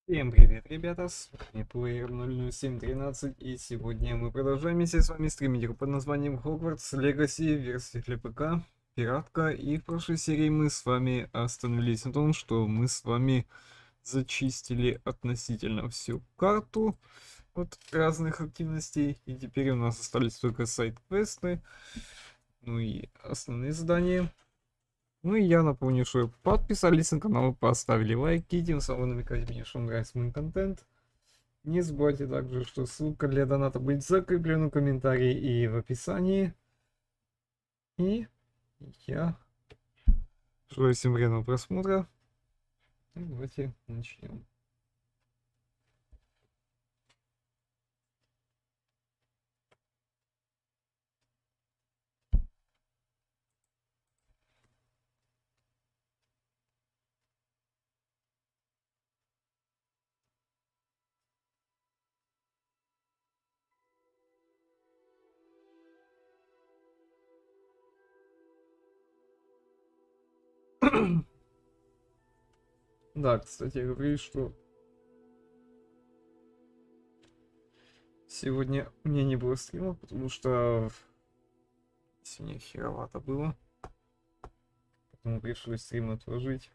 Всем привет, ребята, с вами player00713, и сегодня мы продолжаем вместе с вами стримить игру под названием Hogwarts Legacy, версия для ПК, пиратка, и в прошлой серии мы с вами остановились на том, что мы с вами зачистили относительно всю карту от разных активностей, и теперь у нас остались только сайд-квесты, ну и основные задания. Ну и я напомню, что подписались на канал, поставили лайки, тем самым намекаете мне, что вам нравится мой контент. Не забывайте также, что ссылка для доната будет закреплена в комментарии и в описании. И я желаю всем приятного просмотра. И давайте начнем. Да, кстати, я говорю, что сегодня у меня не было стрима, потому что сегодня херовато было. Поэтому пришлось стрим отложить.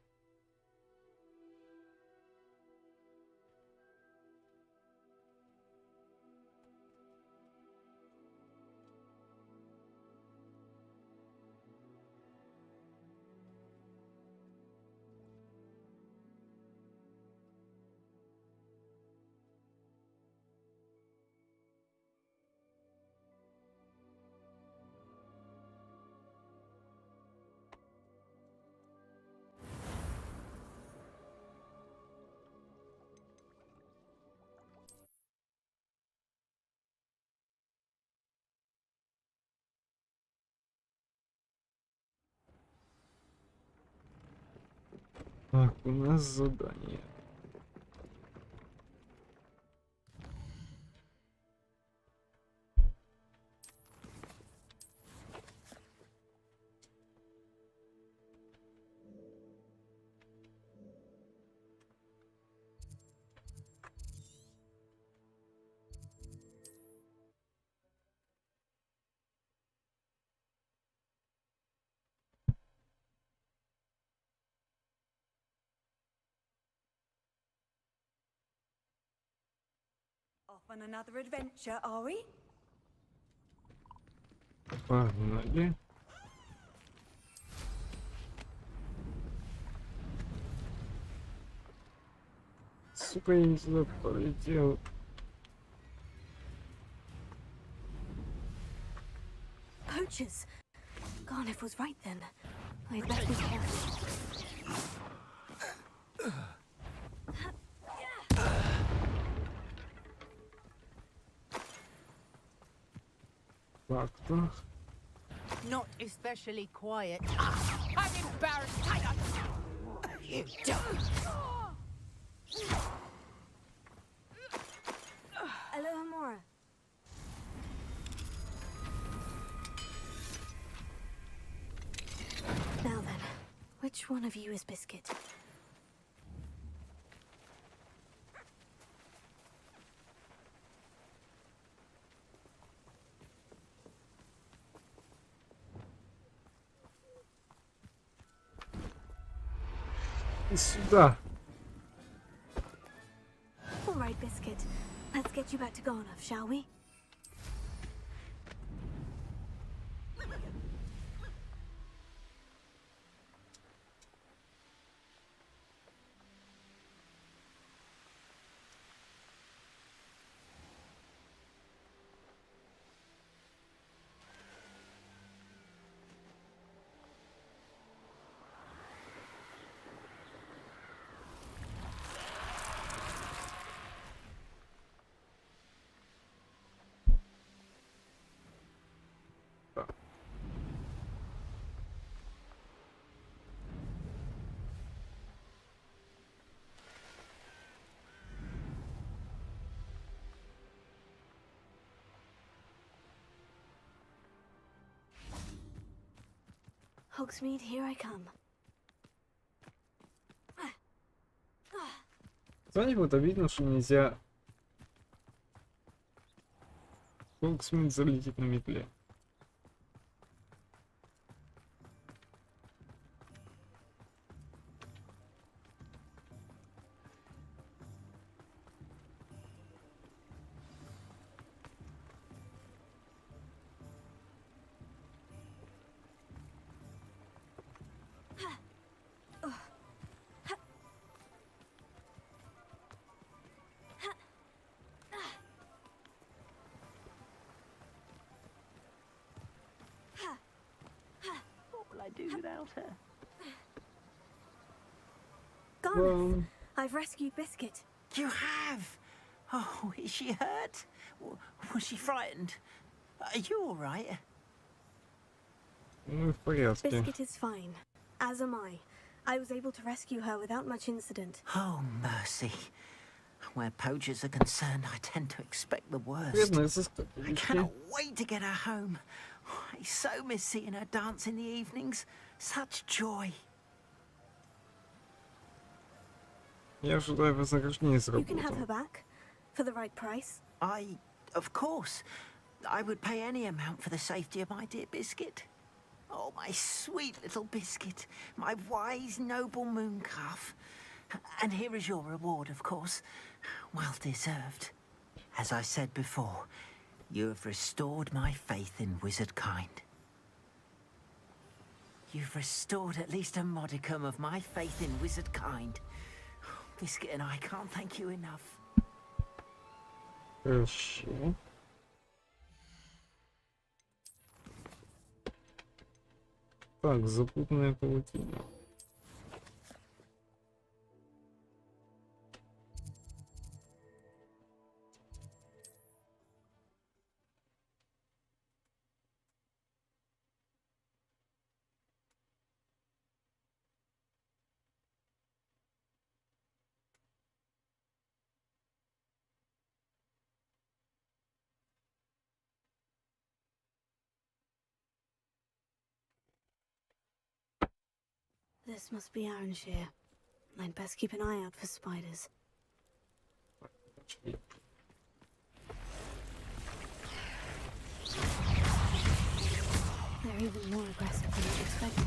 Так, у нас задание. Off on another adventure, are we? Погнали. Сука, я не туда полетел. Poachers. Garniff was right then. I'd better be careful. Так-то. Not especially quiet. I'm embarrassed. You don't. Hello, Amora. Now then, which one of you is Biscuit? И сюда. All right, Biscuit. Let's get you back to Garniff, shall we? Hogsmeade, here I come. Знаете, вот обидно, что нельзя Фоксмит залететь на метле. What will I do without her? Garnet, I've rescued Biscuit. You have? Oh, is she hurt? Was she frightened? Are you all right? Ну, в порядке. Biscuit is fine, as am I. I was able to rescue her without much incident. Oh, mercy. Where poachers are concerned, I tend to expect the worst. Бедная I соскочка. cannot wait to get her home. I so miss seeing her dance in the evenings. Such joy. Я ожидаю вознаграждения за You can have работу. her back, for the right price. Of course, I would pay any amount for the safety of my dear Biscuit. Oh, my sweet little Biscuit, my wise, noble moon calf. And here is your reward, of course. Well deserved. As I said before, you have restored my faith in wizard kind. You've restored at least a modicum of my faith in wizard kind. Biscuit and I can't thank you enough. Хорошо. Так, запутанная паутина. This must be Arranshire. I'd best keep an eye out for spiders. They're even more aggressive than I expected.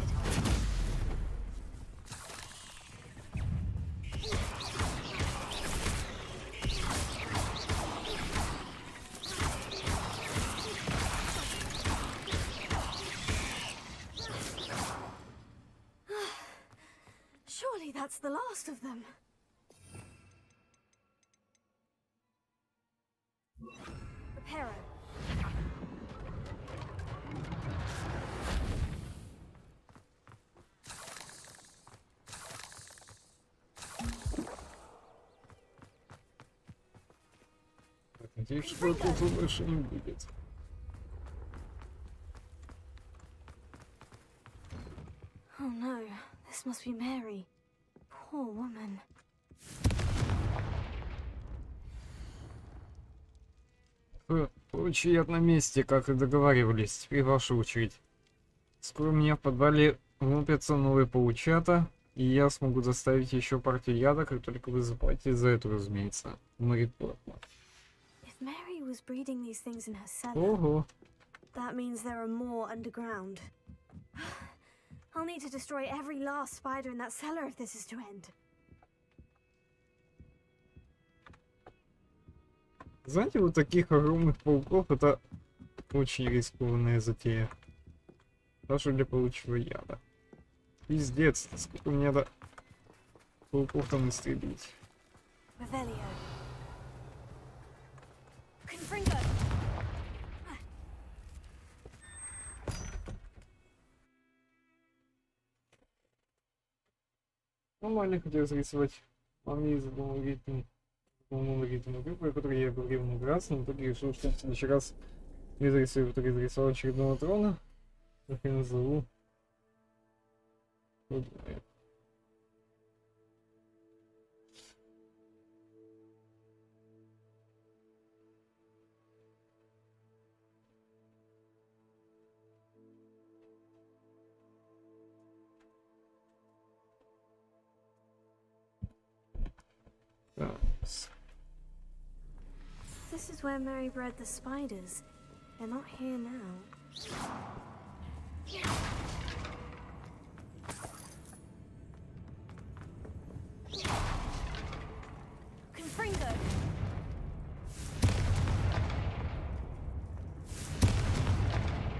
Surely that's the last of them. Reparo. Надеюсь, что тут больше не будет. Oh no, this must be Mary. Poor woman. Получи на месте, как и договаривались. Теперь ваша очередь. Скоро у меня в подвале влупятся новые паучата, и я смогу доставить еще партию яда, как только вы заплатите за это, разумеется. Морепорно. If Mary was breeding these things in her cellar, Ого. that means there are more underground. I'll need to destroy every last spider in that cellar if this is to end. Знаете, вот таких огромных пауков это очень рискованная затея. Даже для получего яда. Пиздец, сколько мне надо пауков там истребить. Revelio. Confringo. Нормально хотел зарисовать маме из одного ритма группы, о которой я говорил много раз, но в итоге решил, что в следующий раз я зарисовал очередного трона. Как я назову? Кто знает. Так. This is where Mary bred the spiders. They're not here now. Confringo!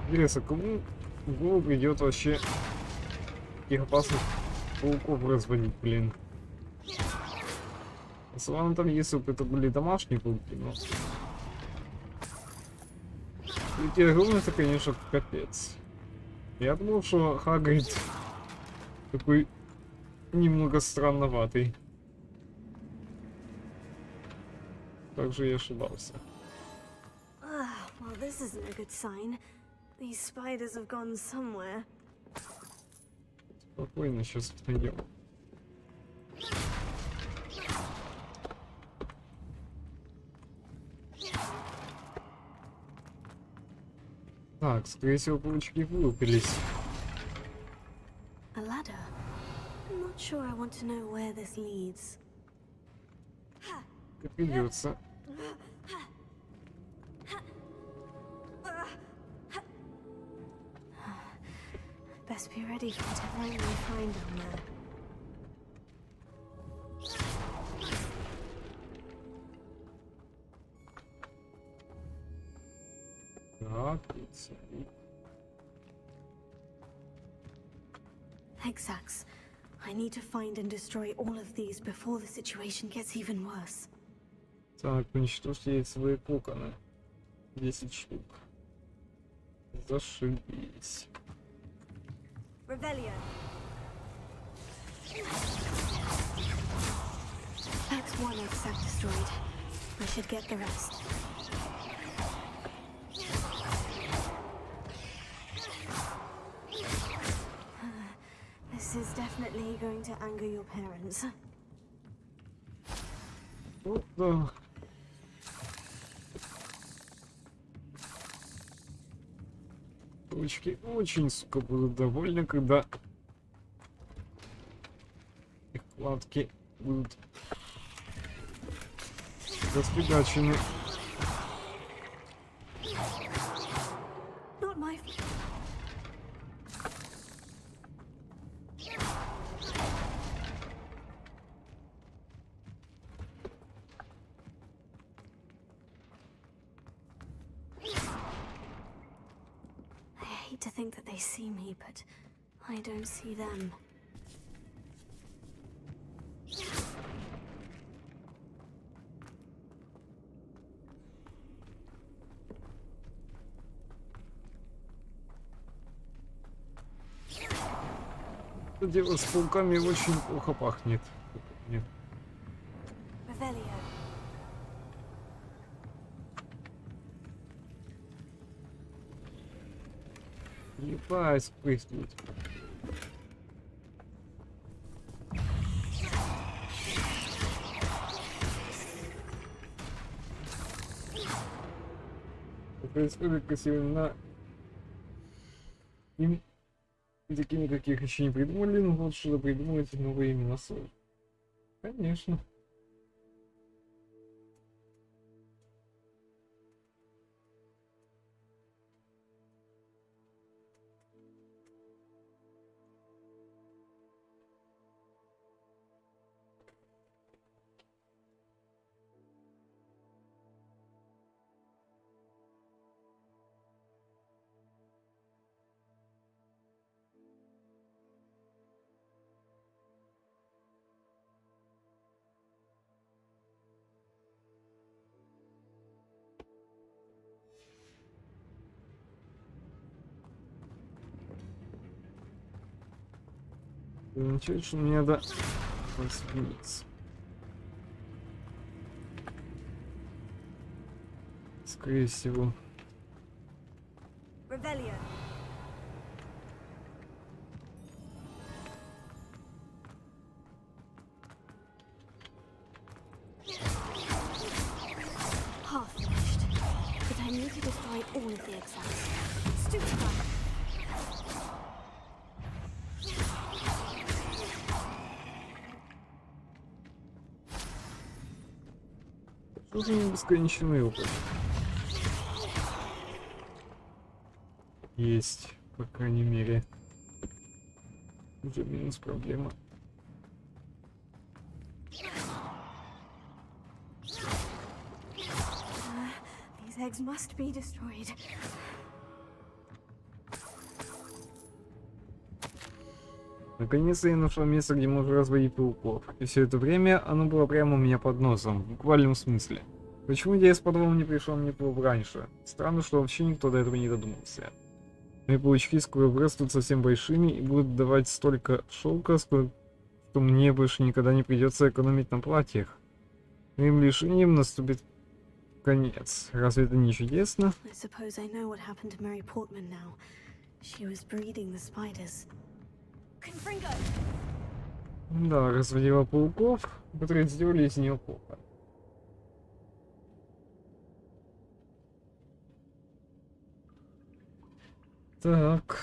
Интересно, кому в голову придет вообще таких опасных пауков разводить, блин? Ладно, там если бы это были домашние пауки, но... Эти огромные, это, конечно, капец. Я думал, что Хагрид такой немного странноватый. Также я ошибался. Well, this isn't a good sign. These spiders have gone somewhere. Спокойно, сейчас найдем. Так, скорее всего, паучки вылупились. A ladder. I'm not sure I want to know where this leads. Как придется. Best be ready for whatever I may find down there. Так, и Exacts. I need to find and destroy all of these before the situation gets even worse. так, уничтожьте яйцевые коконы. 10 штук. Зашибись. Revelio. That's one exact destroyed. I should get the rest. This is definitely going to anger your parents. Вот да. Паучки очень, сука, будут довольны, когда их кладки будут распидачены. Not my I hate to think that they see me, but I don't see them. Это дело с пауками очень плохо пахнет. Нет. Revelio. Ебать, спрыгнуть. Происходит красиво. Им такими, каких еще не придумали, но вот что-то придумать новые имена сложно. Конечно. Означает, что мне надо присоединиться. Скорее всего. Revelio. Half finished, but I need to destroy all of the exacts. Stupid one. Тоже не бесконечный опыт. Есть, по крайней мере. Уже минус проблема. These eggs must be destroyed. Наконец-то я нашел место, где можно разводить пауков. И все это время оно было прямо у меня под носом, в буквальном смысле. Почему идея с подвалом не пришла мне в голову раньше? Странно, что вообще никто до этого не додумался. Мои паучки скоро вырастут совсем большими и будут давать столько шелка, что мне больше никогда не придется экономить на платьях. Моим лишением наступит конец. Разве это не чудесно? I suppose I know what happened to Mary Portman now. She was breeding the spiders. Confringo! Да, разводила пауков, которые сделали из нее плохо. Так,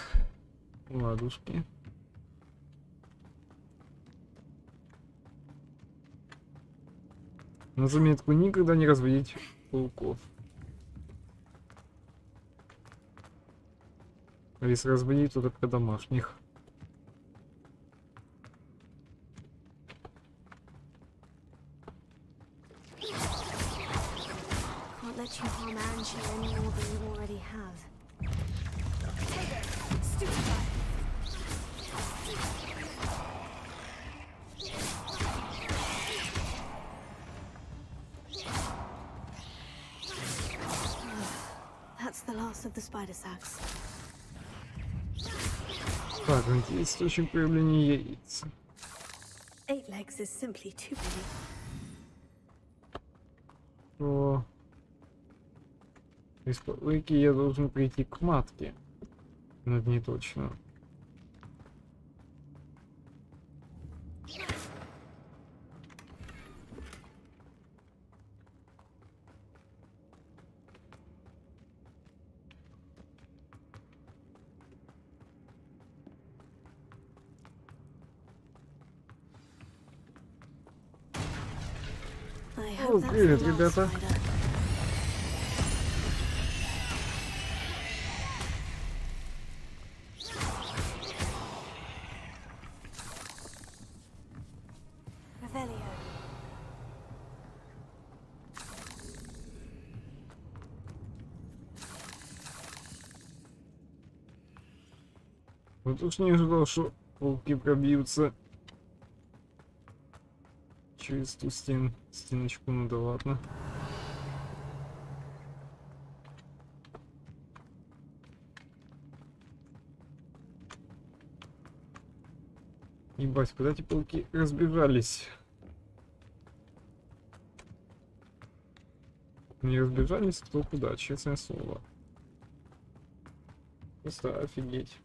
ладушки. На заметку, никогда не разводить пауков. А если разводить, то только домашних. Can't let you harm Angie any more than you already have. That's the last of the spider sacks. Так, где источник появления яиц? 8 legs is simply too many. То из лыки я должен прийти к матке. Но это не точно. I О, hope that's привет, the last ребята. spider. Revelio. Вот уж не ожидал, что пауки пробьются через ту стеночку, ну да ладно. Ебать, куда эти пауки разбежались? Не разбежались, кто куда, честное слово. Просто офигеть.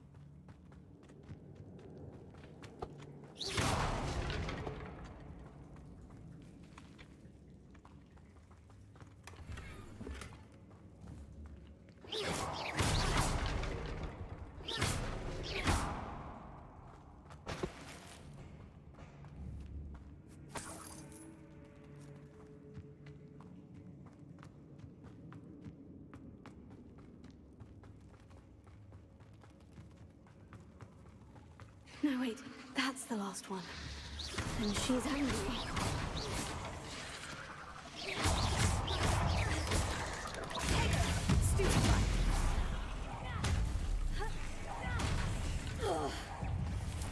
No, wait, that's the last one. And she's angry.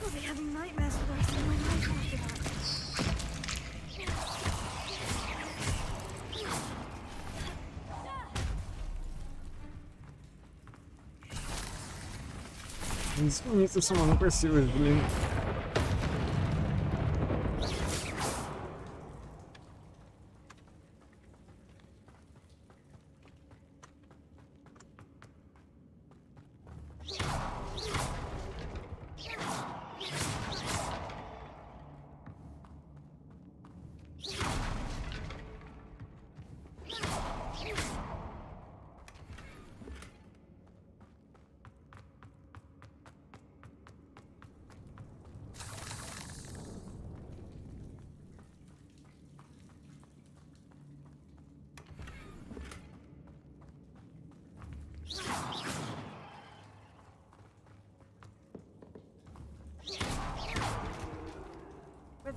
I'll be having nightmares for the rest of my life after that. Извините, сама напросилась, блин.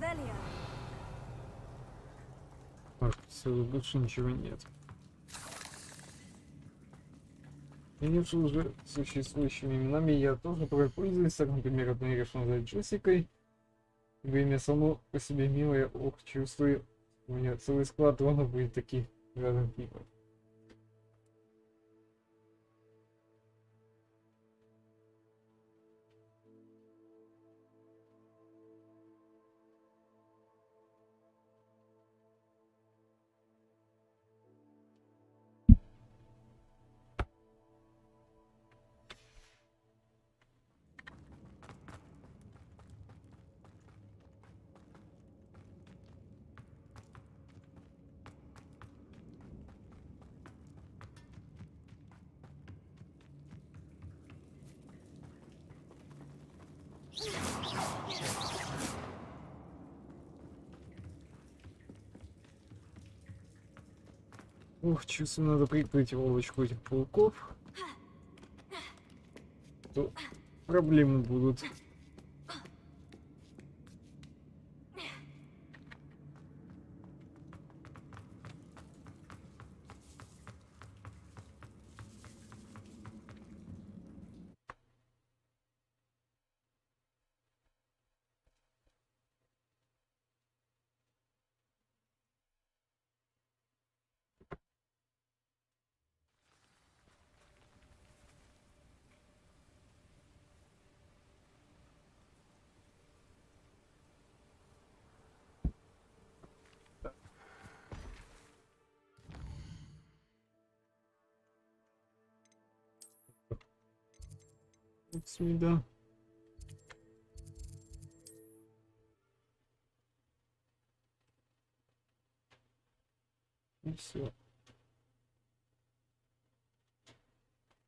Revelio. Так, все, больше ничего нет. Конечно, уже существующими именами я тоже пользуюсь. Так, например, одна я решил назвать Джессикой. Ибо имя само по себе милое, ох, чувствую. У меня целый склад дронов будет таких разных типов. Ух, чувствую, надо прикрыть улочку этих пауков. То проблемы будут. Да. И все.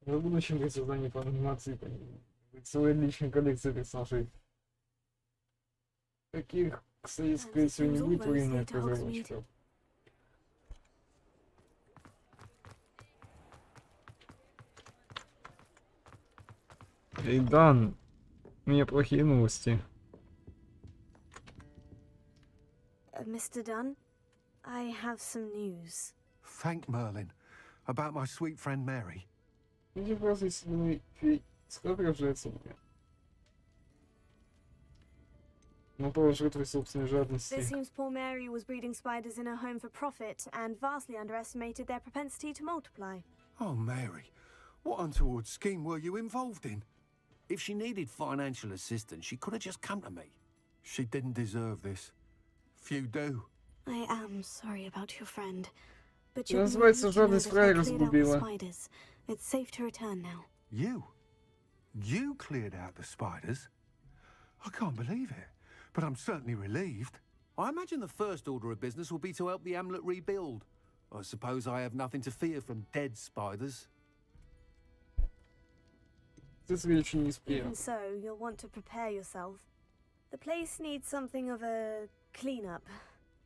В будущем при создании по анимации целая личная коллекция персонажей. Таких, кстати, скорее всего, не будет военных разработчиков. Эй, Дан, у меня плохие новости. Mr. Dunn, I have some news. Thank Merlin. About my sweet friend Mary. Мне просто если сколько рождается мне. Но по жертвой собственной It жадности. seems poor Mary was breeding spiders in her home for profit and vastly underestimated their propensity to multiply. Oh, Mary. What untoward scheme were you involved in? If she needed financial assistance, she could have just come to me. She didn't deserve this. Few do. I am sorry about your friend, but you're Называется жадность фраера сгубила. spiders. It's safe to return now. You? You cleared out the spiders? I can't believe it, but I'm certainly relieved. I imagine the first order of business will be to help the hamlet rebuild. I suppose I have nothing to fear from dead spiders. Ты свечи не успел. Even so, you'll want to prepare yourself. The place needs something of a clean-up.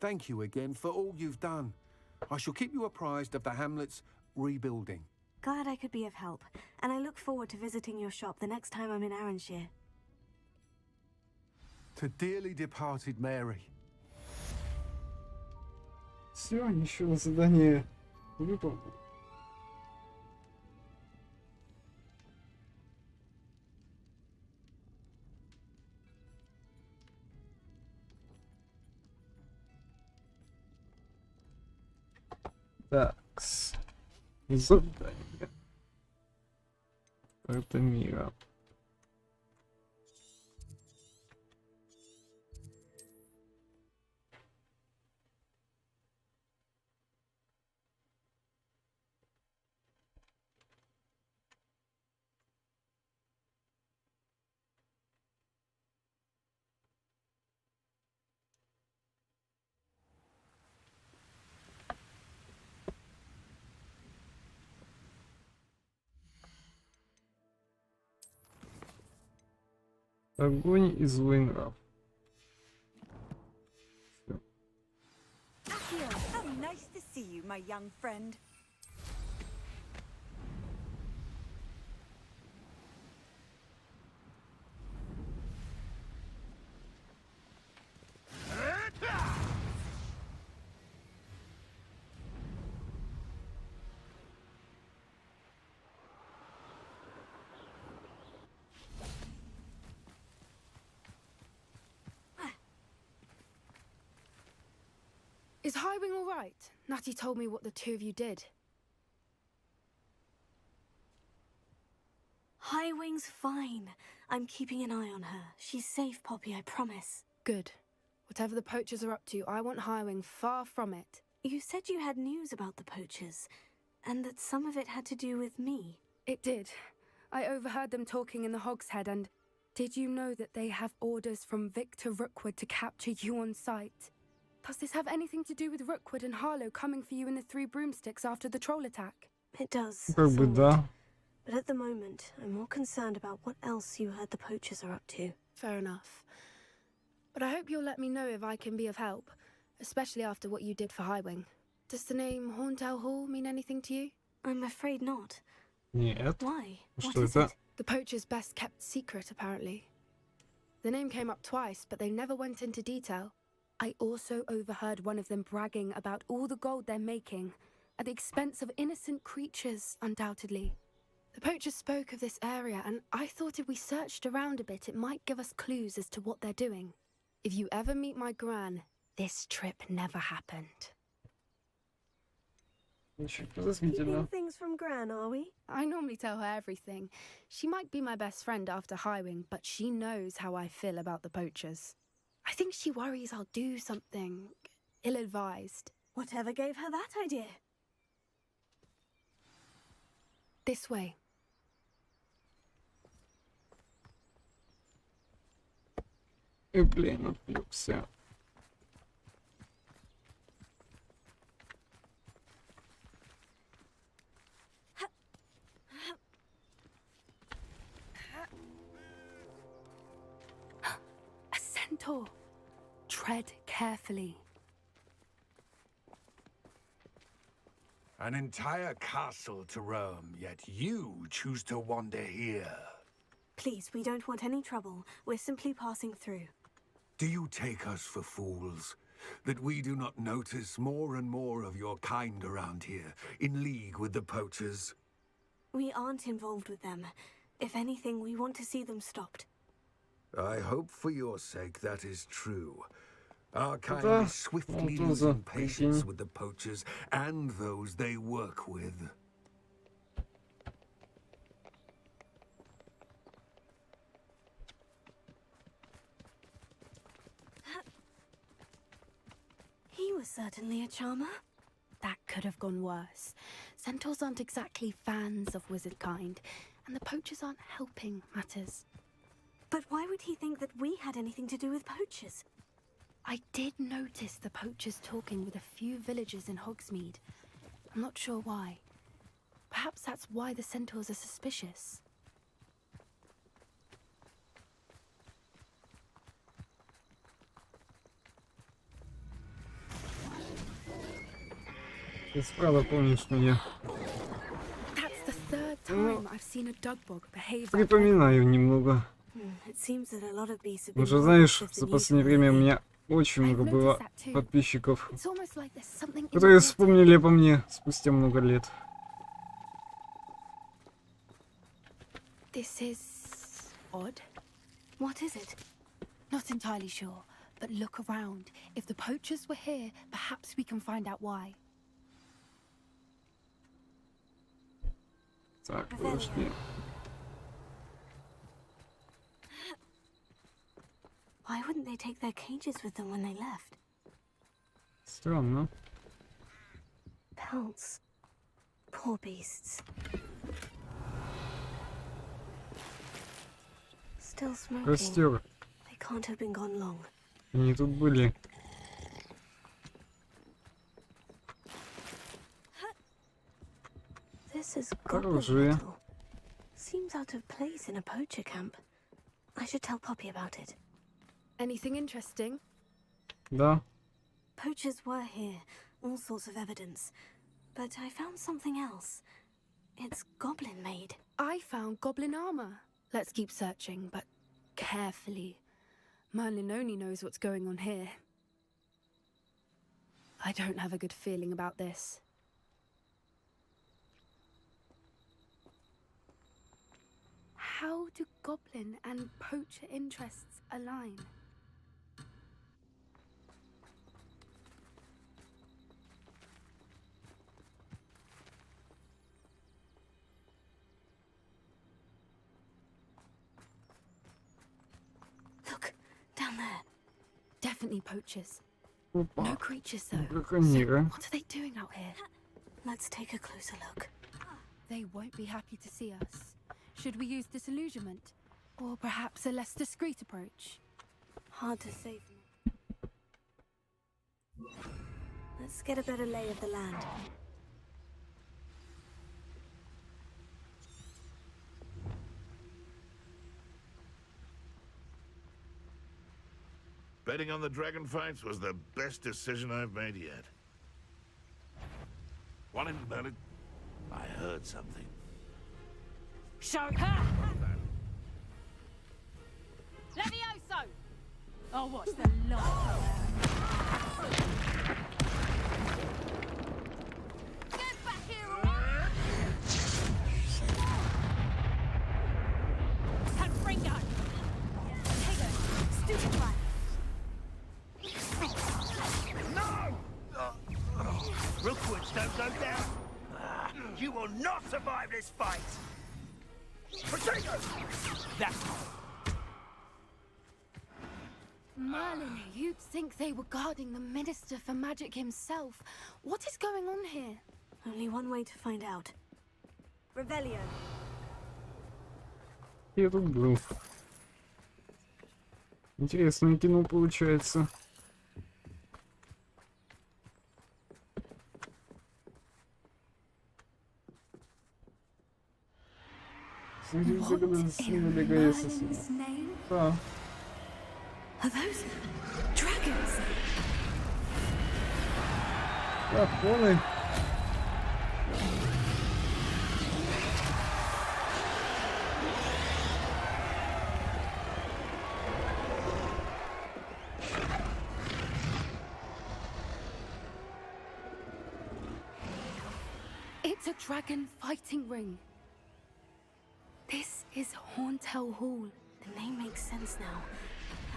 Thank you again for all you've done. I shall keep you apprised of the hamlet's rebuilding. Glad I could be of help, and I look forward to visiting your shop the next time I'm in Arranshire. To dearly departed Mary. Все, еще на задание выполнил. Так, задание. Карта мира. Огонь и злой нрав. Accio, how nice to see you, my young friend. Is Highwing all right? Natty told me what the two of you did. Highwing's fine. I'm keeping an eye on her. She's safe, Poppy, I promise. Good. Whatever the poachers are up to, I want Highwing far from it. You said you had news about the poachers, and that some of it had to do with me. It did. I overheard them talking in the Hogshead, and did you know that they have orders from Victor Rookwood to capture you on sight? Does this have anything to do with Rookwood and Harlow coming for you in the Three Broomsticks after the troll attack? It does. Как бы somewhat. да. But at the moment, I'm more concerned about what else you heard the poachers are up to. Fair enough. But I hope you'll let me know if I can be of help, especially after what you did for Highwing. Does the name Horntail Hall mean anything to you? I'm afraid not. Нет. Why? What Что is это? it? The poacher's best kept secret, apparently. The name came up twice, but they never went into detail. I also overheard one of them bragging about all the gold they're making, at the expense of innocent creatures, undoubtedly. The poachers spoke of this area, and I thought if we searched around a bit, it might give us clues as to what they're doing. If you ever meet my gran, this trip never happened. Очень Keeping подозрительно. things from Gran, are we? I normally tell her everything. She might be my best friend after Highwing, but she knows how I feel about the poachers. I think she worries I'll do something ill-advised. Whatever gave her that idea? This way. Блин, отвлекся. A centaur. Tread carefully. An entire castle to roam, yet you choose to wander here. Please, we don't want any trouble. We're simply passing through. Do you take us for fools? That we do not notice more and more of your kind around here, in league with the poachers? We aren't involved with them. If anything, we want to see them stopped. I hope for your sake that is true. Our kind Да, is swiftly он losing тоже, patience прикинь. with the poachers and those they work with. He was certainly a charmer. That could have gone worse. Centaurs aren't exactly fans of wizard kind, and the poachers aren't helping matters. But why would he think that we had anything to do with poachers? I did notice the poachers talking with a few villagers in Hogsmeade. I'm not sure why. Perhaps that's why the centaurs are suspicious. Ты справа помнишь меня. That's the third time I've seen a dugbog behave like that. Припоминаю немного. It seems that a lot of beasts have been Уже robbed знаешь, of the за news последнее время у lately. меня очень много было noticed that too. подписчиков, It's almost like there's something in которые the water. вспомнили обо мне спустя много лет. This is odd. What is it? Not entirely sure, but look around. If the poachers were here, perhaps we can find out why. Так, подожди. Why wouldn't they take their cages with them when they left? Странно. Pelts. Poor beasts. Still smoking. Костер. They can't have been gone long. Они тут были. This is goblin Оружие. metal. Seems out of place in a poacher camp. I should tell Poppy about it. Anything interesting? Да. Poachers were here, all sorts of evidence. But I found something else. It's goblin made. I found goblin armor. Let's keep searching, but carefully. Merlin only knows what's going on here. I don't have a good feeling about this. How do goblin and poacher interests align? down there? Definitely poachers. Опа. No creatures though. Браконьеры. What are they doing out here? Let's take a closer look. They won't be happy to see us. Should we use disillusionment? Or perhaps a less discreet approach? Hard to say. Let's get a better lay of the land. Betting on the dragon fights was the best decision I've made yet. What about it? I heard something. Show her! Levioso! Oh, what's the lot? Get back here, alright? Confringo! Hey, stupid one. Rookwoods don't go down. You will not survive this fight. Potato! That's Merlin, you'd think they were guarding the Minister for Magic himself. What is going on here? Only one way to find out. Revelio. Я тут был. Интересное кино получается. What in Merlin's name? Да. Are those dragons? Драконы. It's a dragon fighting ring. This is Hauntel Hall. The name makes sense now.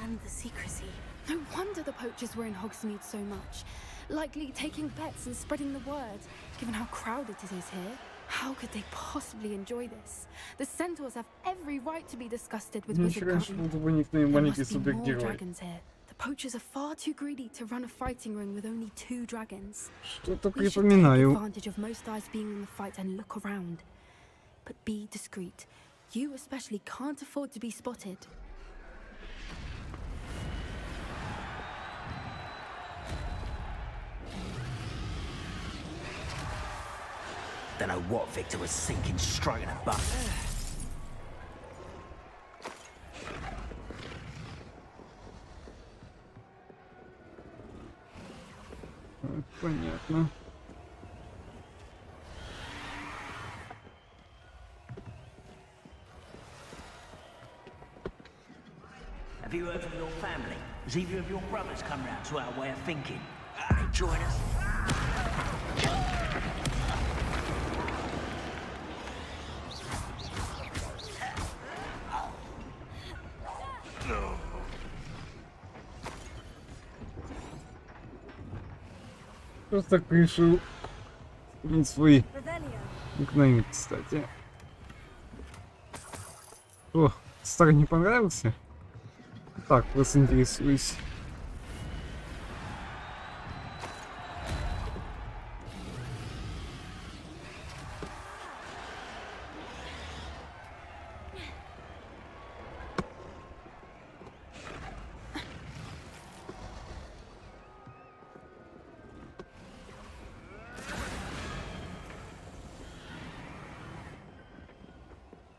And the secrecy. No wonder the poachers were in Hogsmeade so much. Likely taking bets and spreading the word, given how crowded it is here. How could they possibly enjoy this? The centaurs have every right to be disgusted with Ничего Wizard раньше Company. был такой никнейм There маленький must be more супергерой. dragons here. The poachers are far too greedy to run a fighting ring with only 2 dragons. Что-то We should take припоминаю. advantage of most eyes being in the fight and look around. But be discreet. You especially can't afford to be spotted. Don't know what Victor was thinking, stroking a butt. Понятно. Have you heard from your family? Has either of your brothers come round to our way of thinking? They join us. Просто так решил сменить свой Revelio. никнейм, кстати. О, старый не понравился? Так, просто интересуюсь.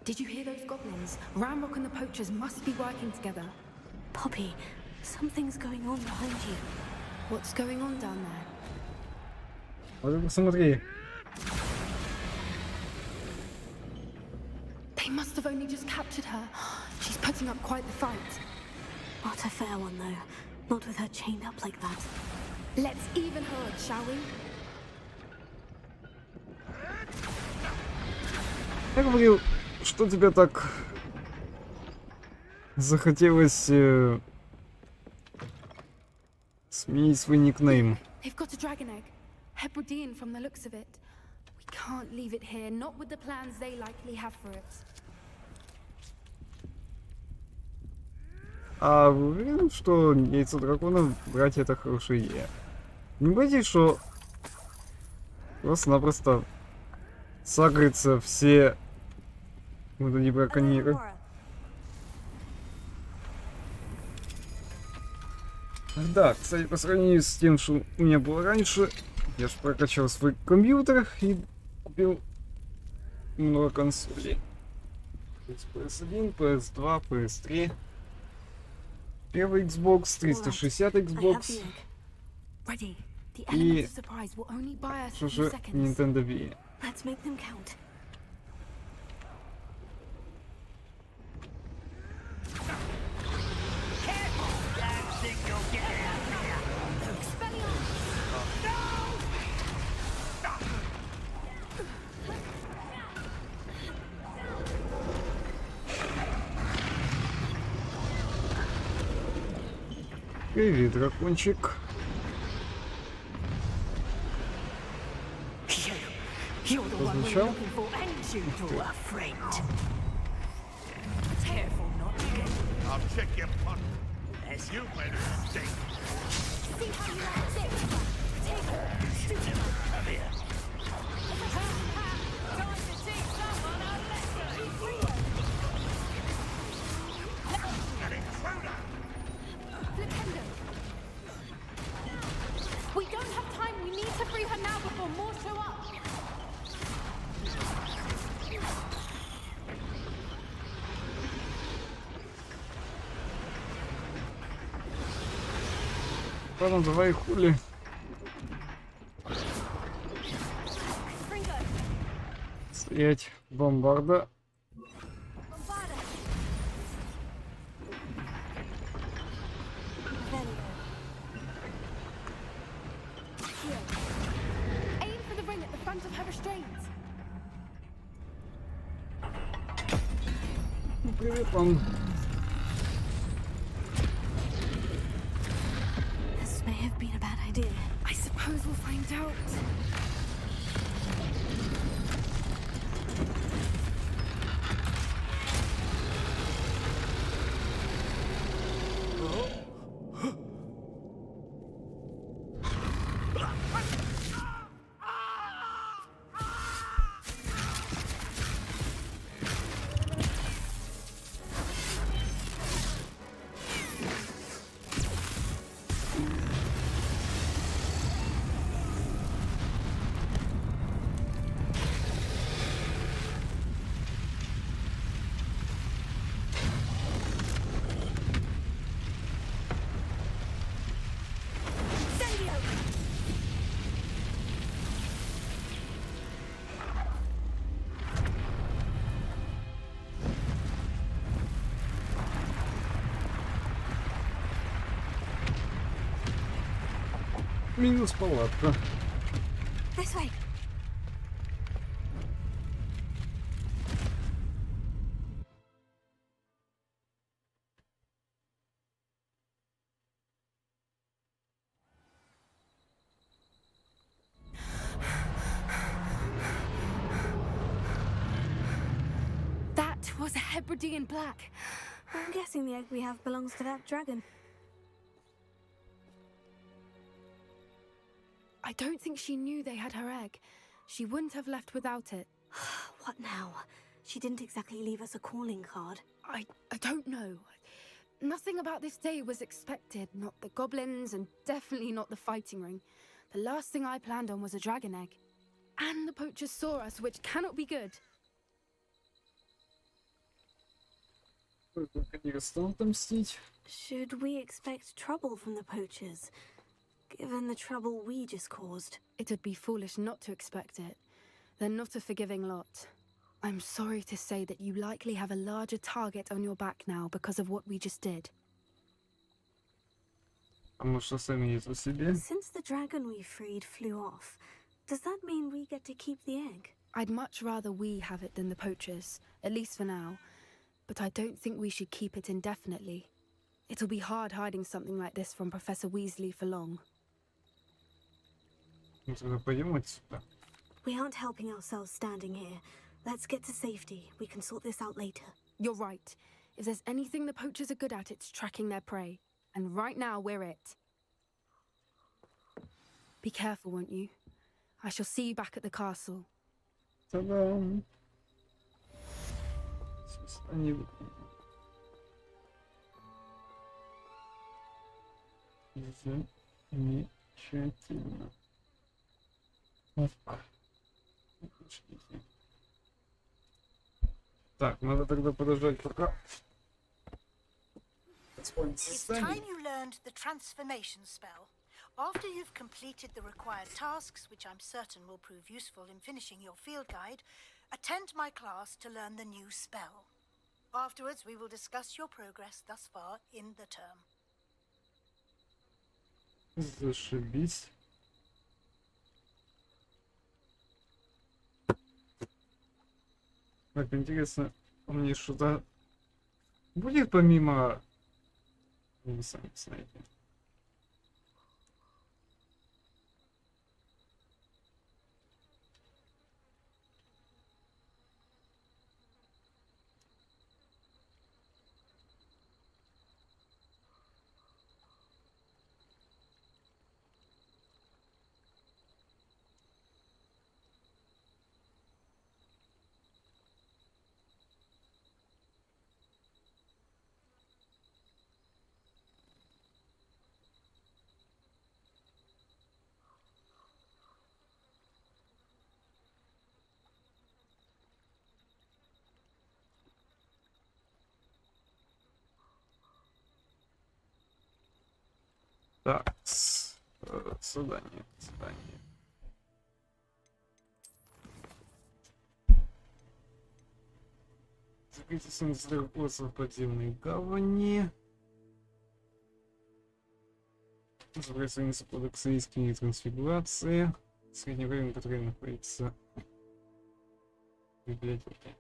Did you hear those goblins? Ramrock and the poachers must be working together. Poppy, something's going on behind you. What's going on down there? Вот посмотри. They must have only just captured her. She's putting up quite the fight. Not a fair one, though. Not with her chained up like that. Let's even her, shall we? Я говорил, что тебе так захотелось сменить свой никнейм. They've got a dragon egg. Hebridean from the looks of it. We can't leave it here, not with the plans they likely have for it. А вы уверены, что яйцо дракона брать это хорошая идея? Не боитесь, что просто-напросто сагрятся все вот эти браконьеры? Да, кстати, по сравнению с тем, что у меня было раньше, я же прокачал свой компьютер и купил много консолей. PS1, PS2, PS3. Первый Xbox, 360 Xbox Ready. The и element of surprise will only buy us a что few же seconds. Nintendo Wii. Let's make them count. Don't think you'll get out here. Привет, дракончик. You're the one we're Размечал? looking for, ain't you, poor friend? Careful not to get I'll check your pot. You made a mistake. See how you like this? Take it. Come here. Time to teach someone a lesson. An intruder! Flipendo. We don't have time. We need to free her now before more show up. Ладно, давай хули. Fringo. Стоять, бомбарда. Bombarda. Aim for the ring at the front of her restraints. Привет вам. This may have been a bad idea. I suppose we'll find out. Минус палатка. This way. That was a Hebridean black. I'm guessing the egg we have belongs to that dragon. I don't think she knew they had her egg. She wouldn't have left without it. What now? She didn't exactly leave us a calling card. I don't know. Nothing about this day was expected. Not the goblins, and definitely not the fighting ring. The last thing I planned on was a dragon egg. And the poachers saw us, which cannot be good. Не стану отомстить. Should we expect trouble from the poachers, given the trouble we just caused? It would be foolish not to expect it. They're not a forgiving lot. I'm sorry to say that you likely have a larger target on your back now because of what we just did. А может оставим это себе? Since the dragon we freed flew off, does that mean we get to keep the egg? I'd much rather we have it than the poachers, at least for now. But I don't think we should keep it indefinitely. It'll be hard hiding something like this from Professor Weasley for long. Ну тогда пойдем отсюда. We aren't helping ourselves standing here. Let's get to safety. We can sort this out later. You're right. If there's anything the poachers are good at, it's tracking their prey. And right now, we're it. Be careful, won't you? I shall see you back at the castle. Та-дам! Они... Замечательно. Так, надо тогда подождать пока. It's time you learned the transformation spell. After you've completed the required tasks, which I'm certain will prove useful in finishing your field guide, attend my class to learn the new spell. Afterwards, we will discuss your progress thus far in the term. Зашибись. Так, интересно, мне что-то будет помимо... Вы сами знаете. Так, задание. Закрытие сенсоров в подземной гавани. Забрать страницу кодекса искренней трансфигурации. Среднее время, которое находится в библиотеке.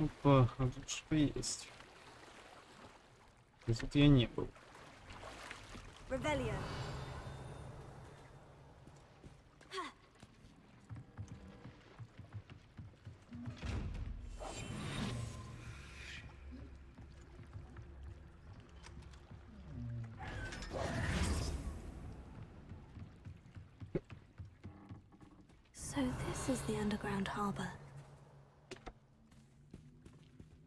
Опа, а тут что есть? Тут я не был. Revelio. So this is the underground harbor.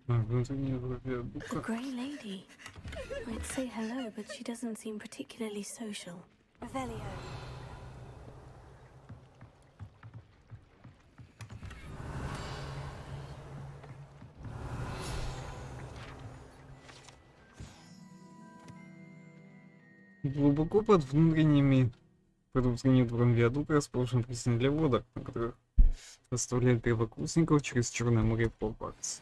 The grey lady. I'd say hello, but she doesn't seem particularly social. Revelio. Глубоко под внутренним двором виадука расположен пристань для лодок, на которых доставляют первокурсников через Черное море в Хогвартс.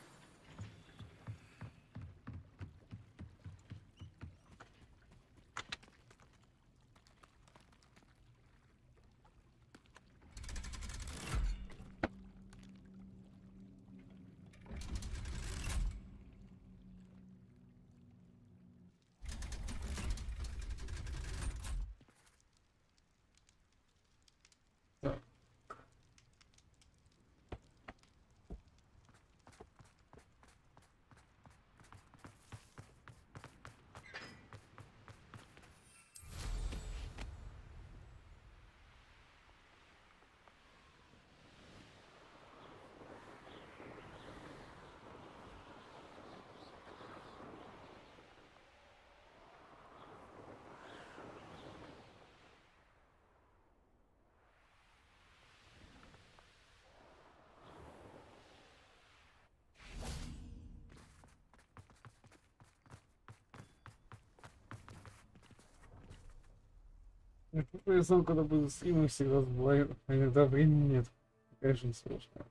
Я сам, когда буду стримить, всегда забываю, а иногда времени нет. Конечно, сложно.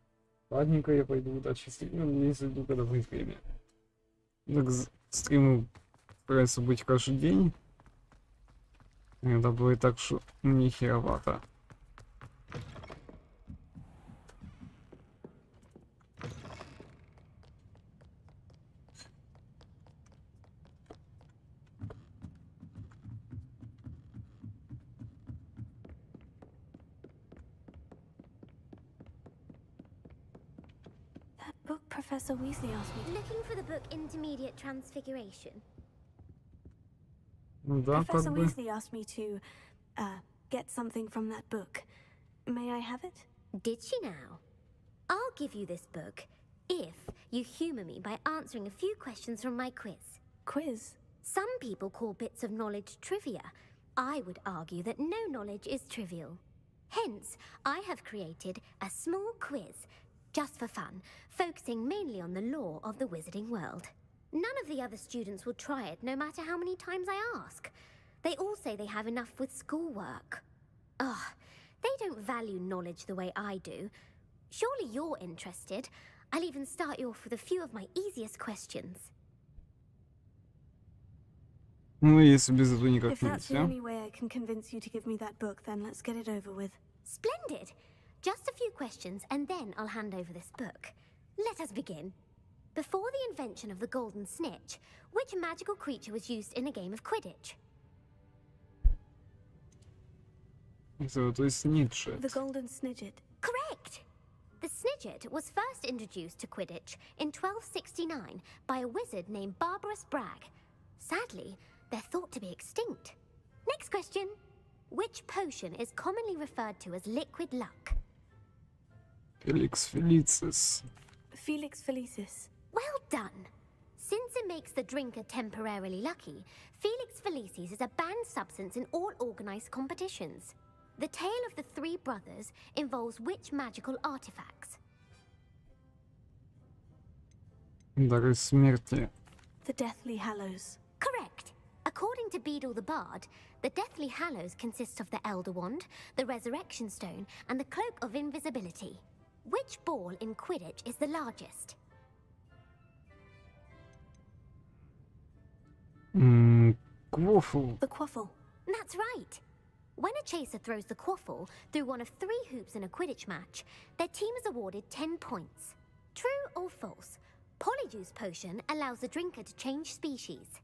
Ладненько, я пойду дальше стримить, если иду, когда будет время. Так, стримы стараются быть каждый день. Иногда бывает так, что мне херовато. That book Professor Weasley asked me. Looking for the book Intermediate Transfiguration. Ну да, Professor как бы. Weasley asked me to, get something from that book. May I have it? Did she now? I'll give you this book if you humour me by answering a few questions from my quiz. Quiz? Some people call bits of knowledge trivia. I would argue that no knowledge is trivial. Hence, I have created a small quiz, just for fun, focusing mainly on the lore of the wizarding world. None of the other students will try it, no matter how many times I ask. They all say they have enough with schoolwork. Ugh, they don't value knowledge the way I do. Surely you're interested. I'll even start you off with a few of my easiest questions. Ну, если без этого никак If that's the нельзя. only way I can convince you to give me that book, then let's get it over with. Splendid! Just a few questions, and then I'll hand over this book. Let us begin. Before the invention of the golden snitch, which magical creature was used in a game of Quidditch? Золотой снитчет. The Golden Snidget. Correct! The Snidget was first introduced to Quidditch in 1269 by a wizard named Barbarous Bragg. Sadly, they're thought to be extinct. Next question. Which potion is commonly referred to as liquid luck? Феликс Фелицис. Felix Felicis. Well done! Since it makes the drinker temporarily lucky, Felix Felicis is a banned substance in all organized competitions. The tale of the three brothers involves which magical artifacts? Дары смерти. The Deathly Hallows. Correct! According to Beadle the Bard, the Deathly Hallows consists of the Elder Wand, the Resurrection Stone, and the Cloak of Invisibility. Which ball in Quidditch is the largest? Квофл. The Quaffle. That's right! When a chaser throws the quaffle through one of 3 hoops in a Quidditch match, their team is awarded 10 points. True or false? Polyjuice potion allows the drinker to change species.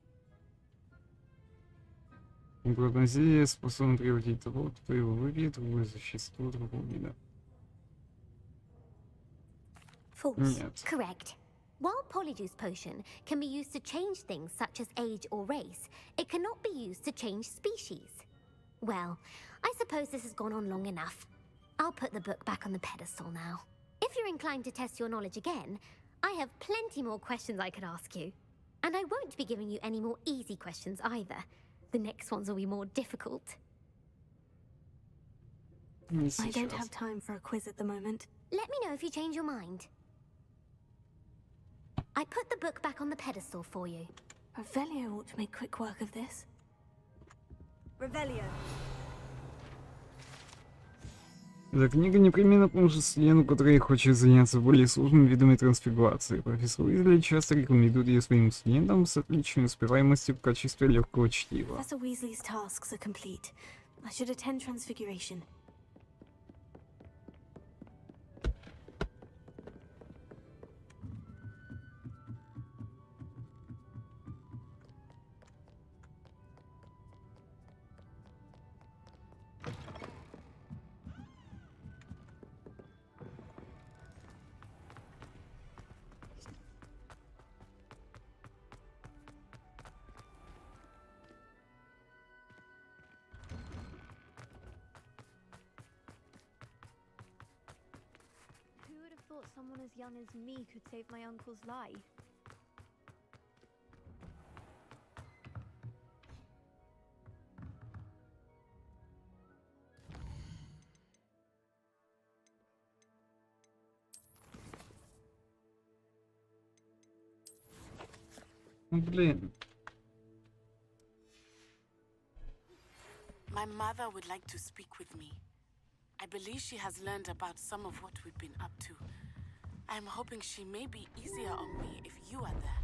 Прогнозия способна превратить того, кто его выпьет, в другое существо другого вида. False. Нет. Correct. While Polyjuice potion can be used to change things such as age or race, it cannot be used to change species. Well, I suppose this has gone on long enough. I'll put the book back on the pedestal now. If you're inclined to test your knowledge again, I have plenty more questions I could ask you. And I won't be giving you any more easy questions either. The next ones will be more difficult. Не I don't сейчас. have time for a quiz at the moment. Let me know if you change your mind. I put the book back on the pedestal for you. Revelio ought to make quick work of this. Revelio. Эта книга непременно поможет Селену, который хочет заняться более сложными видами трансфигурации. Профессор Уизли часто рекомендует ее своим студентам с отличной успеваемостью в качестве легкого чтива. Professor Weasley's tasks are complete. I should attend Transfiguration. Who would have thought someone as young as me could save my uncle's life? Ну, блин. My My mother would like to speak with me. I believe she has learned about some of what we've been up to. I'm hoping she may be easier on me if you are there.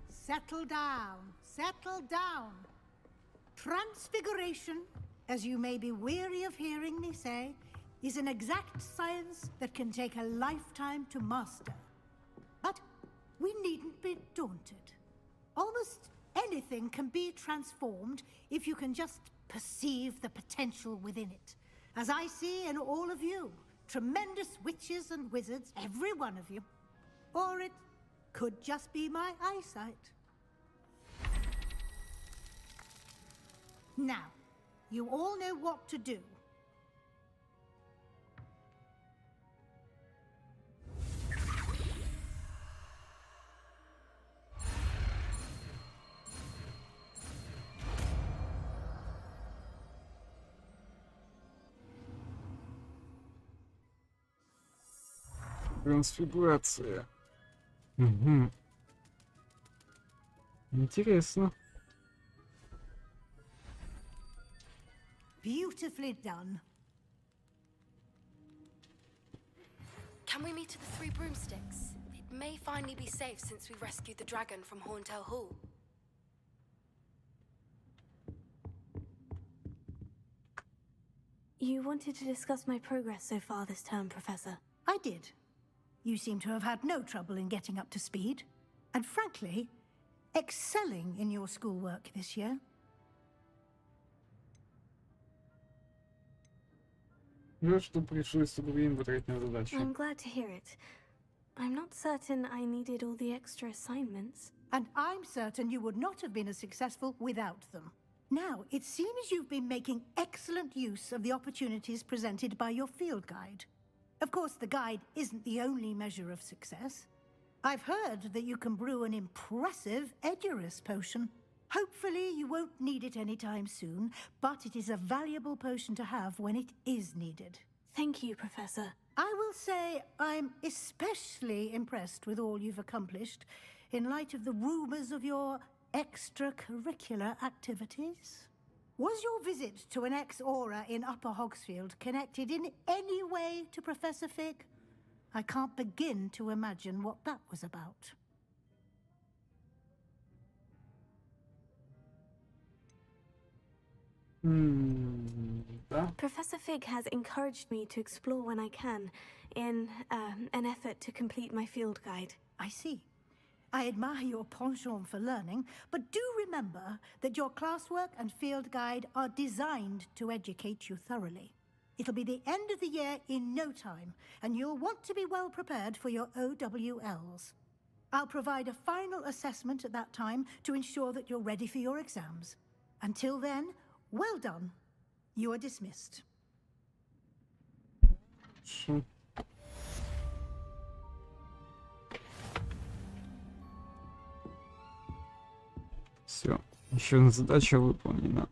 Settle down, settle down. Transfiguration, as you may be weary of hearing me say, is an exact science that can take a lifetime to master. But we needn't be daunted. Almost anything can be transformed if you can just perceive the potential within it. As I see in all of you, tremendous witches and wizards, every one of you. Or it could just be my eyesight. Now, you all know what to do. Трансфигурация. Угу. Интересно. Beautifully done. Can we meet at the Three Broomsticks? It may finally be safe since we rescued the dragon from Horntail Hall. You wanted to discuss my progress so far this term, Professor. I did. You seem to have had no trouble in getting up to speed. And frankly, excelling in your schoolwork this year. Жаль, что пришлось столько времени потратить на задачу. I'm glad to hear it. I'm not certain I needed all the extra assignments. And I'm certain you would not have been as successful without them. Now, it seems you've been making excellent use of the opportunities presented by your field guide. Of course, the guide isn't the only measure of success. I've heard that you can brew an impressive Edurus potion. Hopefully, you won't need it anytime soon, but it is a valuable potion to have when it is needed. Thank you, Professor. I will say I'm especially impressed with all you've accomplished in light of the rumors of your extracurricular activities. Was your visit to an ex-aura in Upper Hogsfield connected in any way to Professor Fig? I can't begin to imagine what that was about. Professor Fig has encouraged me to explore when I can, in an effort to complete my field guide. I see. I admire your penchant for learning, but do remember that your classwork and field guide are designed to educate you thoroughly. It'll be the end of the year in no time, and you'll want to be well prepared for your OWLs. I'll provide a final assessment at that time to ensure that you're ready for your exams. Until then, well done. You are dismissed. Все, еще одна задача выполнена.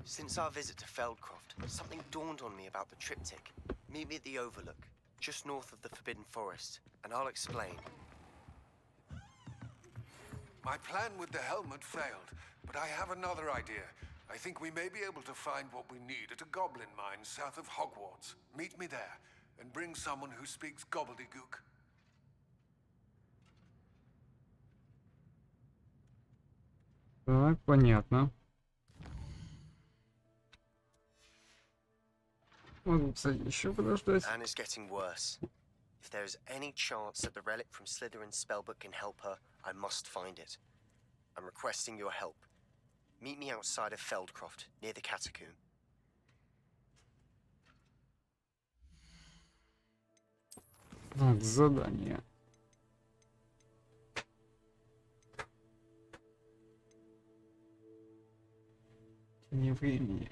Since our visit to Feldcroft, something dawned on me about the triptych. Meet me at the Overlook, just north of the Forbidden Forest, and I'll explain. My plan with the helmet failed, but I have another idea. I think we may be able to find what we need at a goblin mine south of Hogwarts. Meet me there, and bring someone who speaks gobbledygook. Так, понятно. Могу, кстати, еще подождать. Anne is getting worse. If there is any chance that the relic from Slytherin's spellbook can help her, I must find it. I'm requesting your help. Meet me outside of Feldcroft, near the catacomb. Так, задание. Не времени.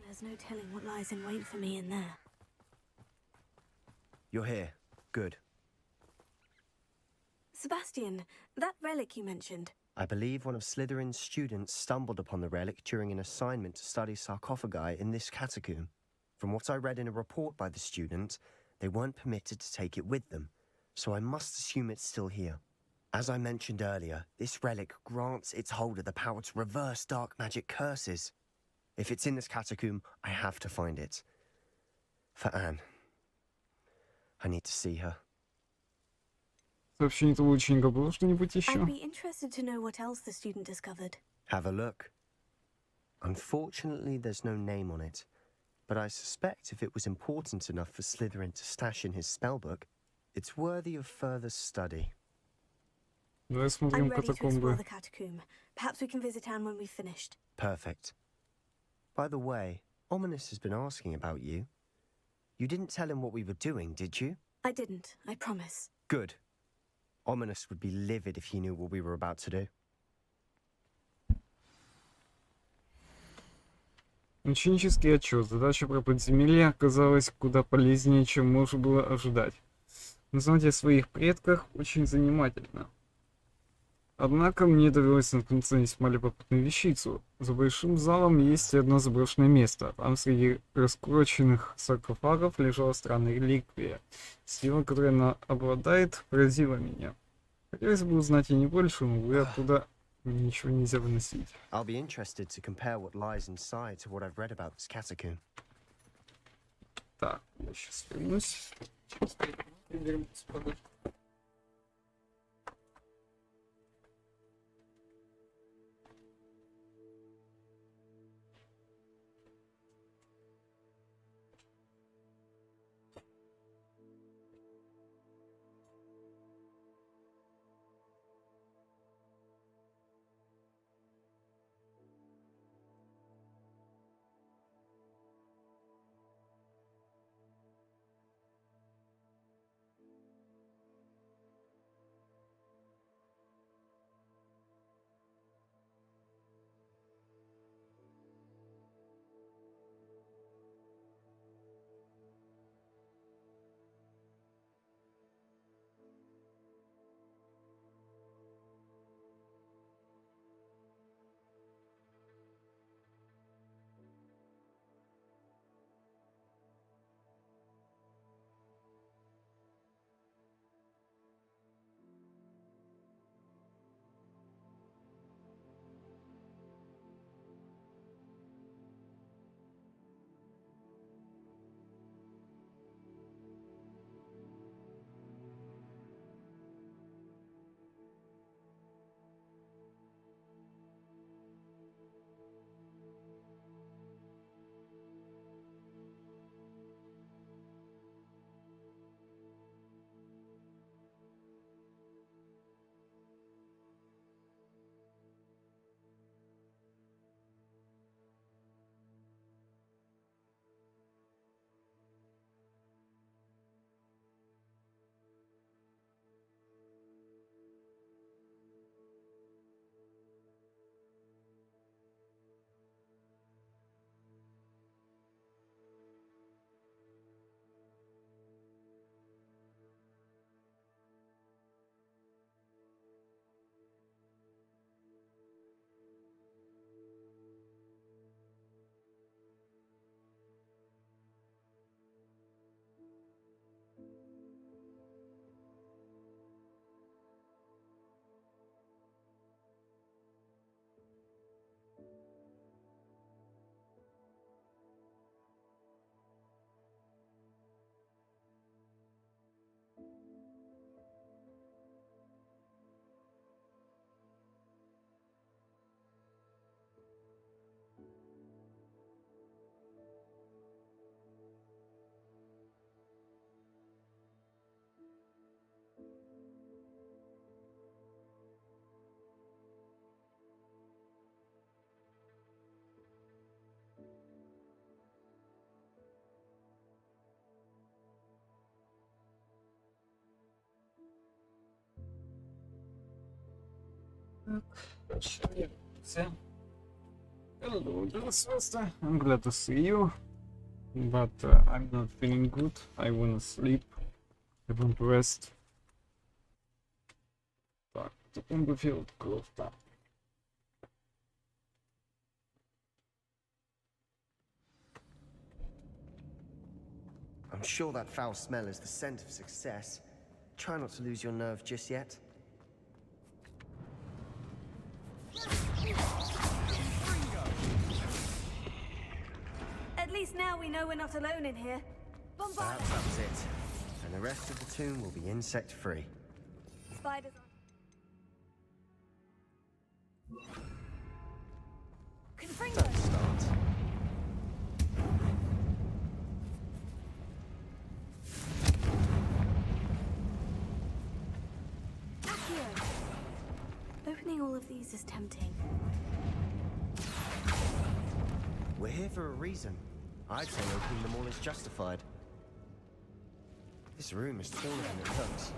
There's no telling what lies in wait for me in there. You're here. Good. Sebastian, that relic you mentioned. I believe one of Slytherin's students stumbled upon the relic during an assignment to study sarcophagi in this catacomb. From what I read in a report by the student, they weren't permitted to take it with them, so I must assume it's still here. As I mentioned earlier, this relic grants its holder the power to reverse dark magic curses. If it's in this catacomb, I have to find it. For Anne. I need to see her. Сообщение этого ученика было что-нибудь еще? I'd be interested to know what else the student discovered. Have a look. Unfortunately, there's no name on it, but I suspect if it was important enough for Slytherin to stash in his spellbook, it's worthy of further study. Давай I'm смотрим ready to explore катакомбы. the catacomb. Perhaps we can visit Anne when we've finished. Perfect. By the way, Ominous has been asking about you. You didn't tell him what we were doing, did you? I didn't, I promise. Good. Ominous would be livid if he knew what we were about to do. Ученический отчет. Задача про подземелье оказалась куда полезнее, чем можно было ожидать. Узнать о своих предках очень занимательно. Однако мне довелось наткнуться на весьма любопытную вещицу. За большим залом есть одно заброшенное место. Там среди раскуроченных саркофагов лежала странная реликвия. Сила, которой она обладает, поразила меня. Хотелось бы узнать и не больше, но увы, оттуда ничего нельзя выносить. I'll be interested to compare what lies inside to what I've read about this catacomb. Так, я сейчас вернусь. Через 5 минут вернусь, подожди. Так, все. Hello, dear sister. I'm glad to see you, but I'm not feeling good. I wanna sleep. I want to rest. Так, тут бы филд круто. I'm sure that foul smell is the scent of success. Try not to lose your nerve just yet. At least now we know we're not alone in here. Bombard! Perhaps that's it. And the rest of the tomb will be insect-free. Spiders on. Confringo! Don't start. Accio! Opening all of these is tempting. We're here for a reason. I'd say opening them all is justified. This room is taller than it looks.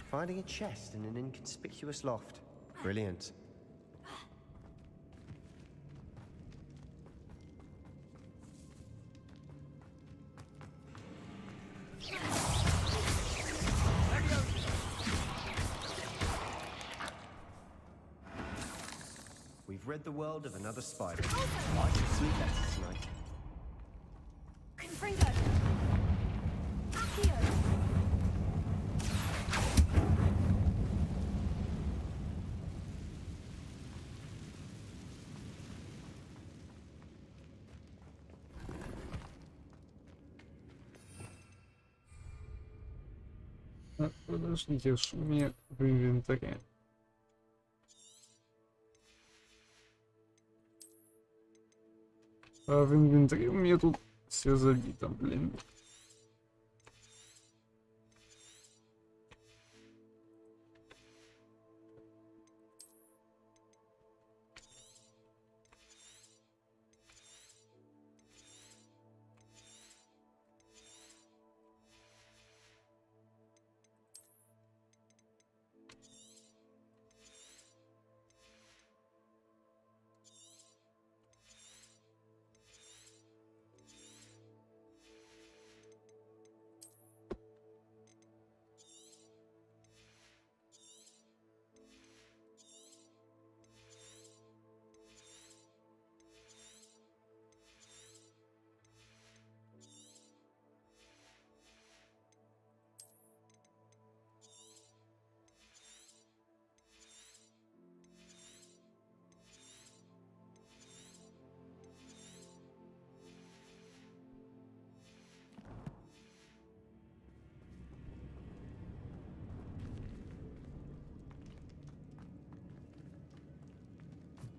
Finding a chest in an inconspicuous loft. Brilliant. We've read the world of another spider. I should sleep better tonight. Confringo! Accio! Подождите, что у меня в инвентаре? А в инвентаре у меня тут все забито, блин.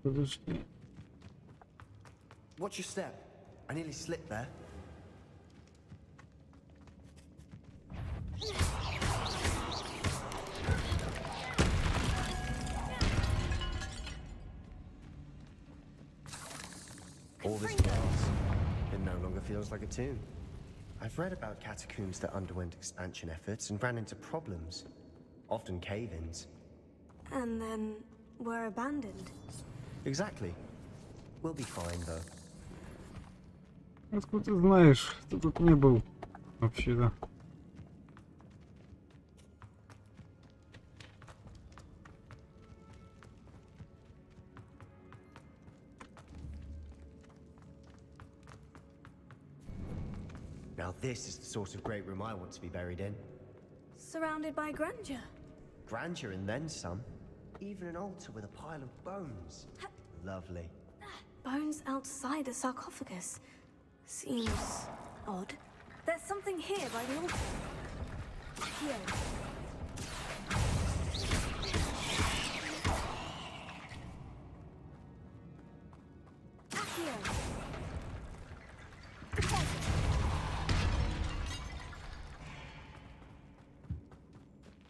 Подожди. Watch your step. I nearly slipped there. All this glass, it no longer feels like a tomb. I've read about catacombs that underwent expansion efforts and ran into problems, often cave-ins. And then were abandoned. Exactly. We'll be fine, though. Откуда ты знаешь? Ты тут не был вообще-то. Now this is the sort of great room I want to be buried in. Surrounded by grandeur. Grandeur and then some. Even an altar with a pile of bones. Lovely. Bones outside a sarcophagus. Seems odd. There's something here by the altar. Here.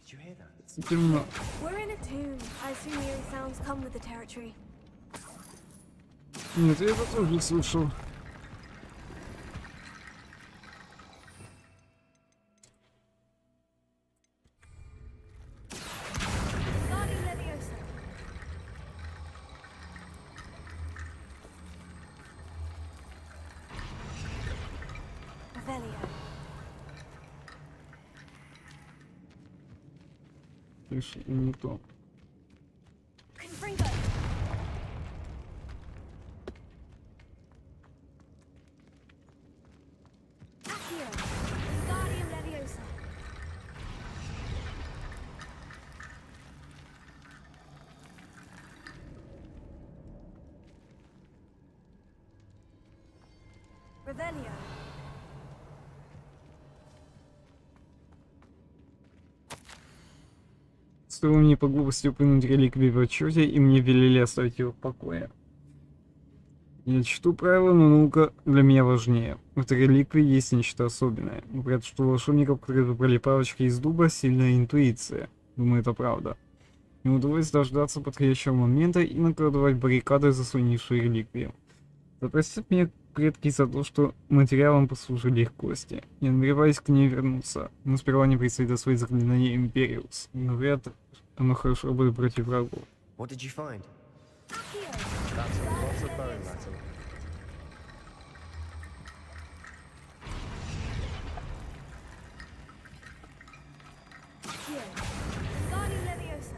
Did you hear that? Темно. We're in a tomb, as assume eerie sounds come with the territory. Нет, я это тоже слышал. Guardian Leviosa. Revelio. Слышь, не то. Confringo. Accio. Guardian Leviosa. Revelio. Стоило мне по глупости упомянуть реликвии в отчете, и мне велели оставить его в покое. Я чту правила, но наука для меня важнее. В этой реликвии есть нечто особенное. Говорят, что у волшебников, которые выбрали палочки из дуба, сильная интуиция. Думаю, это правда. Им удалось дождаться подходящего момента и накладывать баррикады, заслонившие реликвию. Да простят меня предки за то, что материалом послужили их кости. Я намереваюсь к ней вернуться, но сперва мне предстоит освоить заклинание Империус. Говорят, оно хорошо работает против врагов. What did you find? That's a lot of bone metal. Accio. Guardian Leviosa.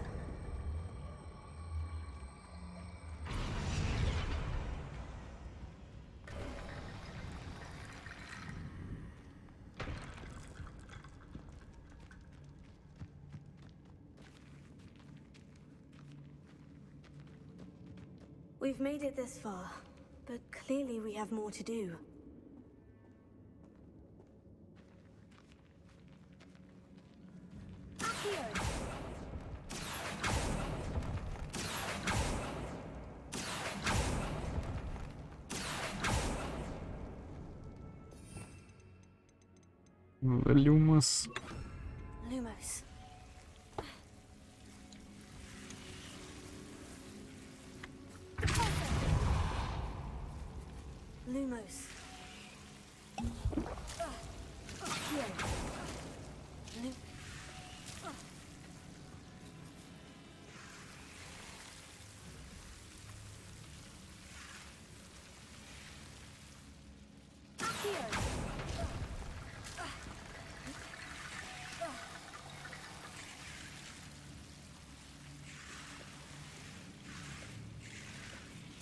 We've made it this far, but clearly we have more to do. Accio. Люмос. Lumos. Lumos.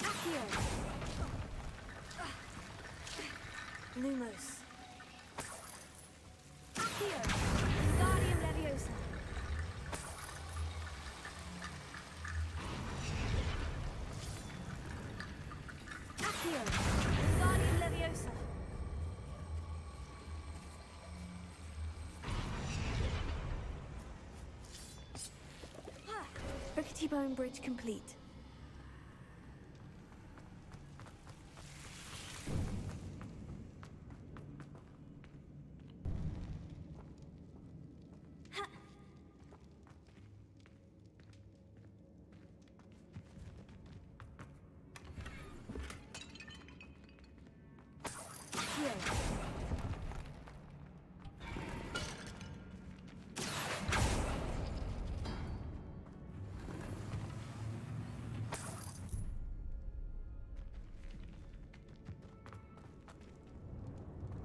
Accio. Lumos. Accio. Guardian Leviosa. Accio. Guardian Leviosa. Rickety Bone Bridge complete.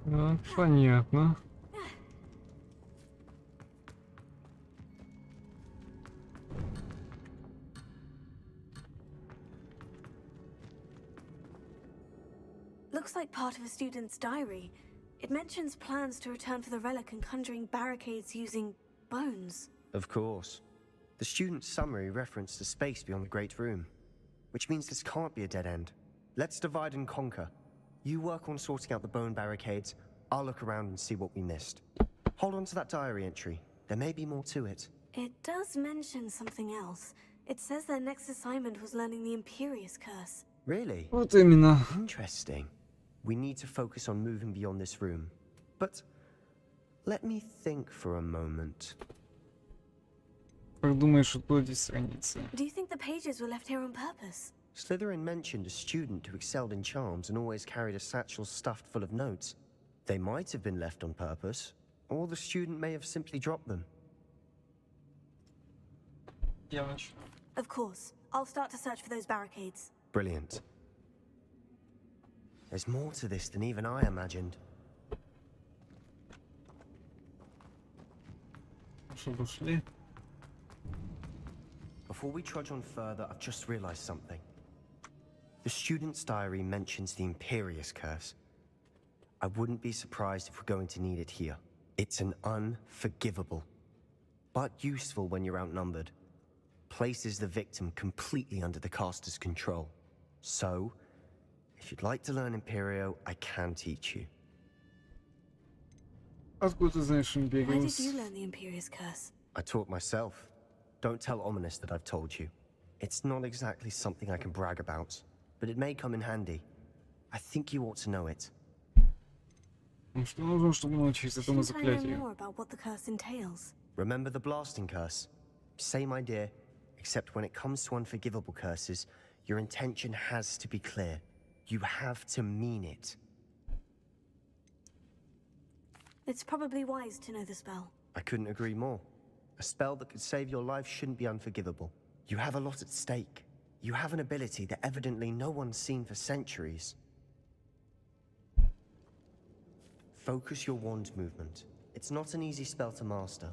А, понятно. Looks like part of a student's diary. It mentions plans to return for the relic and conjuring barricades using bones. Of course. The student's summary referenced the space beyond the Great Room, which means this can't be a dead end. Let's divide and conquer. You work on sorting out the bone barricades, I'll look around and see what we missed. Hold on to that diary entry. There may be more to it. It does mention something else. It says their next assignment was learning the Imperious Curse. Really? Вот именно. Interesting. We need to focus on moving beyond this room. But let me think for a moment. Продумай, что эти страницы. Do you think the pages were left here on purpose? Slytherin mentioned a student who excelled in charms and always carried a satchel stuffed full of notes. They might have been left on purpose, or the student may have simply dropped them. Я начну. Of course. I'll start to search for those barricades. Brilliant. There's more to this than even I imagined. Чтобы ушли. Before we trudge on further, I've just realized something. The student's diary mentions the Imperious Curse. I wouldn't be surprised if we're going to need it here. It's an unforgivable, but useful when you're outnumbered. Places the victim completely under the caster's control. So, if you'd like to learn Imperio, I can teach you. Откуда ты знаешь Where did Imperius? you learn the Imperious Curse? I taught myself. Don't tell Ominous that I've told you. It's not exactly something I can brag about, but it may come in handy. I think you ought to know it. Ну что нужно, чтобы научиться этому Shouldn't I know заклятию? more about what the curse entails? Remember the blasting curse? Same idea, except when it comes to unforgivable curses, your intention has to be clear. You have to mean it. It's probably wise to know the spell. I couldn't agree more. A spell that could save your life shouldn't be unforgivable. You have a lot at stake. You have an ability that evidently no one's seen for centuries. Focus your wand movement. It's not an easy spell to master.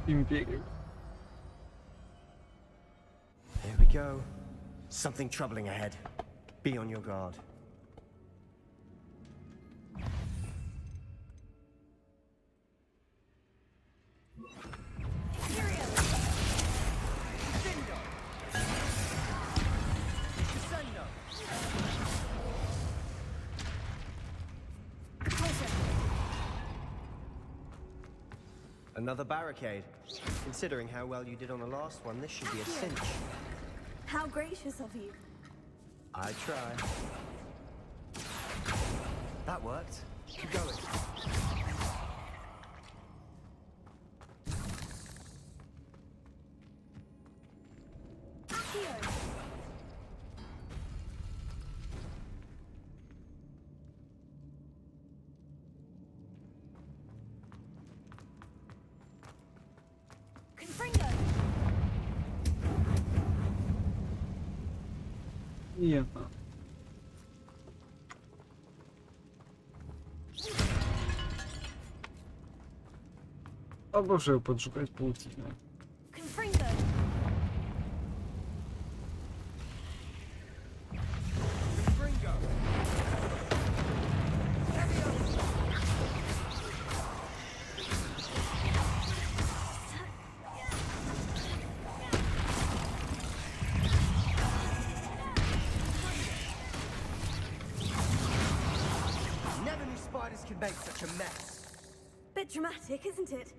Империю. Here we go. Something troubling ahead. Be on your guard. Another barricade. Considering how well you did on the last one, this should be a cinch. How gracious of you. I try. That worked. Keep going. Нет. Обожаю поджигать паутину. Never knew spiders could make such a mess. Bit dramatic, isn't it?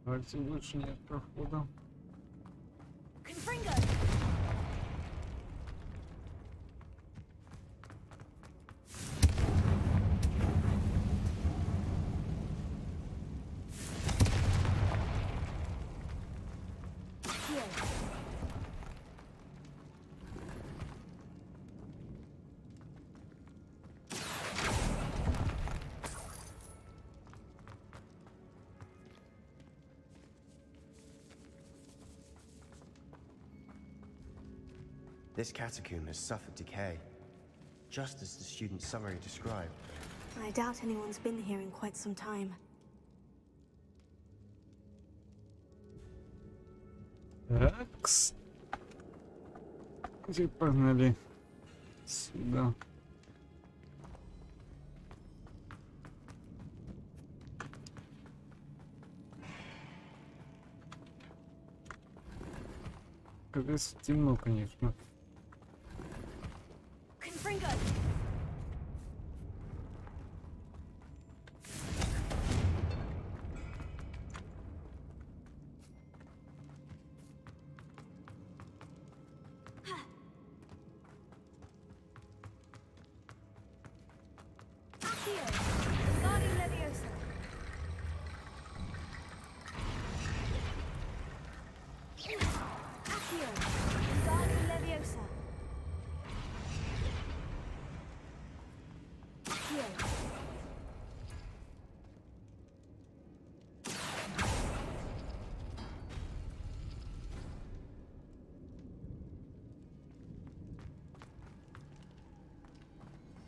Давайте больше нет прохода. This catacomb has suffered decay, just as the student's summary described. I doubt anyone's been here in quite some time. Такс. Теперь погнали сюда. Капец, темно, конечно. Accio, Wingardium Leviosa. Accio, Wingardium Leviosa. Accio.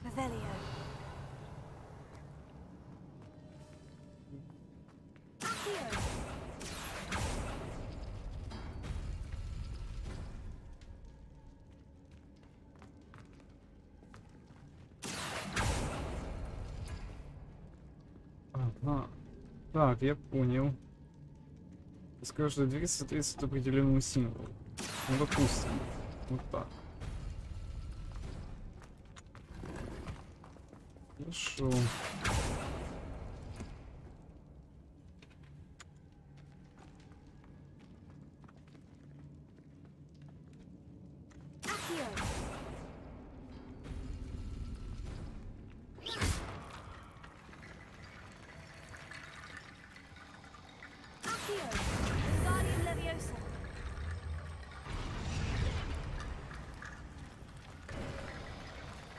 Revelio. Accio. Ага. Так, я понял. С каждой двери соответствует определенному символу. Ну, допустим, вот так. Хорошо. Accio. Accio, Wingardium Leviosa.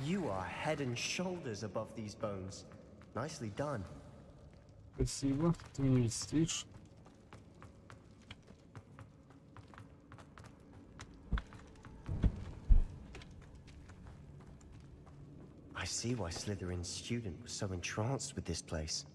You are head and shoulders above these bones. Nicely done. Спасибо, ты меня льстишь. I see why Slytherin's student was so entranced with this place.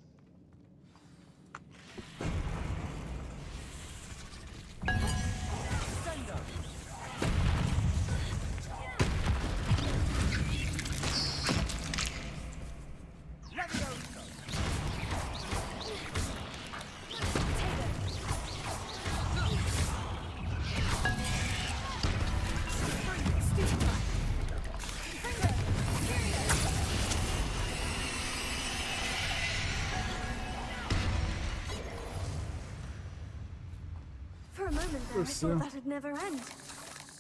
For a moment there, I Все. thought that'd never end.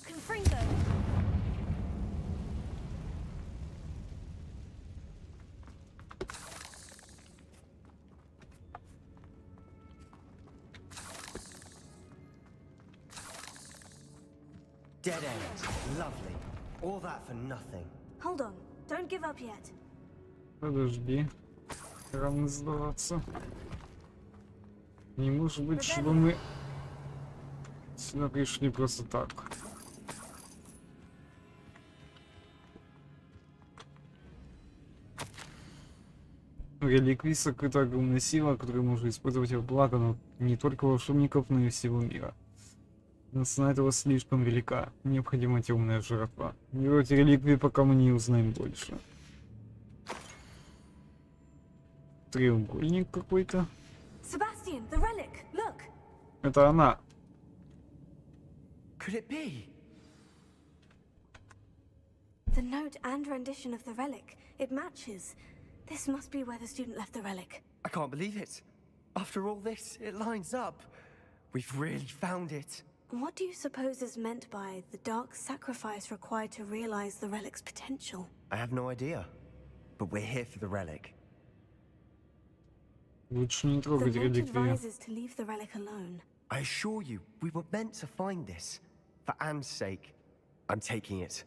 Confringo. Dead end. Lovely. All that for nothing. Hold on, don't give up yet. Подожди. Рано сдаваться. Не может быть, чтобы мы сюда пришли просто так. Реликвии сокрыта огромная сила, которую можно использовать во благо, но не только волшебников, но и всего мира. Но цена этого слишком велика. Необходима темная жертва. Берете реликвии, пока мы не узнаем больше. Треугольник какой-то. Sebastian, the relic, look. Это она. Could it be? The note and rendition of the relic, it matches. This must be where the student left the relic. I can't believe it. After all this, it lines up. We've really found it. What do you suppose is meant by the dark sacrifice required to realize the relic's potential? I have no idea. But we're here for the relic. Лучше не The трогать note реликвии. advises to leave the relic alone. I assure you, we were meant to find this. For Anne's sake. I'm taking it.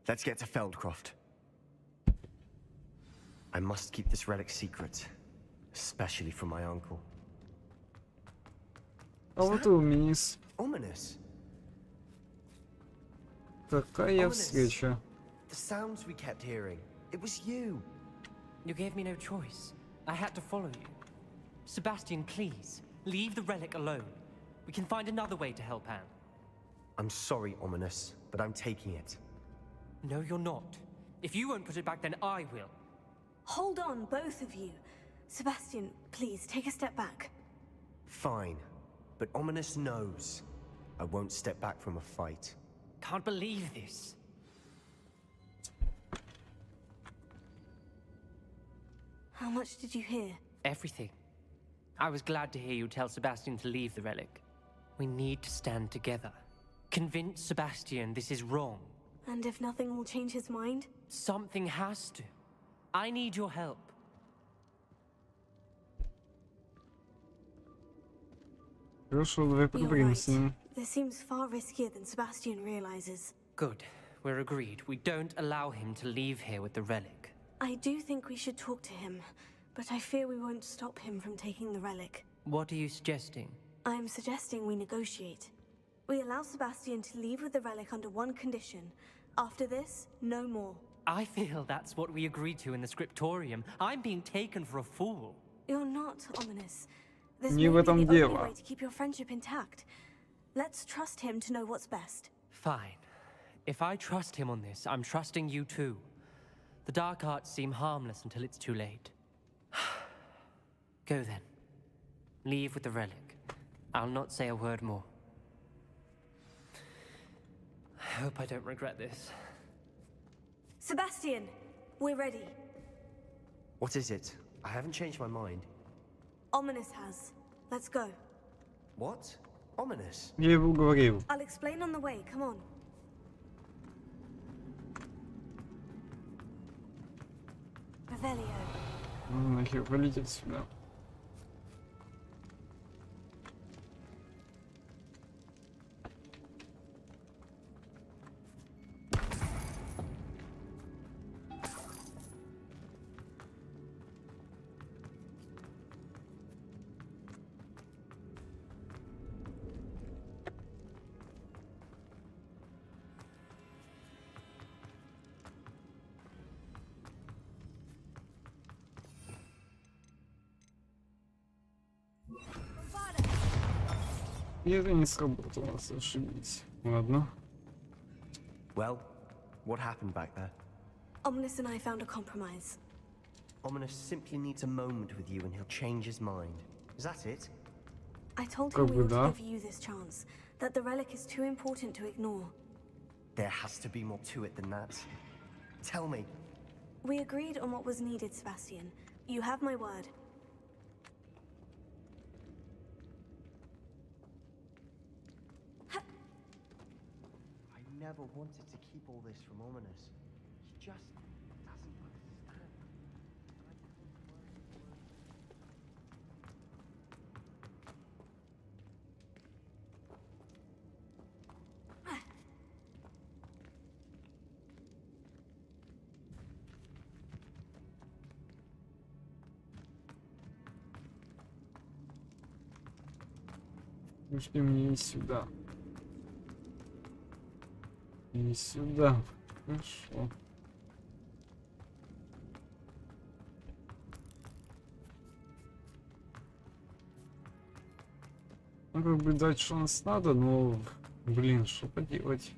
Let's get to Feldcroft. I must keep this relic secret. Especially from my uncle. А вот и у меня есть Ominous. такая встреча. The sounds we kept hearing. It was you. You gave me no choice. I had to follow you. Sebastian, please, leave the relic alone. We can find another way to help Anne. I'm sorry, Ominous, but I'm taking it. No, you're not. If you won't put it back, then I will. Hold on, both of you. Sebastian, please, take a step back. Fine. But Ominous knows. I won't step back from a fight. Can't believe this. How much did you hear? Everything. I was glad to hear you tell Sebastian to leave the relic. We need to stand together. Convince Sebastian this is wrong. And if nothing will change his mind? Something has to. I need your help. Хорошо, давай You're поговорим с right. ним. This seems far riskier than Sebastian realizes. Good. We're agreed. We don't allow him to leave here with the relic. I do think we should talk to him, but I fear we won't stop him from taking the relic. What are you suggesting? I'm suggesting we negotiate. We allow Sebastian to leave with the relic under one condition. After this, no more. I feel that's what we agreed to in the scriptorium. I'm being taken for a fool. You're not, Ominous. This Не в may be этом the only дело. way to keep your friendship intact. Let's trust him to know what's best. Fine. If I trust him on this, I'm trusting you too. The dark arts seem harmless until it's too late. Go then. Leave with the relic. I'll not say a word more. I hope I don't regret this. Sebastian, we're ready. What is it? I haven't changed my mind. Ominous has. Let's go. What? Ominous? Я его говорил. I'll explain on the way. Come on. Revelio. Нахер, полетит сюда. И это не сработало, ошибись. Ладно. Well, what happened back there? Ominous and I found a compromise. Ominous simply needs a moment with you and he'll change his mind. Is that it? I told Как him бы we да. would give you this chance, that the relic is too important to ignore. There has to be more to it than that. Tell me. We agreed on what was needed, Sebastian. You have my word. I never wanted to keep all this from Ominous. He just doesn't understand. Пошли мне и сюда. И сюда. Хорошо. Ну, как бы дать шанс надо, но, блин, что поделать?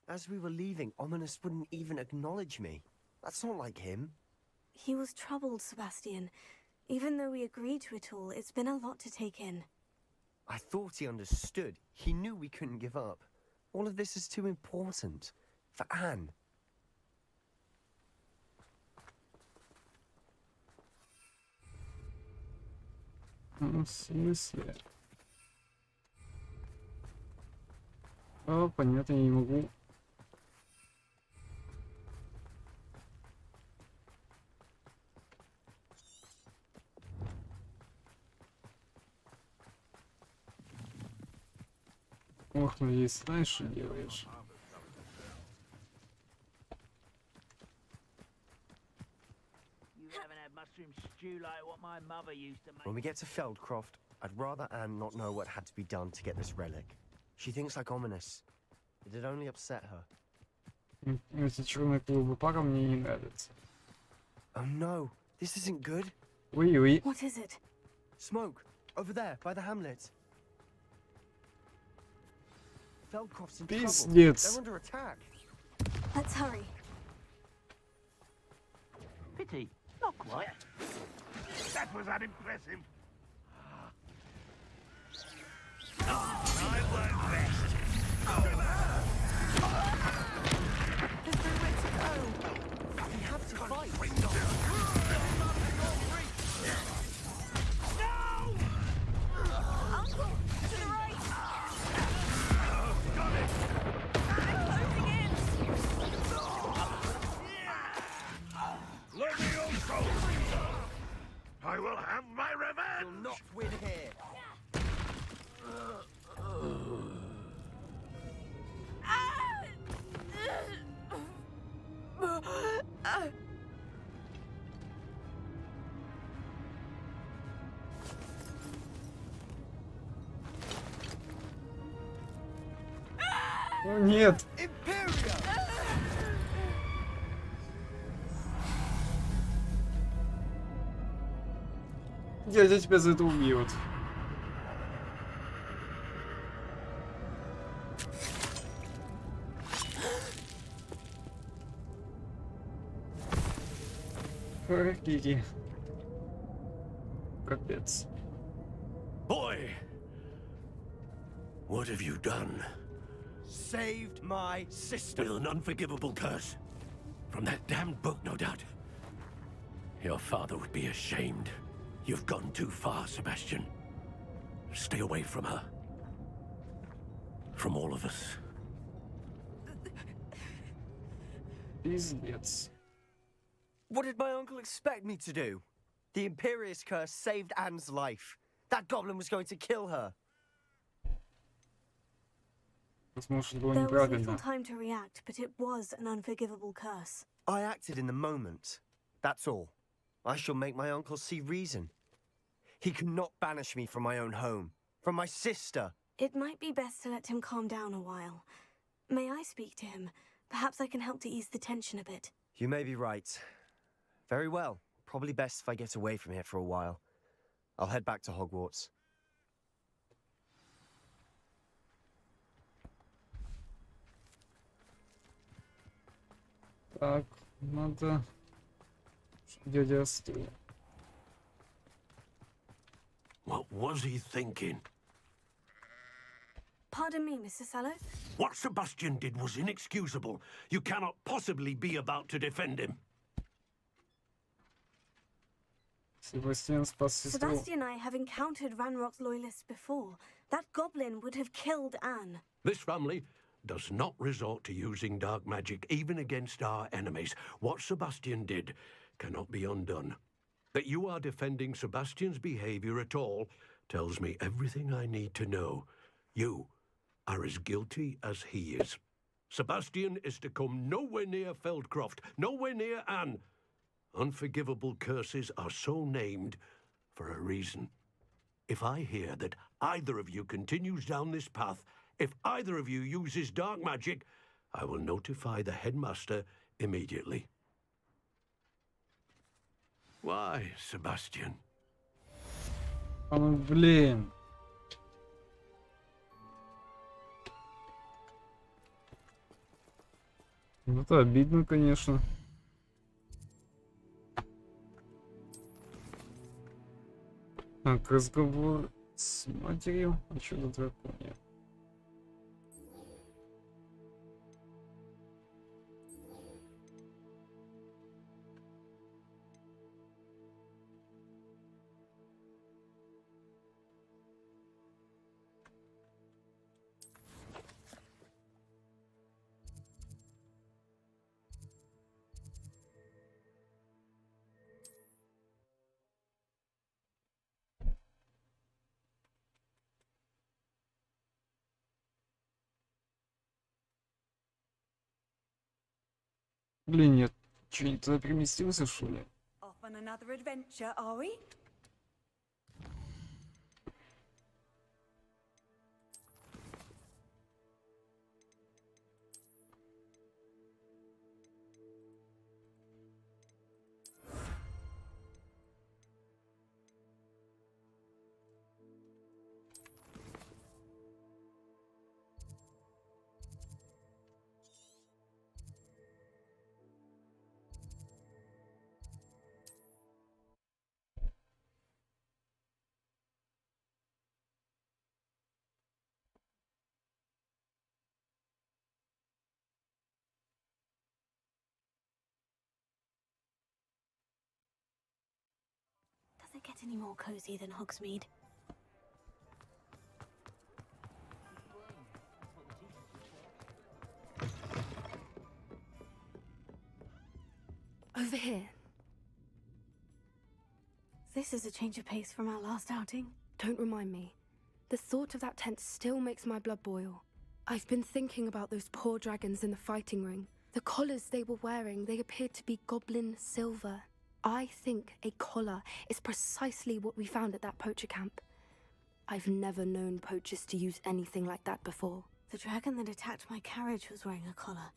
As we were leaving, Ominous wouldn't even acknowledge me. That's not like him. He was troubled, Sebastian. Even though we agreed to it all, it's been a lot to take in. I thought he understood. He knew we couldn't give up. All of this is too important. For Anne. Ну, в смысле? А, понятно, я не могу. Ох, надеюсь, знаешь, что делаешь. You haven't had mushroom stew like what my mother used to make. When we get to Feldcroft, I'd rather Anne not know what had to be done to get this relic. She thinks like Ominous. It'd only upset her. Эти черные клубы пара мне не нравятся. Oh no, this isn't good. Ой-ой. What is it? Smoke, over there, by the hamlet. Feldcroft's in trouble. Пиздец. They're under attack. Let's hurry. Pity, not quite. That was unimpressive. I won't rest. There's nowhere to go. We have to fight. Uncle, to the right. Got it. I will have my revenge! You'll not win here. О, нет! Дядя тебя за это убьет. Харакири. Капец. Boy! What have you done? Saved my sister. With an unforgivable curse. From that damned book, no doubt. Your father would be ashamed. You've gone too far, Sebastian. Stay away from her. From all of us. Пиздец. What did my uncle expect me to do? The Imperious curse saved Anne's life. That goblin was going to kill her. Возможно, было There was неправильно. little time to react, but it was an unforgivable curse. I acted in the moment. That's all. I shall make my uncle see reason. He cannot banish me from my own home, from my sister. It might be best to let him calm down a while. May I speak to him? Perhaps I can help to ease the tension a bit. You may be right. Very well. Probably best if I get away from here for a while. I'll head back to Hogwarts. Так, надо... Дядя остыл. What was he thinking? Pardon me, Mr. Sallow. What Sebastian did was inexcusable. You cannot possibly be about to defend him. Себастьян спас сестру. Sebastian and I have encountered Ranrock's loyalists before. That goblin would have killed Anne. This family does not resort to using dark magic even against our enemies. What Sebastian did cannot be undone. That you are defending Sebastian's behavior at all tells me everything I need to know. You are as guilty as he is. Sebastian is to come nowhere near Feldcroft, nowhere near Anne. Unforgivable curses are so named for a reason. If I hear that either of you continues down this path, if either of you uses dark magic, I will notify the headmaster immediately. Why, Sebastian? Ну, блин. Ну, это обидно, конечно. Так, разговор с матерью. А что за дракония? Блин, нет. Че, не туда переместился, что ли? Off on another adventure, are we? Does it get any more cozy than Hogsmeade? Over here. This is a change of pace from our last outing. Don't remind me. The thought of that tent still makes my blood boil. I've been thinking about those poor dragons in the fighting ring. The collars they were wearing, they appeared to be goblin silver. I think a collar is precisely what we found at that poacher camp. I've never known poachers to use anything like that before. The dragon that attacked my carriage was wearing a collar,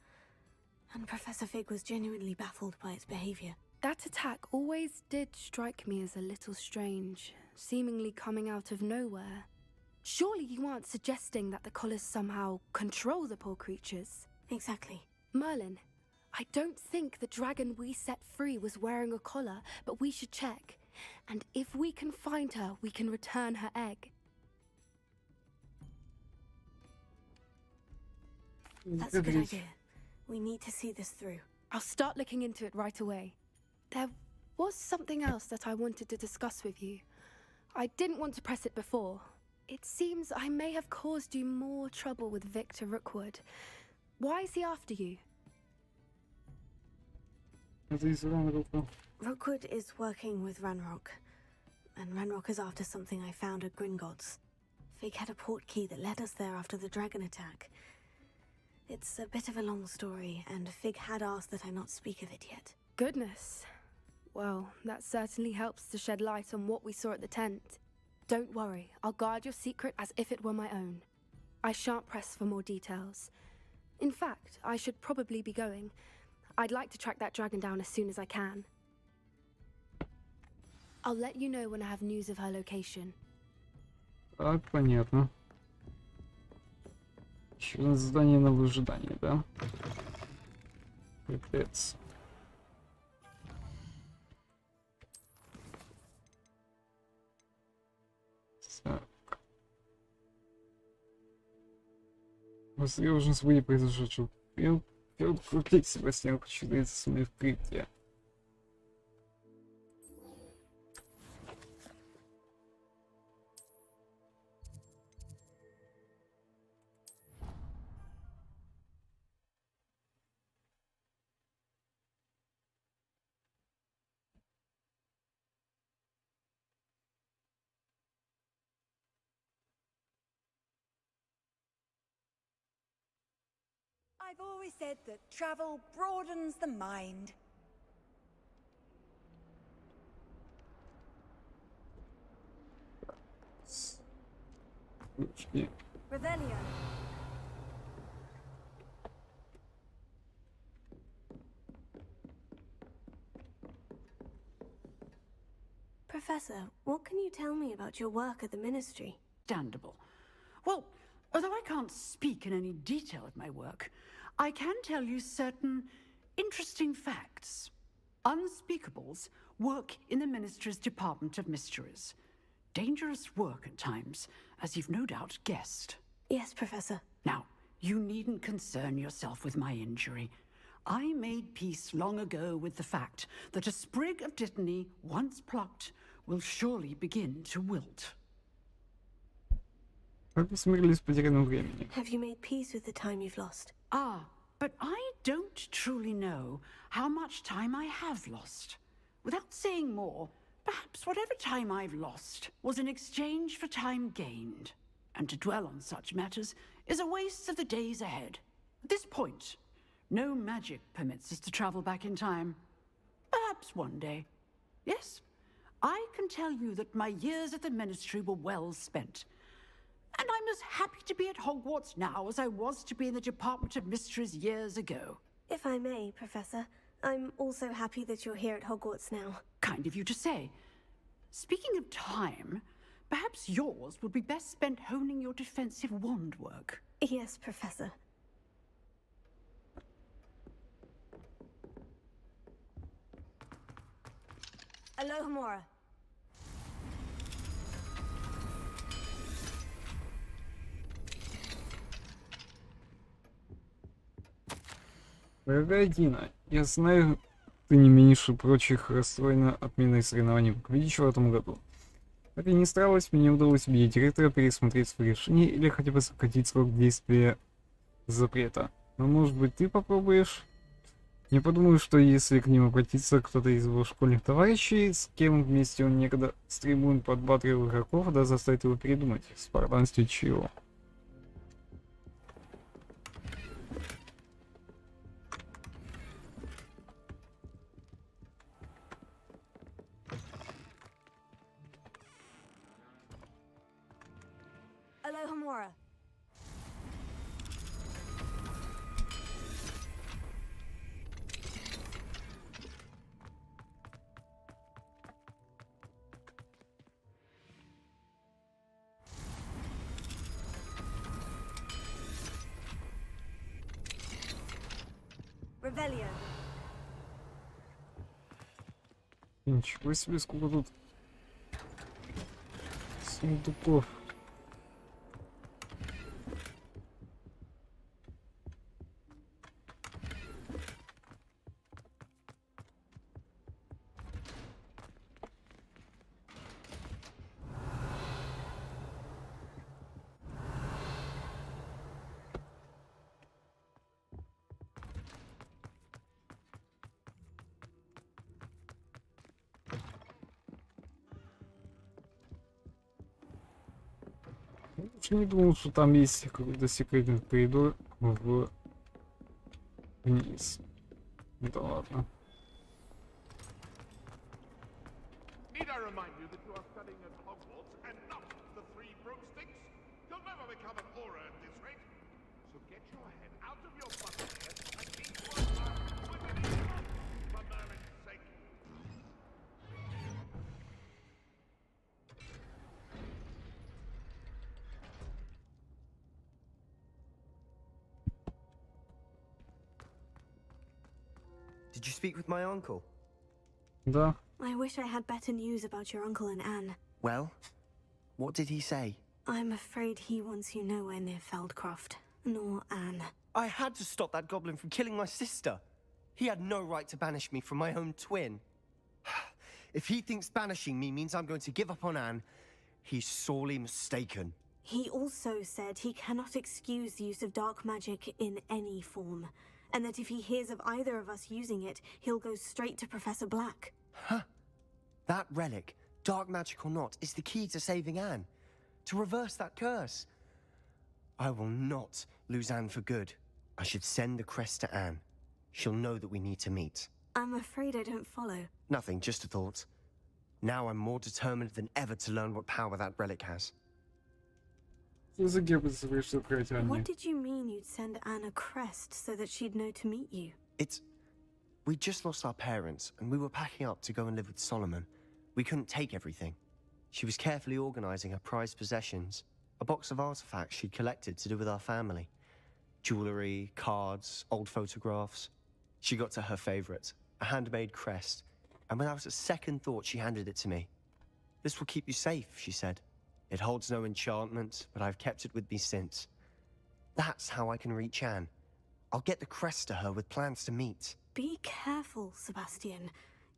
and Professor Fig was genuinely baffled by its behavior. That attack always did strike me as a little strange, seemingly coming out of nowhere. Surely you aren't suggesting that the collars somehow control the poor creatures? Exactly. Merlin, I don't think the dragon we set free was wearing a collar, but we should check. And if we can find her, we can return her egg. That's a good idea. We need to see this through. I'll start looking into it right away. There was something else that I wanted to discuss with you. I didn't want to press it before. It seems I may have caused you more trouble with Victor Rookwood. Why is he after you? Rookwood is working with Ranrock, and Ranrock is after something I found at Gringotts. Fig had a port key that led us there after the dragon attack. It's a bit of a long story, and Fig had asked that I not speak of it yet. Goodness. Well, that certainly helps to shed light on what we saw at the tent. Don't worry, I'll guard your secret as if it were my own. I shan't press for more details. In fact, I should probably be going. I'd like to track that dragon down as soon as I can. I'll let you know when I have news of her location. Так, понятно. Еще одно задание на выжидание, да? Капец. Так. Быстрее уже свои произошедшего. Филд крутить Себастьян хочу дается с моей вкрытия. I've always said that travel broadens the mind. Revelio. Professor, what can you tell me about your work at the Ministry? Understandable. Well, although I can't speak in any detail of my work, I can tell you certain interesting facts. Unspeakables work in the Ministry's Department of Mysteries. Dangerous work at times, as you've no doubt guessed. Yes, Professor. Now, you needn't concern yourself with my injury. I made peace long ago with the fact that a sprig of dittany, once plucked, will surely begin to wilt. Как вы смирились с потерянным временем? Have you made peace with the time you've lost? Ah, but I don't truly know how much time I have lost. Without saying more, perhaps whatever time I've lost was in exchange for time gained. And to dwell on such matters is a waste of the days ahead. At this point, no magic permits us to travel back in time. Perhaps one day. Yes, I can tell you that my years at the Ministry were well spent. And I'm as happy to be at Hogwarts now as I was to be in the Department of Mysteries years ago. If I may, Professor, I'm also happy that you're here at Hogwarts now. Kind of you to say. Speaking of time, perhaps yours would be best spent honing your defensive wand work. Yes, Professor. Alohomora. Дорогая Дина, я знаю, ты не меньше прочих расстроена отменой соревнований в Квиддиче в этом году. Как и не старалась, мне удалось убедить директора пересмотреть свое решение или хотя бы сократить срок действия запрета. Но может быть ты попробуешь? Не подумаю, что если к ним обратиться кто-то из его школьных товарищей, с кем вместе он некогда с трибун подбадривал игроков, да заставит его передумать, спартанстве чего. Alohomora. Revelio. Ничего себе, сколько тут сундуков. Я не думал, что там есть какой-то секретный коридор вниз. Да ладно. Need I remind you that you are studying at Hogwarts and not the Three Broomsticks? You'll never become an aura at this rate. So get your head out of your butt here and keep your mouth within earshot, for Merlin's sake. Did you speak with my uncle? Да. I wish I had better news about your uncle and Anne. Well, what did he say? I'm afraid he wants you nowhere near Feldcroft, nor Anne. I had to stop that goblin from killing my sister. He had no right to banish me from my own twin. If he thinks banishing me means I'm going to give up on Anne, he's sorely mistaken. He also said he cannot excuse the use of dark magic in any form, and that if he hears of either of us using it, he'll go straight to Professor Black. Huh? That relic, dark magic or not, is the key to saving Anne. To reverse that curse. I will not lose Anne for good. I should send the crest to Anne. She'll know that we need to meet. I'm afraid I don't follow. Nothing, just a thought. Now I'm more determined than ever to learn what power that relic has. What did you mean you'd send Anne a crest so that she'd know to meet you? We just lost our parents, and we were packing up to go and live with Solomon. We couldn't take everything. She was carefully organizing her prized possessions, a box of artifacts she'd collected to do with our family. Jewelry, cards, old photographs. She got to her favorite, a handmade crest, and without a second thought she handed it to me. This will keep you safe, she said. It holds no enchantment, but I've kept it with me since. That's how I can reach Anne. I'll get the crest to her with plans to meet. Be careful, Sebastian.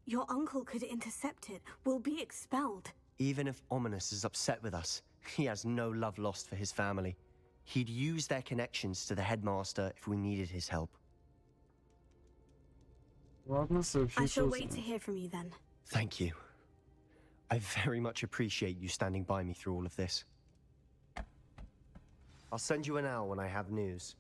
Your uncle could intercept it. We'll be expelled. Even if Ominous is upset with us, he has no love lost for his family. He'd use their connections to the headmaster if we needed his help. I shall wait to hear from you then. Thank you. I very much appreciate you standing by me through all of this. I'll send you an owl when I have news.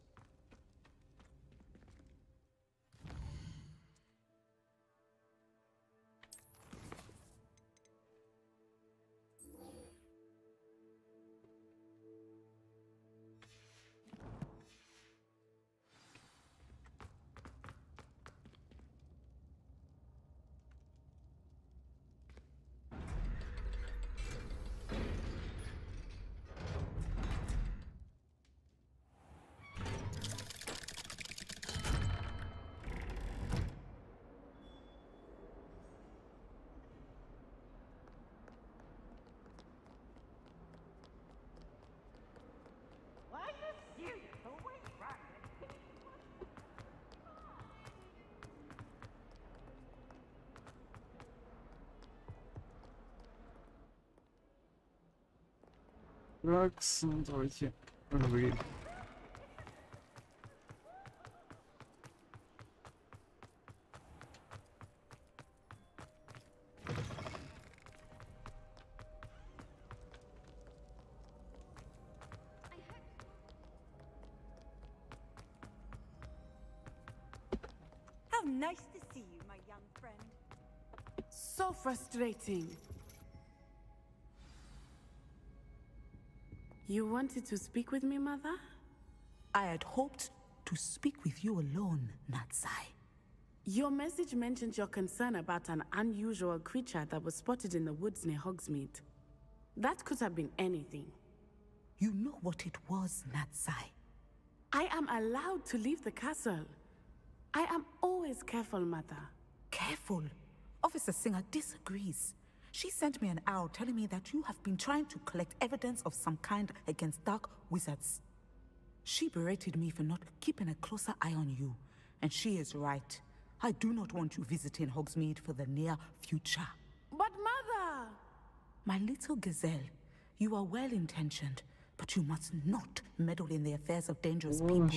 Так, давайте вы. Nice to see you, my young friend. So frustrating. You wanted to speak with me, Mother? I had hoped to speak with you alone, Natsai. Your message mentioned your concern about an unusual creature that was spotted in the woods near Hogsmeade. That could have been anything. You know what it was, Natsai. I am allowed to leave the castle. I am always careful, Mother. Careful? Officer Singer disagrees. She sent me an owl telling me that you have been trying to collect evidence of some kind against dark wizards. She berated me for not keeping a closer eye on you, and she is right. I do not want you visiting Hogsmeade for the near future. But Mother! My little gazelle, you are well-intentioned, but you must not meddle in the affairs of dangerous people.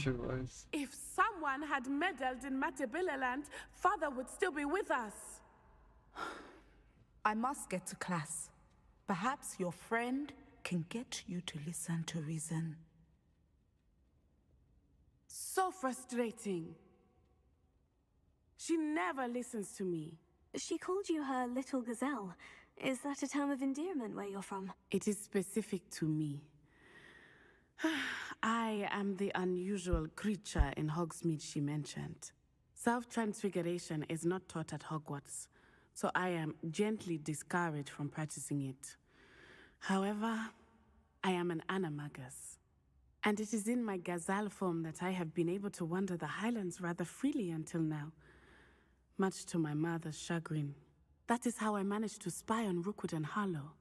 If someone had meddled in Matabilaland, Father would still be with us. I must get to class. Perhaps your friend can get you to listen to reason. So frustrating. She never listens to me. She called you her little gazelle. Is that a term of endearment where you're from? It is specific to me. I am the unusual creature in Hogsmeade she mentioned. Self-transfiguration is not taught at Hogwarts, so I am gently discouraged from practicing it. However, I am an animagus, and it is in my gazelle form that I have been able to wander the Highlands rather freely until now, much to my mother's chagrin. That is how I managed to spy on Rookwood and Harlow.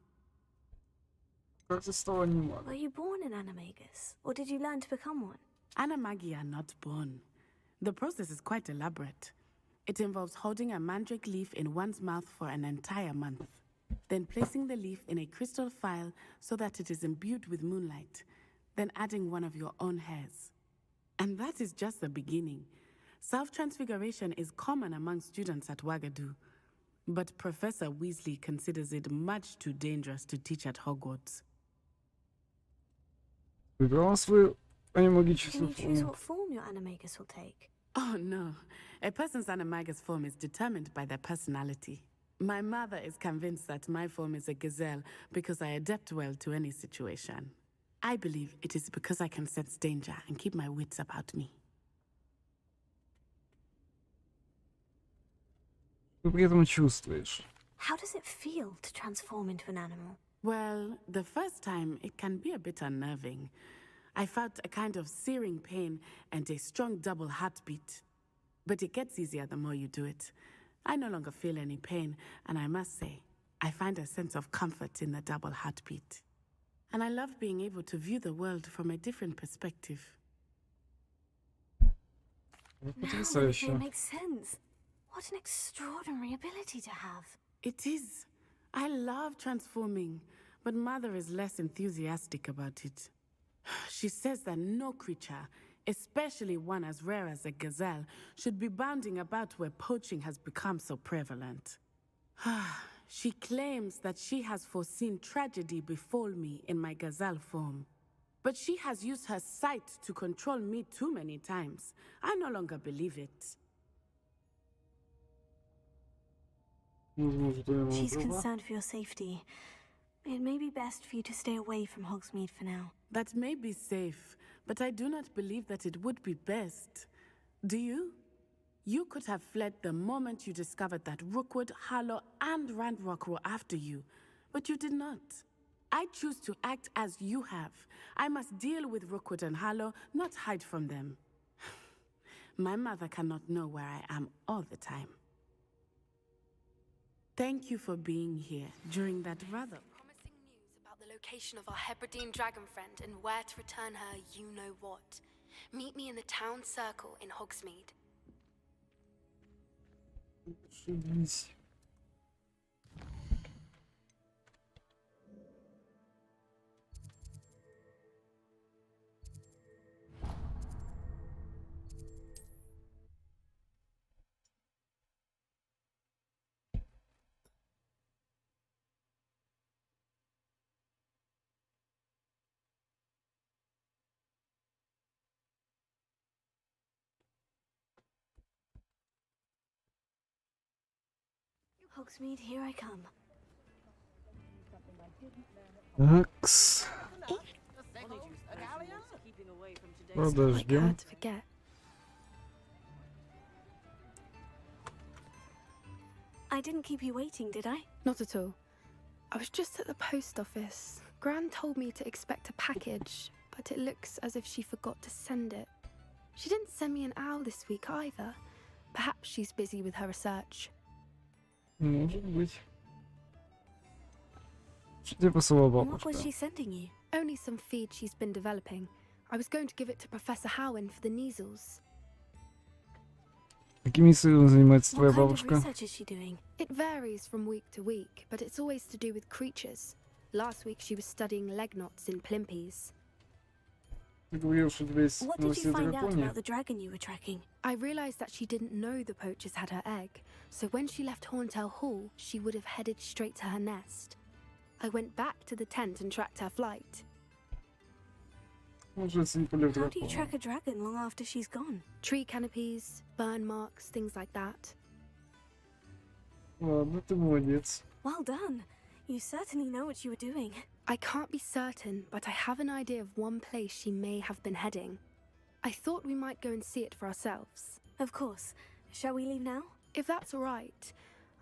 Were you born an animagus, or did you learn to become one? Animagi are not born. The process is quite elaborate. It involves holding a mandrake leaf in one's mouth for an entire month, then placing the leaf in a crystal phial so that it is imbued with moonlight, then adding one of your own hairs. And that is just the beginning. Self-transfiguration is common among students at Wagadu, but Professor Weasley considers it much too dangerous to teach at Hogwarts. Can you choose what form your animagus will take? Oh no, a person's animagus form is determined by their personality. My mother is convinced that my form is a gazelle because I adapt well to any situation. I believe it is because I can sense danger and keep my wits about me. How does it feel to transform into an animal? Well, the first time it can be a bit unnerving. I felt a kind of searing pain and a strong double heartbeat. But it gets easier the more you do it. I no longer feel any pain, and I must say, I find a sense of comfort in the double heartbeat. And I love being able to view the world from a different perspective. Now everything makes sense. What an extraordinary ability to have. It is. I love transforming, but Mother is less enthusiastic about it. She says that no creature, especially one as rare as a gazelle, should be bounding about where poaching has become so prevalent. She claims that she has foreseen tragedy befall me in my gazelle form. But she has used her sight to control me too many times. I no longer believe it. She's concerned for your safety. It may be best for you to stay away from Hogsmeade for now. That may be safe, but I do not believe that it would be best. Do you? You could have fled the moment you discovered that Rookwood, Harlow, and Ranrock were after you, but you did not. I choose to act as you have. I must deal with Rookwood and Harlow, not hide from them. My mother cannot know where I am all the time. Thank you for being here during that rather promising news about the location of our Hebridean dragon friend and where to return her you-know-what. Meet me in the town circle in Hogsmeade. Hogsmeade, here I come. Такс. Подождем. Hard to forget. I didn't keep you waiting, did I? Not at all. I was just at the post office. Gran told me to expect a package, but it looks as if she forgot to send it. She didn't send me an owl this week either. Perhaps she's busy with her research. Может быть. Что тебе посылала What was бабушка? she sending you? Only some feed she's been developing. I was going to give it to Professor Howen for the measles. Какими исследованиями занимается твоя What kind of бабушка? research is she doing? It varies from week to week, but it's always to do with creatures. Last week she was studying leg knots in plimpies. Ты говорил, что у тебя есть What did новости you о find out драконе. about the dragon you were tracking? I realized that she didn't know the poachers had her egg, so when she left Horntail Hall, she would have headed straight to her nest. I went back to the tent and tracked her flight. Может, это не полет How do you дракона. track a dragon long after she's gone? Tree canopies, burn marks, things like that. Ладно, ты молодец. Well done. You certainly know what you were doing. I can't be certain, but I have an idea of one place she may have been heading. I thought we might go and see it for ourselves. Of course. Shall we leave now? If that's all right.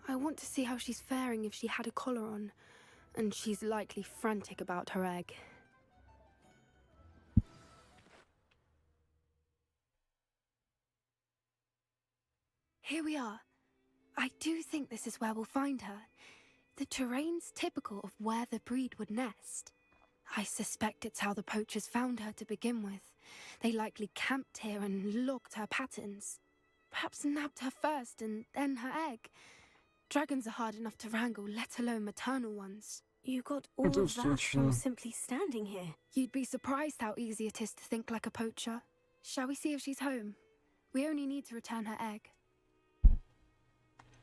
I want to see how she's faring if she had a collar on. And she's likely frantic about her egg. Here we are. I do think this is where we'll find her. The terrain's typical of where the breed would nest. I suspect it's how the poachers found her to begin with. They likely camped here and logged her patterns. Perhaps nabbed her first and then her egg. Dragons are hard enough to wrangle, let alone maternal ones. You got all Это of that точно. from simply standing here. You'd be surprised how easy it is to think like a poacher. Shall we see if she's home? We only need to return her egg.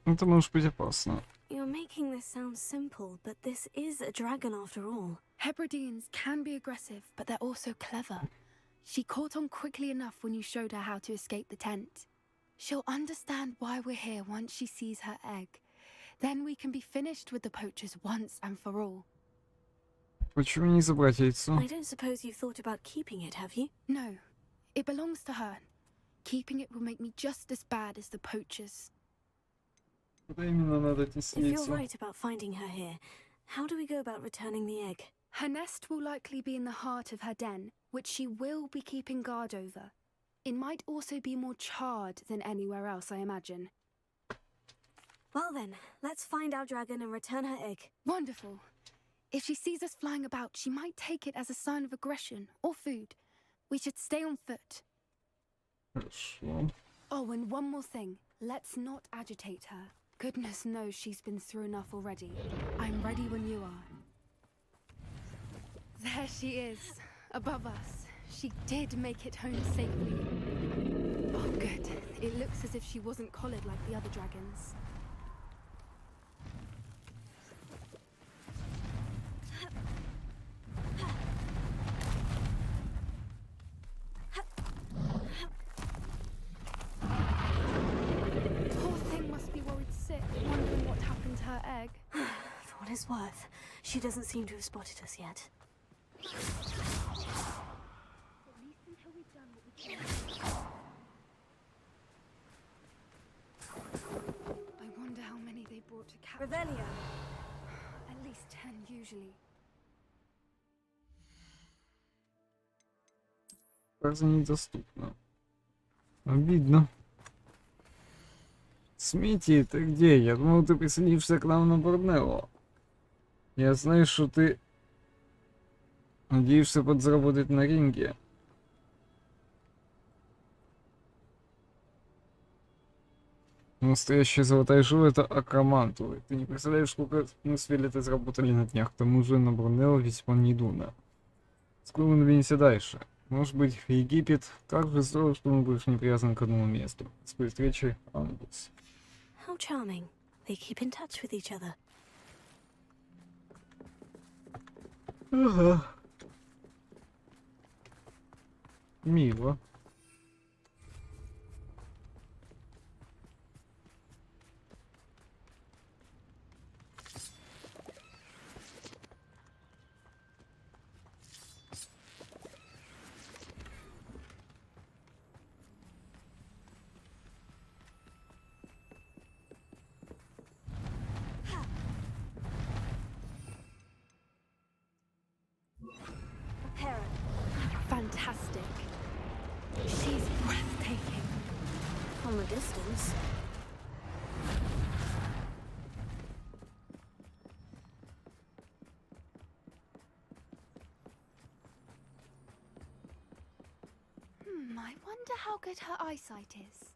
Это может быть опасно. You're making this sound simple, but this is a dragon after all. Hebrideans can be aggressive, but they're also clever. She caught on quickly enough when you showed her how to escape the tent. She'll understand why we're here once she sees her egg. Then we can be finished with the poachers once and for all. Почему не забрать яйцо? I don't suppose you've thought about keeping it, have you? No, it belongs to her. Keeping it will make me just as bad as the poachers. Куда именно надо If отнести you're яйцо? right about finding her here, how do we go about returning the egg? Her nest will likely be in the heart of her den, which she will be keeping guard over. It might also be more charred than anywhere else, I imagine. Well then, let's find our dragon and return her egg. Wonderful. If she sees us flying about, she might take it as a sign of aggression or food. We should stay on foot. Хорошо. Oh, and one more thing. Let's not agitate her. Goodness knows she's been through enough already. I'm ready when you are. There she is, above us. She did make it home safely. Oh, good. It looks as if she wasn't collared like the other dragons. Poor thing must be worried sick, wondering what happened to her egg. For what it's worth, she doesn't seem to have spotted us yet. I wonder how many they brought to capture. Revelio! At least 10 usually. База недоступна. Обидно. Смити, ты где? Я думал, ты присоединишься к нам на Борнео. Я знаю, что ты надеешься подзаработать на ринге. Настоящая золотая жила — это акромантулы. Ты не представляешь, сколько мы с Виолеттой заработали на днях. К тому же на Борнео весьма недурно. Скоро мы двинемся дальше. Может быть, Египет так же здорово, что мы больше не привязаны к одному месту. С встречи, Ангус. How charming. They keep in touch with each other. Ага. Мило. a distance. I wonder how good her eyesight is.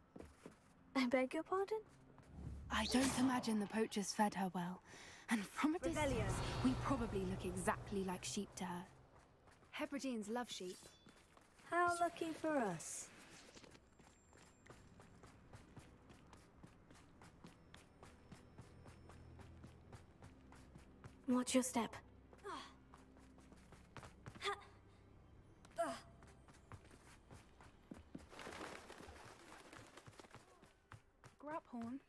I beg your pardon? I don't imagine the poachers fed her well. And from a distance, we probably look exactly like sheep to her. Hebrideans love sheep. How lucky for us. Watch your step. Grab horn.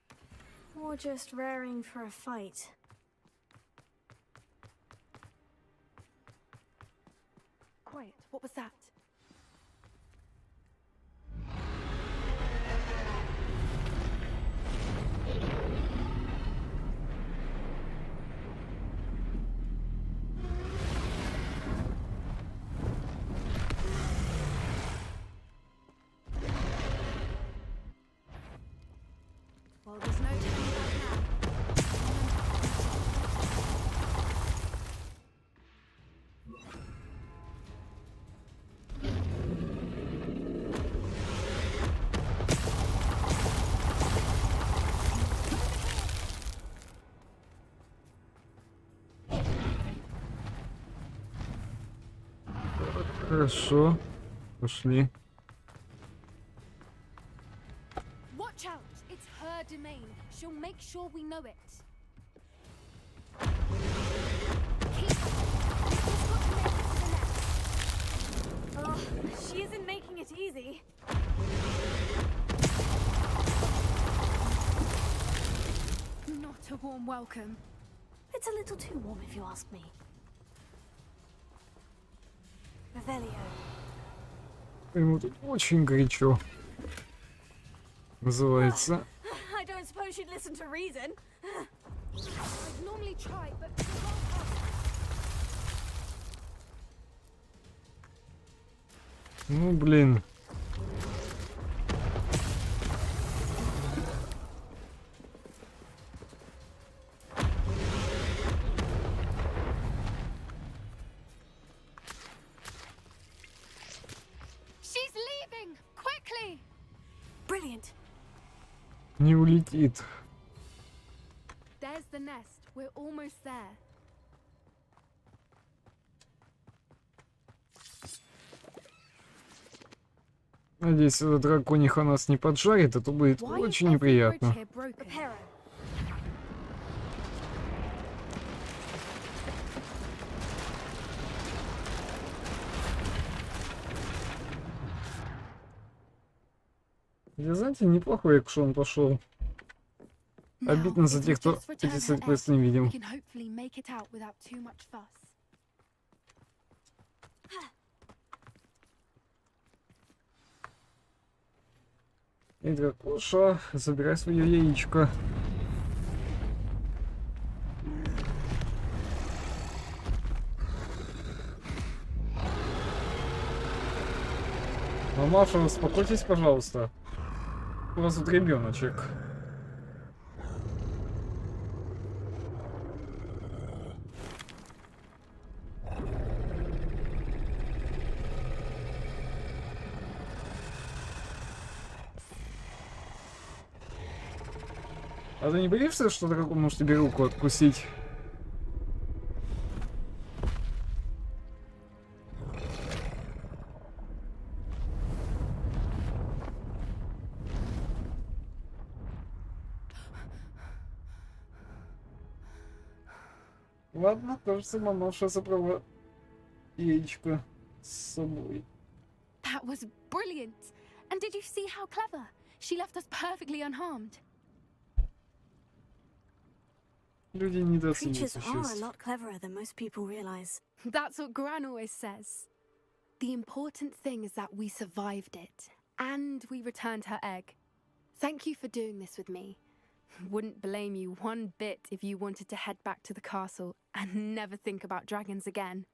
Or just raring for a fight. Quiet, what was that? Well, there's no turning back now. Хорошо. Пошли. Watch out! It's her domain. She'll make sure we know it. Keep up. We've just got to make it to the nest. Oh, she isn't making it easy. Not a warm welcome. It's a little too warm if you ask me. Revelio. Ему тут очень горячо. Называется. I don't suppose you'd listen to reason. I'd normally try, but Ну блин. she's leaving! Quickly! Brilliant. Не улетит. There's the nest. We're almost there. Надеюсь, эта дракониха нас не поджарит, а то будет Why is очень every неприятно. bridge here broken? Reparo. Вы знаете, неплохой экшон пошел. Now, Обидно за if we тех, кто just return эти her сайт-квесты egg, не we видел. can hopefully make it out without too much fuss. И дракоша, забирай свое яичко. Мамаша, успокойтесь, пожалуйста. У вас тут ребеночек. А ты не боишься, что дракон может тебе руку откусить? Ладно, кажется, мамаша забрала яичко с собой. That was brilliant! And did you see how clever? She left us perfectly unharmed. Люди недооценивают Creatures are a существ. lot cleverer than most people realize. That's what Gran always says. The important thing is that we survived it, and we returned her egg. Thank you for doing this with me. Wouldn't blame you one bit if you wanted to head back to the castle and never think about dragons again.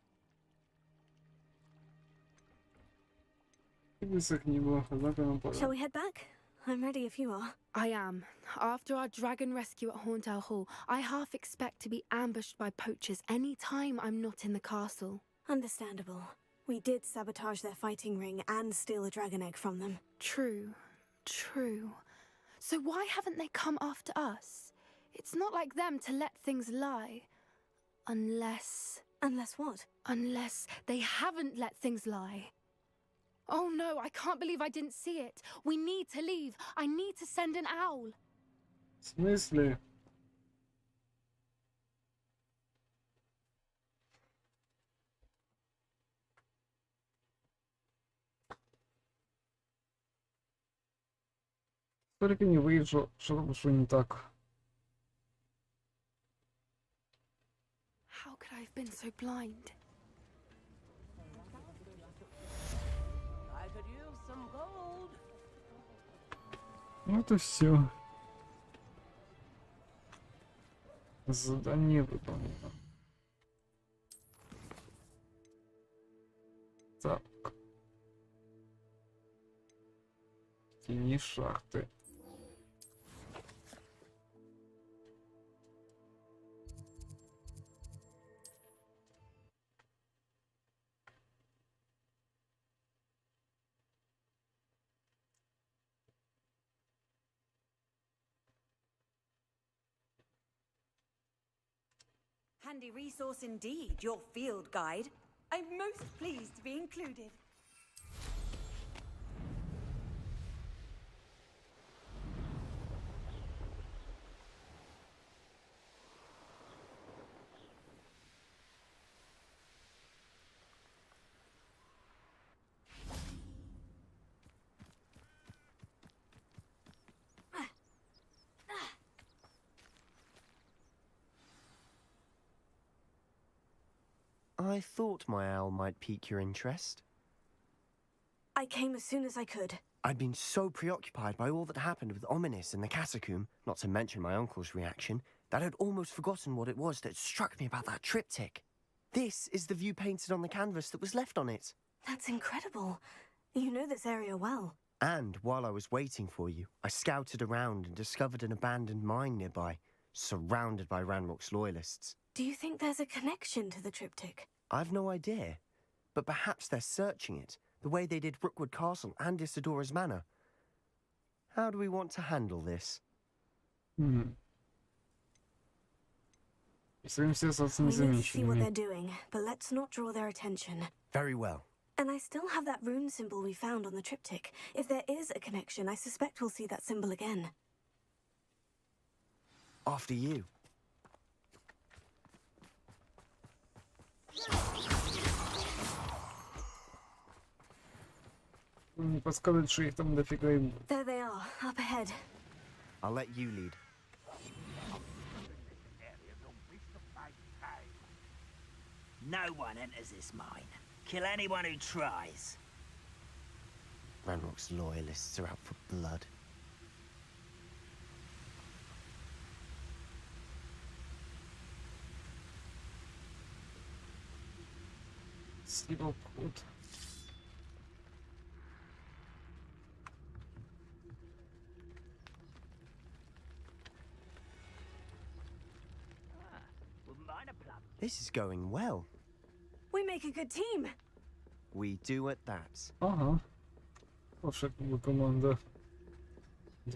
Высохни его, однако нам пора. Shall we head back? I'm ready if you are. I am. After our dragon rescue at Hauntow Hall, I half expect to be ambushed by poachers any time I'm not in the castle. Understandable. We did sabotage their fighting ring and steal a dragon egg from them. True. True. So why haven't they come after us? It's not like them to let things lie. Unless... Unless what? Unless they haven't let things lie. Oh no, I can't believe I didn't see it. We need to leave. I need to send an owl. В смысле? Только не выйду, что не так. How could I have been so blind? I could use some gold. Вот и все. Задание выполнено. Так. Тени шахты. Handy resource indeed, your field guide. I'm most pleased to be included. I thought my owl might pique your interest. I came as soon as I could. I'd been so preoccupied by all that happened with Ominis and the catacomb, not to mention my uncle's reaction, that I'd almost forgotten what it was that struck me about that triptych. This is the view painted on the canvas that was left on it. That's incredible. You know this area well. And while I was waiting for you, I scouted around and discovered an abandoned mine nearby, surrounded by Ranrock's loyalists. Do you think there's a connection to the triptych? I've no idea, but perhaps they're searching it, the way they did Rookwood Castle and Isidora's Manor. How do we want to handle this? We need to see what they're doing, but let's not draw their attention. Very well. And I still have that rune symbol we found on the triptych. If there is a connection, I suspect we'll see that symbol again. After you. Не подсказывает, что их там дофига им. There they are, up ahead. I'll let you lead. No one enters this mine. Kill anyone who tries. Ranrock's loyalists are out for blood. Слива вход. This is going well. We make a good team. We do at that. Ага. Хорошая команда.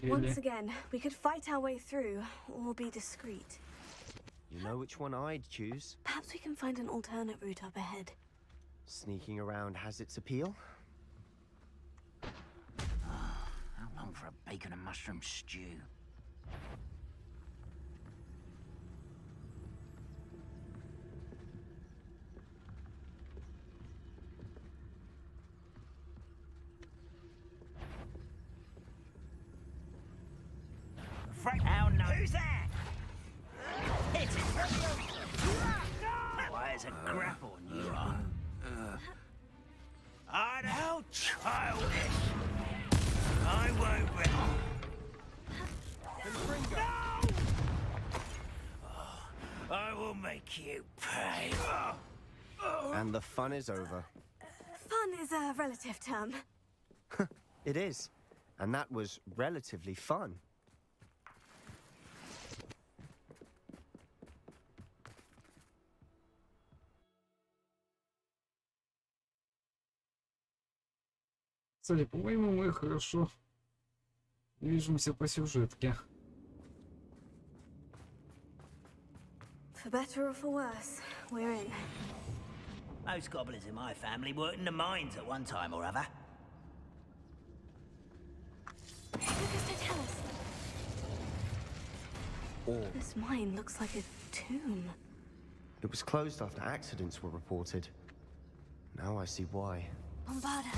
Once again, we could fight our way through, or be discreet. You know which one I'd choose. Perhaps we can find an alternate route up ahead. Sneaking around has its appeal. How long for a bacon and mushroom stew? How no? Who's that? Hit it! Why is a grapple on you are? How childish! I won't be. No! Oh, I will make you pay. And the fun is over. Fun is a relative term. It is. and that was relatively fun. Кстати, по-моему, мы хорошо движемся по сюжетке. For better or for worse, we're in. Most goblins in my family worked in the mines at one time or other. What does that tell us? Or This mine looks like a tomb. it was closed after accidents were reported. Now I see why. Bombarda.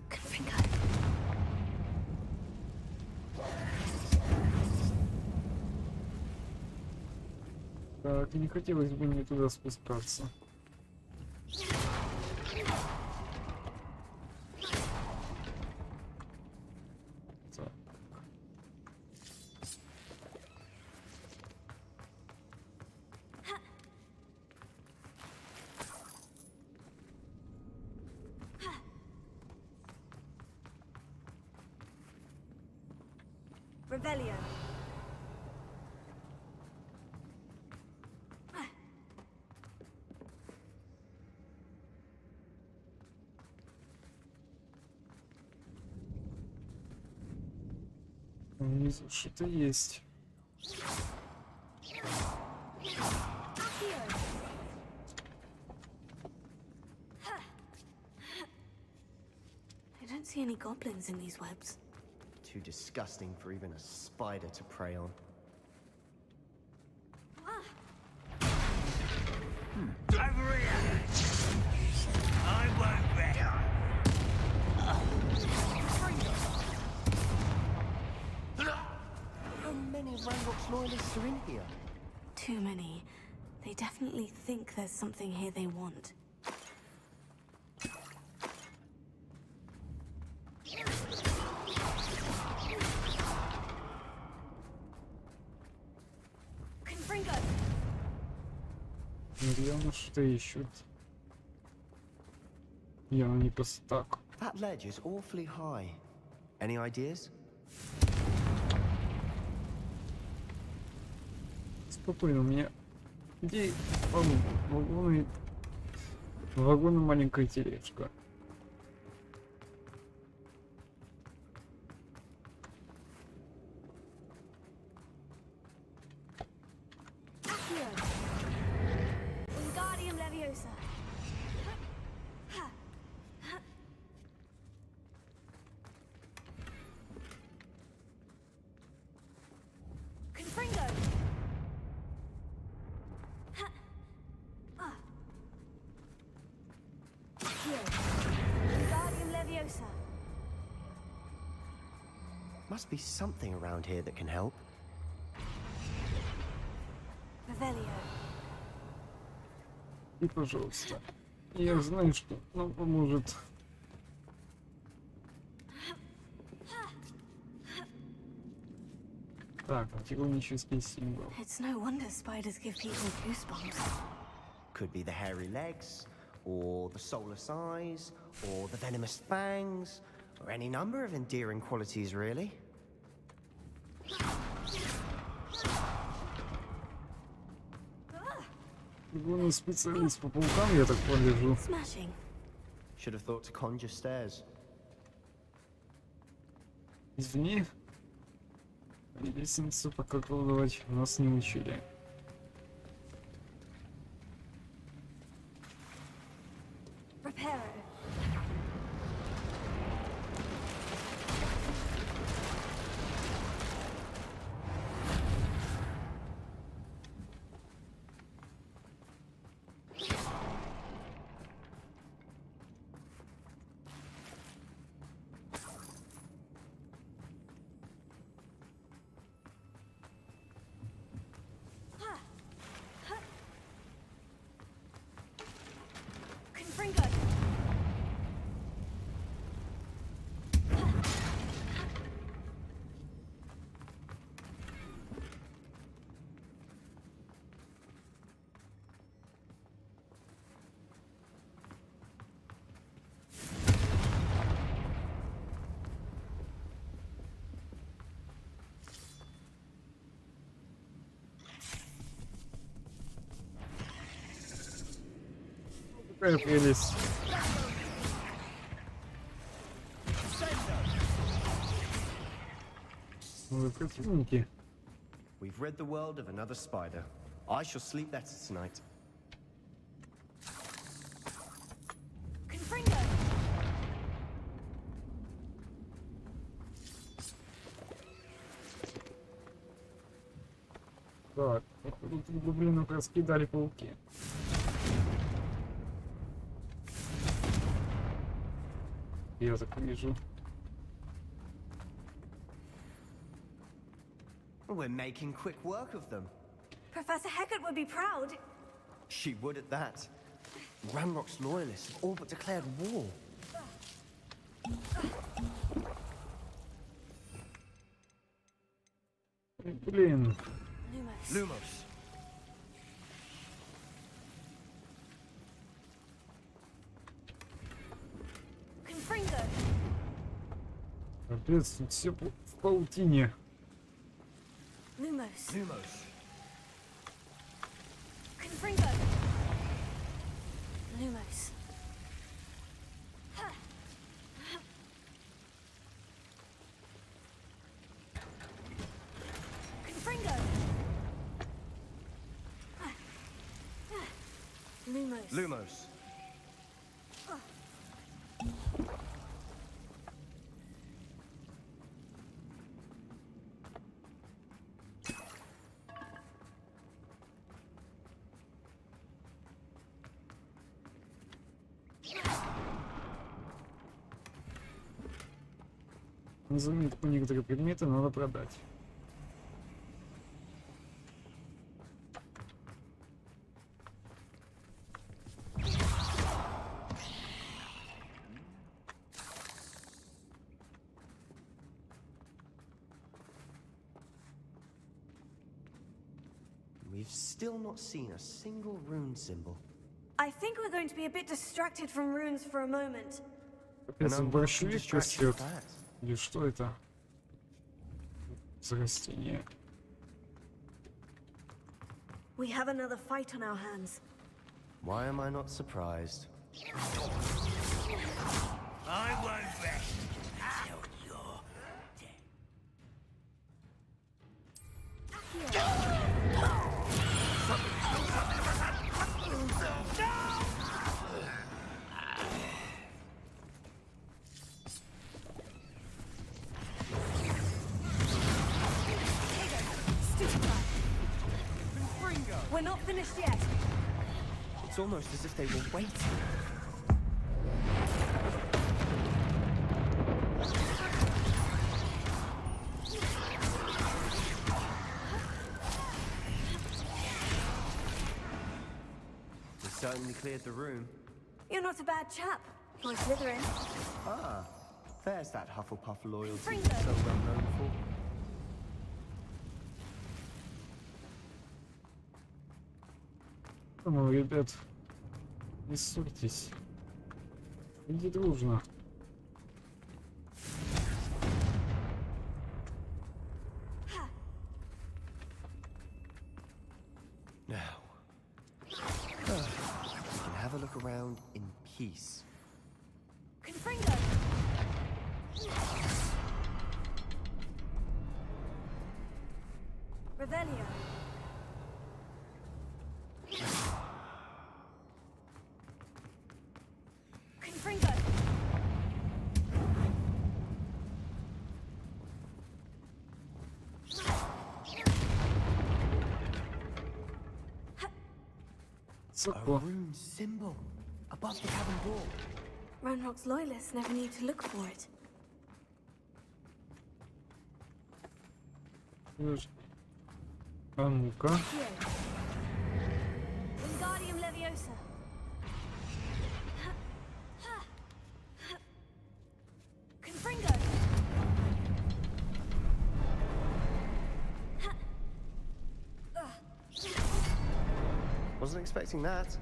Confringo. Так, не хотелось бы мне туда спускаться. Так. Revelio. Внизу что-то есть. I don't see any goblins in these webs. Too disgusting for even a spider to prey on. Over here! I won't wreck. How many Ranrock's loyalists are in here? Too many. They definitely think there's something here they want. Confringo. Явно что-то ищут. Явно не просто так. That ledge is awfully high. Any ideas? Спокойно, у меня идей вагоны маленькая тележка. Wingardium Leviosa. Confringo. Wingardium Leviosa. Must be something around here that can help. Revelio. И, пожалуйста, я знаю, что нам поможет. Так, антигонический символ. It's no wonder spiders give people goosebumps. Could be the hairy legs, or the soulless eyes, or the venomous fangs, or any number of endearing qualities, really. Главный специалист по паукам, я так погляжу. Smashing. Should have thought to conjure stairs. Извини. Лестницу пока колдовать нас не учили. Reparo. Какая прелесть. Новые противники. We've rid the world of another spider. I shall sleep better tonight. Confringo! Так, тут гоблинов раскидали пауки. Я так вижу. We're making quick work of them. Professor Hecat would be proud. She would at that. Ranrock's loyalists have all but declared war. Блин. Lumos. Confringo! Капец, тут все в паутине. Lumos. Lumos. Confringo! Lumos. Confringo! Lumos. Lumos. На заметку некоторые предметы надо продать. We've still not seen a single rune symbol. I think we're going to be a bit distracted from runes for a moment. Капец, борщевик растет. Или что это за растение? We have another fight on our hands. Why am I not surprised? I won't rest until you're We're not finished yet. It's almost as if they were waiting. We certainly cleared the room. You're not a bad chap. For Slytherin. Ah, there's that Hufflepuff loyalty Fringo. we're so well known for. Ну, ребят, не ссорьтесь. Иди дружно. Now, we can have a look around in peace. Confringo! Revelio. Confringo! A rune symbol above the cabin door. Ranrock's loyalists never need to look for it. А ну-ка. Wingardium Leviosa. Confringo! Wasn't expecting that.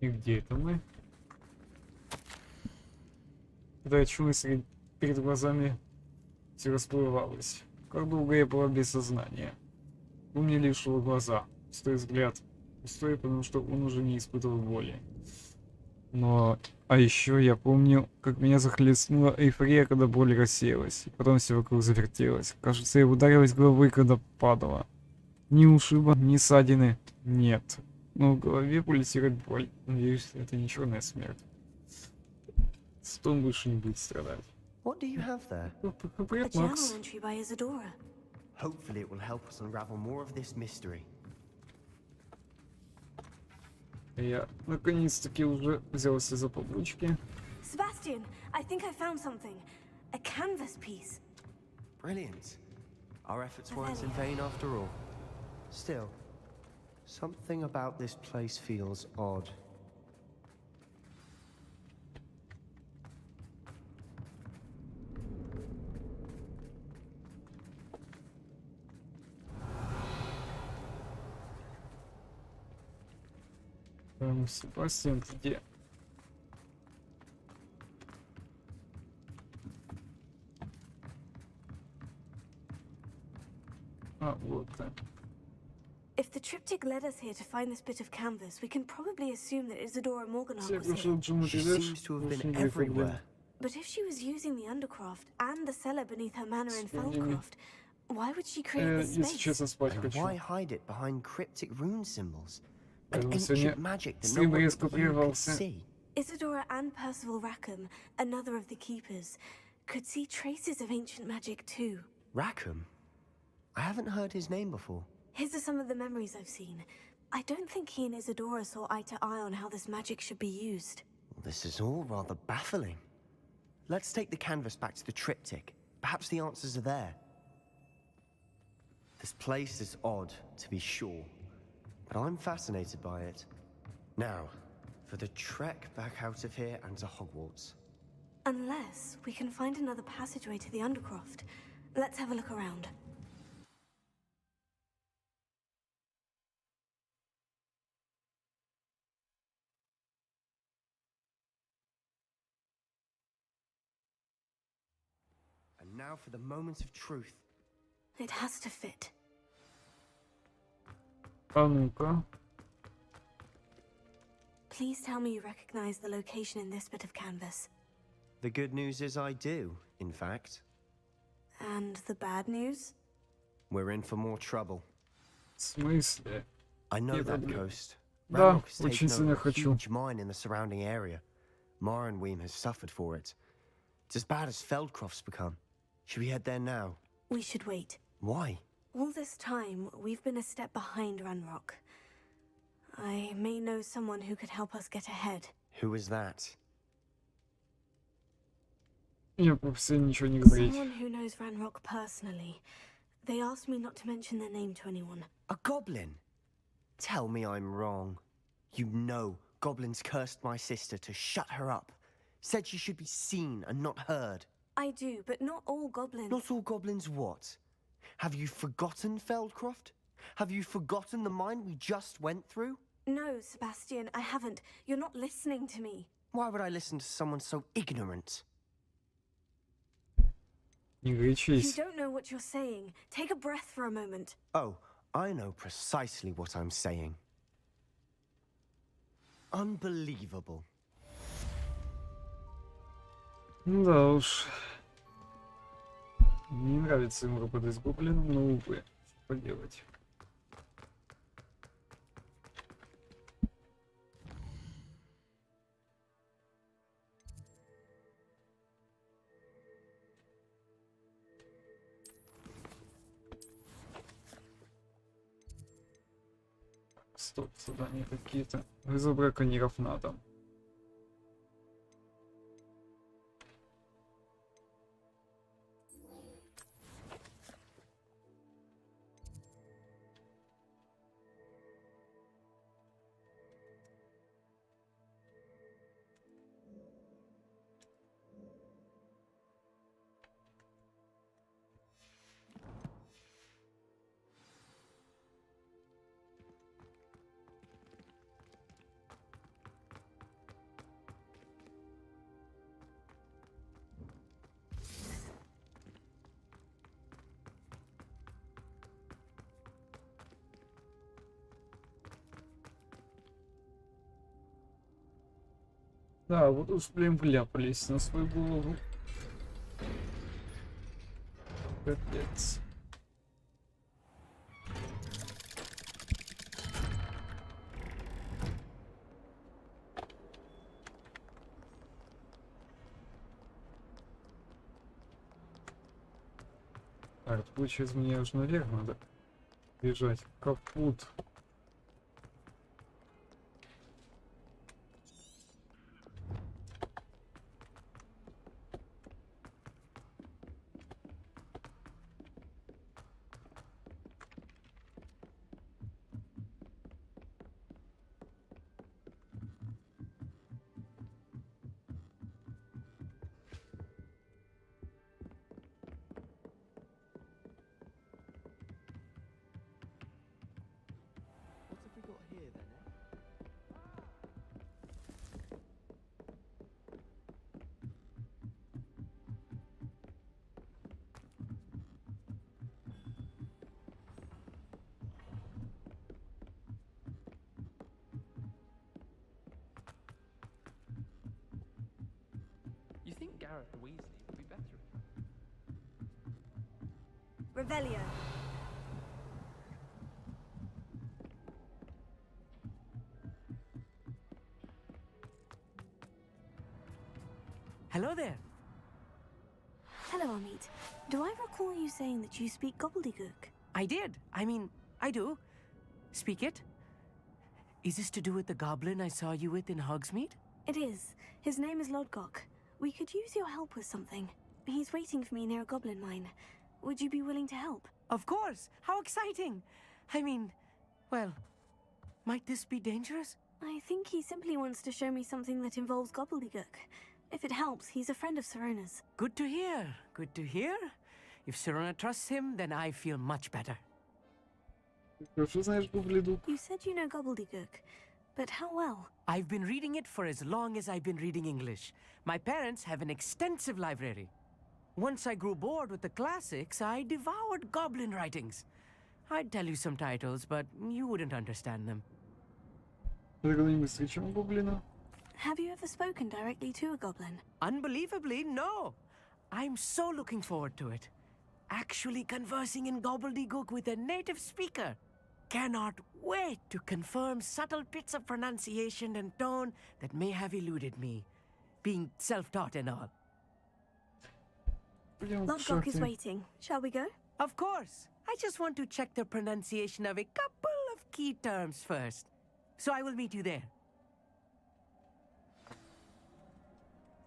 И где это мы? Когда очнулась, перед глазами все расплывалось. Как долго я была без сознания. Помню лишь его глаза, пустой взгляд. Пустой, потому что он уже не испытывал боли. Но... А еще я помню, как меня захлестнула эйфория, когда боль рассеялась. И потом все вокруг завертелось. Кажется, я ударилась головой, когда падала. Ни ушиба, ни ссадины. Нет. Но в голове пульсирует боль. Надеюсь, это не черная смерть. Стон больше не будет страдать. What do you have there? Привет, Макс. Entry by Isadora. Hopefully it will help us unravel more of this mystery. Я наконец-таки уже взялся за побочки. Sebastian, I think I found something. A canvas piece. Brilliant. Our efforts weren't in vain after all. Still, something about this place feels odd. Себастьян, где? А, вот так. If the triptych led us here to find this bit of canvas, we can probably assume that Isadora Morganach Все, was here. пошел Джиму, ты seems to have been everywhere. But if she was using the undercroft and the cellar beneath her manor in Feldcroft, why would she create this Если space? честно, спать And хочу. why hide it behind cryptic rune symbols? An Поэтому сегодня ancient magic that no стрим one резко but you could прервался. see. Isadora and Percival Rackham, another of the keepers, could see traces of ancient magic too. Rackham? I haven't heard his name before. His are some of the memories I've seen. I don't think he and Isadora saw eye to eye on how this magic should be used. This is all rather baffling. Let's take the canvas back to the triptych. Perhaps the answers are there. This place is odd, to be sure, but I'm fascinated by it. Now, for the trek back out of here and to Hogwarts. Unless we can find another passageway to the Undercroft. Let's have a look around. And now for the moment of truth. It has to fit. А ну-ка. Please tell me you recognize the location in this bit of canvas. The good news is I do, in fact. And the bad news? We're in for more trouble. В смысле? I know Где that проблема? coast. Да, Ranrock has очень taken сильно over a хочу. huge mine in the surrounding area. Morinweem has suffered for it. It's as bad as Feldcroft's become. Should we head there now? We should wait. Why? All this time, we've been a step behind Ranrock. I may know someone who could help us get ahead. Who is that? Я попросил ничего не говорить. Someone who knows Ranrock personally. They asked me not to mention their name to anyone. A goblin? Tell me I'm wrong. You know goblins cursed my sister to shut her up. Said she should be seen and not heard. I do, but not all goblins. Not all goblins what? Have you forgotten Feldcroft? Have you forgotten the mine we just went through? No, Sebastian, I haven't. You're not listening to me. Why would I listen to someone so ignorant? Не You горячись. don't know what you're saying. Take a breath for a moment. Oh, I know precisely what I'm saying. Unbelievable. Да уж. Не нравится ему работать с гоблином, но увы. Что поделать. Стоп, задания какие-то. Вызов браконьеров на дом. Да, вот уж прям вляпались на свою голову. Капец. Так, получается, мне аж наверх надо бежать. Капут. What have we got here then, eh? You think Gareth Weasley would be better if... Revelio. Hello there. Hello, Amit. Do I recall you saying that you speak gobbledygook? I did. I mean, I do. Speak it. Is this to do with the goblin I saw you with in Hogsmeade? It is. His name is Lodgok. We could use your help with something. He's waiting for me near a goblin mine. Would you be willing to help? Of course. How exciting. I mean, well, might this be dangerous? I think he simply wants to show me something that involves gobbledygook. If it helps, he's a friend of Sirona's. Good to hear. Good to hear. If Sirona trusts him, then I feel much better. Хорошо знаешь гоблидук. You said you know gobbledygook, but how well? I've been reading it for as long as I've been reading English. My parents have an extensive library. Once I grew bored with the classics, I devoured goblin writings. I'd tell you some titles, but you wouldn't understand them. Когда-нибудь встречал гоблина? Have you ever spoken directly to a goblin? Unbelievably, no. I'm so looking forward to it. Actually conversing in gobbledygook with a native speaker. Cannot wait to confirm subtle bits of pronunciation and tone that may have eluded me, being self-taught and all. Lodgok is waiting. Shall we go? Of course. I just want to check the pronunciation of a couple of key terms first. So I will meet you there.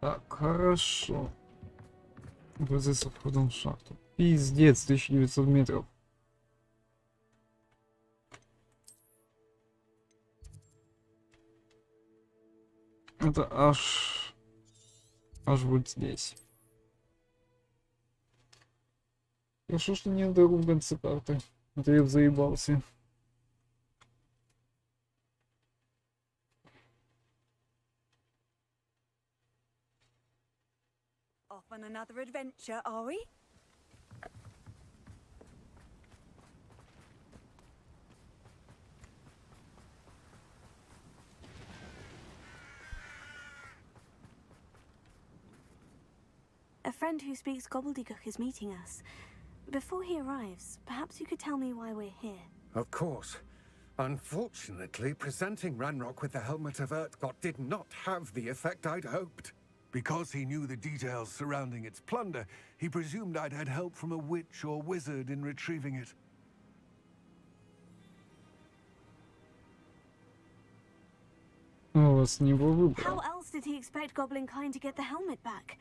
Так, хорошо. Возиться входом в шахту. Пиздец, 1900 метров. Это аж вот здесь. Хорошо, что не дорогу в конце карты. Это я заебался. Off on another adventure, are we? A friend who speaks gobbledygook is meeting us. Before he arrives, perhaps you could tell me why we're here. Of course. Unfortunately, presenting Ranrock with the Helmet of Urtkot did not have the effect I'd hoped. Because he knew the details surrounding its plunder, he presumed I'd had help from a witch or wizard in retrieving it. How else did he expect Goblinkind to get the helmet back?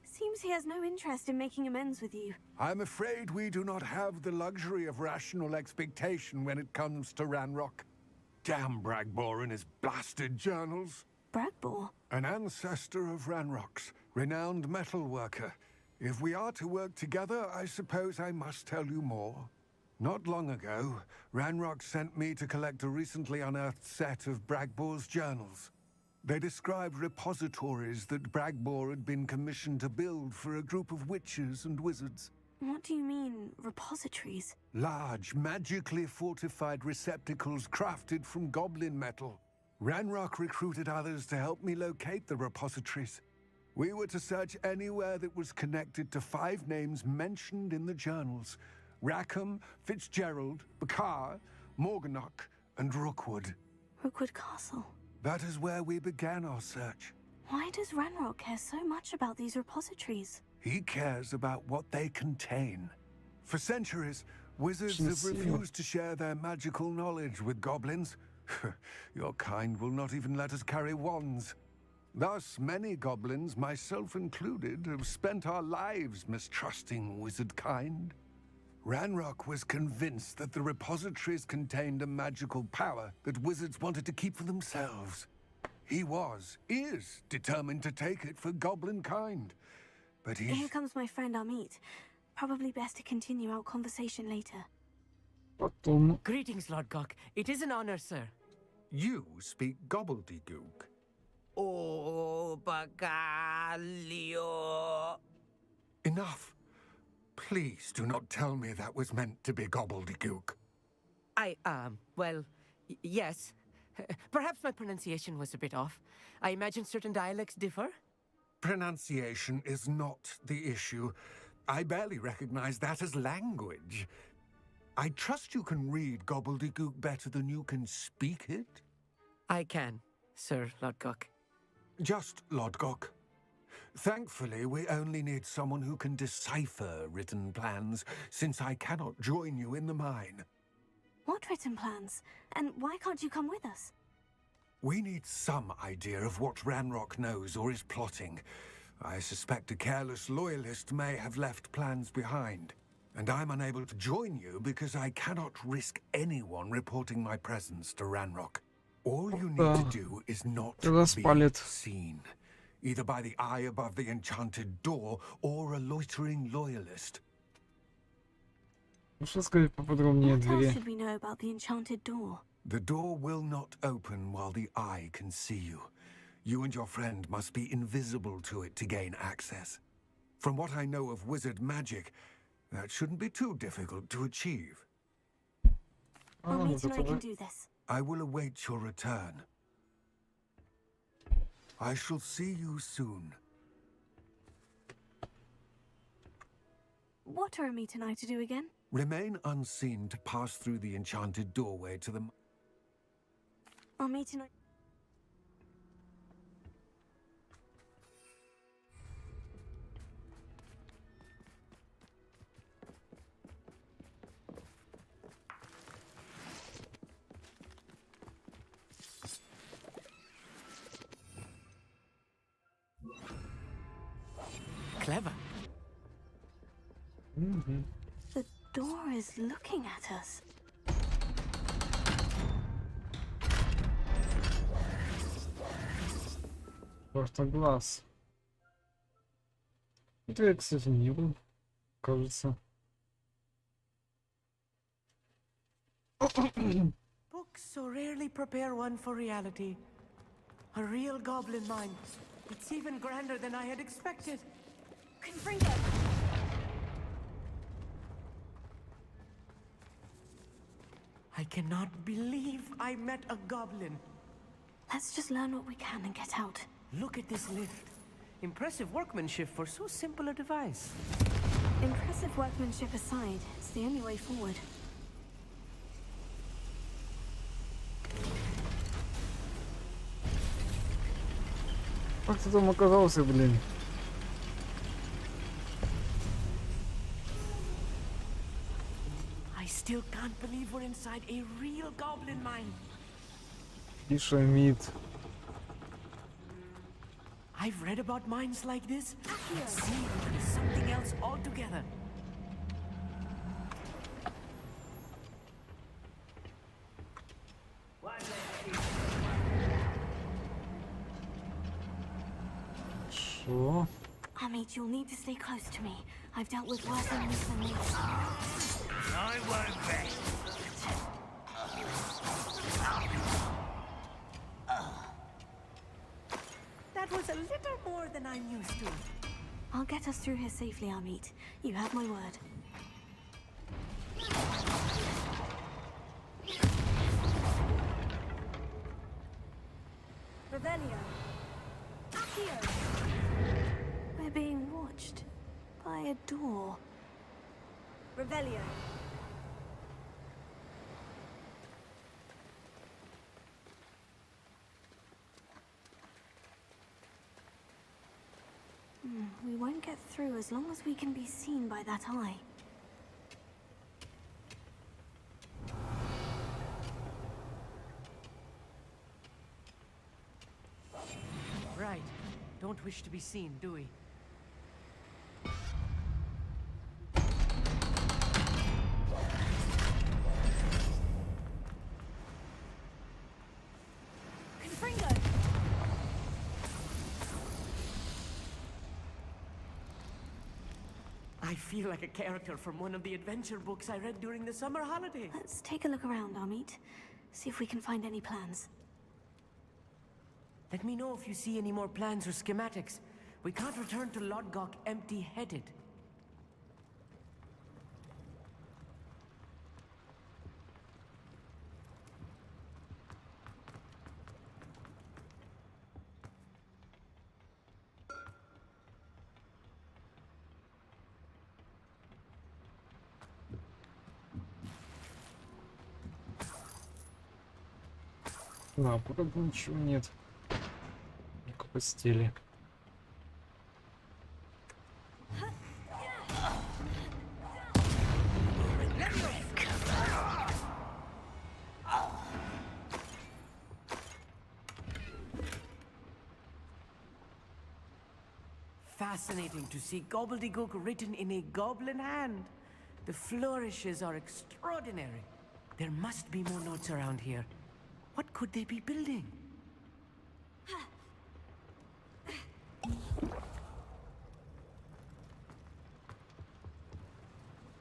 Seems he has no interest in making amends with you. I'm afraid we do not have the luxury of rational expectation when it comes to Ranrock. Damn Bragbor and his blasted journals. Bragbor? An ancestor of Ranrock's, renowned metal worker. If we are to work together, I suppose I must tell you more. Not long ago, Ranrock sent me to collect a recently unearthed set of Bragbor's journals. They described repositories that Bragbor had been commissioned to build for a group of witches and wizards. What do you mean, repositories? Large, magically fortified receptacles crafted from goblin metal. Ranrock recruited others to help me locate the repositories. We were to search anywhere that was connected to 5 names mentioned in the journals. Rackham, Fitzgerald, Bakar, Morganach, and Rookwood. Rookwood Castle. That is where we began our search. Why does Ranrock care so much about these repositories? He cares about what they contain. For centuries, wizards have refused to share their magical knowledge with goblins. Your kind will not even let us carry wands. Thus, many goblins, myself included, have spent our lives mistrusting wizard kind. Ranrock was convinced that the repositories contained a magical power that wizards wanted to keep for themselves. He is determined to take it for goblin kind. But Here comes my friend Amit. Probably best to continue our conversation later. Greetings, Lord Gok. It is an honor, sir. You speak gobbledygook. Oh, Bagalio. Enough. Please do not tell me that was meant to be gobbledygook. Well, yes. Perhaps my pronunciation was a bit off. I imagine certain dialects differ. Pronunciation is not the issue. I barely recognize that as language. I trust you can read gobbledygook better than you can speak it? I can, Sir Lodgok. Just Lodgok. Thankfully, we only need someone who can decipher written plans, since I cannot join you in the mine. What written plans? And why can't you come with us? We need some idea of what Ranrock knows or is plotting. I suspect a careless loyalist may have left plans behind. And I'm unable to join you because I cannot risk anyone reporting my presence to Ranrock. All you need to do is not be seen, either by the eye above the enchanted door or a loitering loyalist. What else should we know about the enchanted door? The door will not open while the eye can see you. You and your friend must be invisible to it to gain access. From what I know of wizard magic, that shouldn't be too difficult to achieve. Amit and I can do this. I will await your return. I shall see you soon. What are Amit and I to do again? Remain unseen to pass through the enchanted doorway to the... Amit and I... Clever. The door is looking at us. Просто глаз. Это я, кстати, не был, кажется. Books so rarely prepare one for reality. A real goblin mind. It's even grander than I had expected. Confringo! I cannot believe I met a goblin. Let's just learn what we can and get out. Look at this lift. Impressive workmanship for so simple a device. Impressive workmanship aside, it's the only way forward. Как ты там оказался, блин? I still can't believe we're inside a real goblin mine. Ишамид. I've read about mines like this, but seeing them is something else altogether. Шо? Amit, you'll need to stay close to me. I've dealt with worse enemies than this. I won't rest. That was a little more than I'm used to. I'll get us through here safely, Amit. You have my word. Revelio. Accio. We're being watched by a door. Revelio. We won't get through as long as we can be seen by that eye. Right. Don't wish to be seen, do we? Confringo! I feel like a character from one of the adventure books I read during the summer holidays. Let's take a look around, Amit. See if we can find any plans. Let me know if you see any more plans or schematics. We can't return to Lodgok empty-headed. Да, пока ничего нет. Только постели. Fascinating to see gobbledygook written in a goblin hand. The flourishes are extraordinary. There must be more notes around here. What could they be building?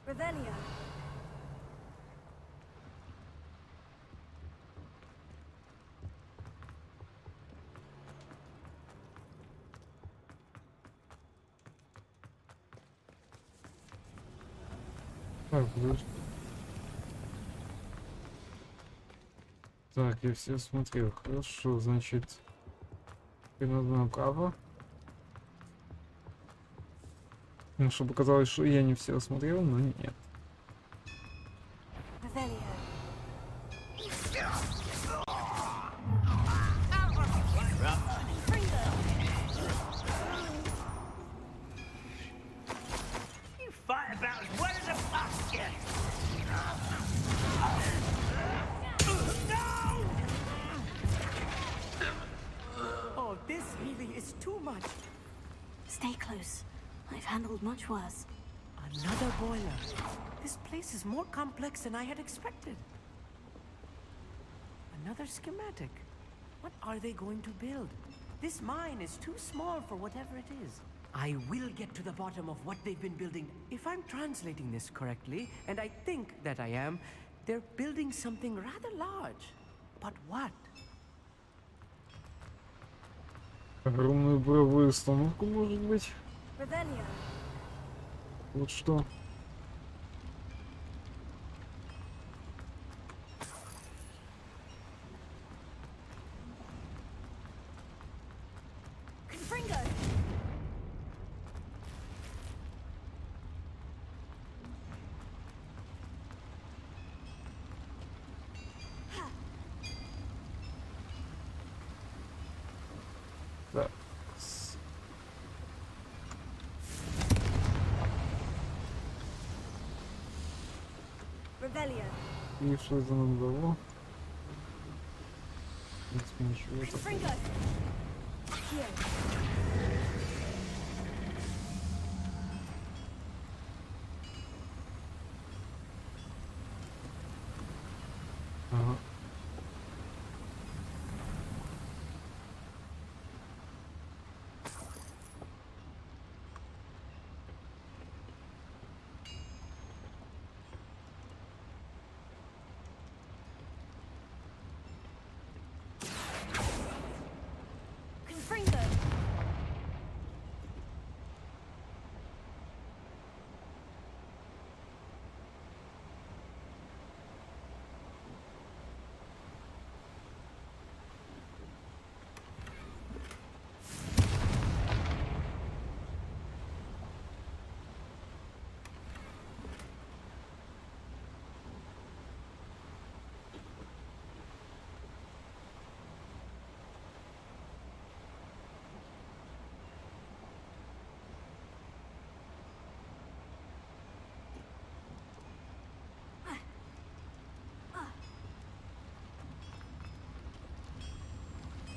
Revelio. Так, подожди. Так, я все смотрел. Хорошо, значит, теперь надо направо. Ну, чтобы казалось, что я не все осмотрел, но нет. Revelio. You fight about as well as a basket. Oh, this really is too much. Stay close. I've handled much worse. Another boiler. This place is more complex than I had expected. Another schematic. What are they going to build? This mine is too small for whatever it is. I will get to the bottom of what they've been building. If I'm translating this correctly, and I think that I am, they're building something rather large. But what? Огромную буровую установку, может быть? Revelio. Вот что. Confringo. Да. Revelio. И что это нам дало? В принципе, ничего такого. Confringo. Accio. Ага. Confringo.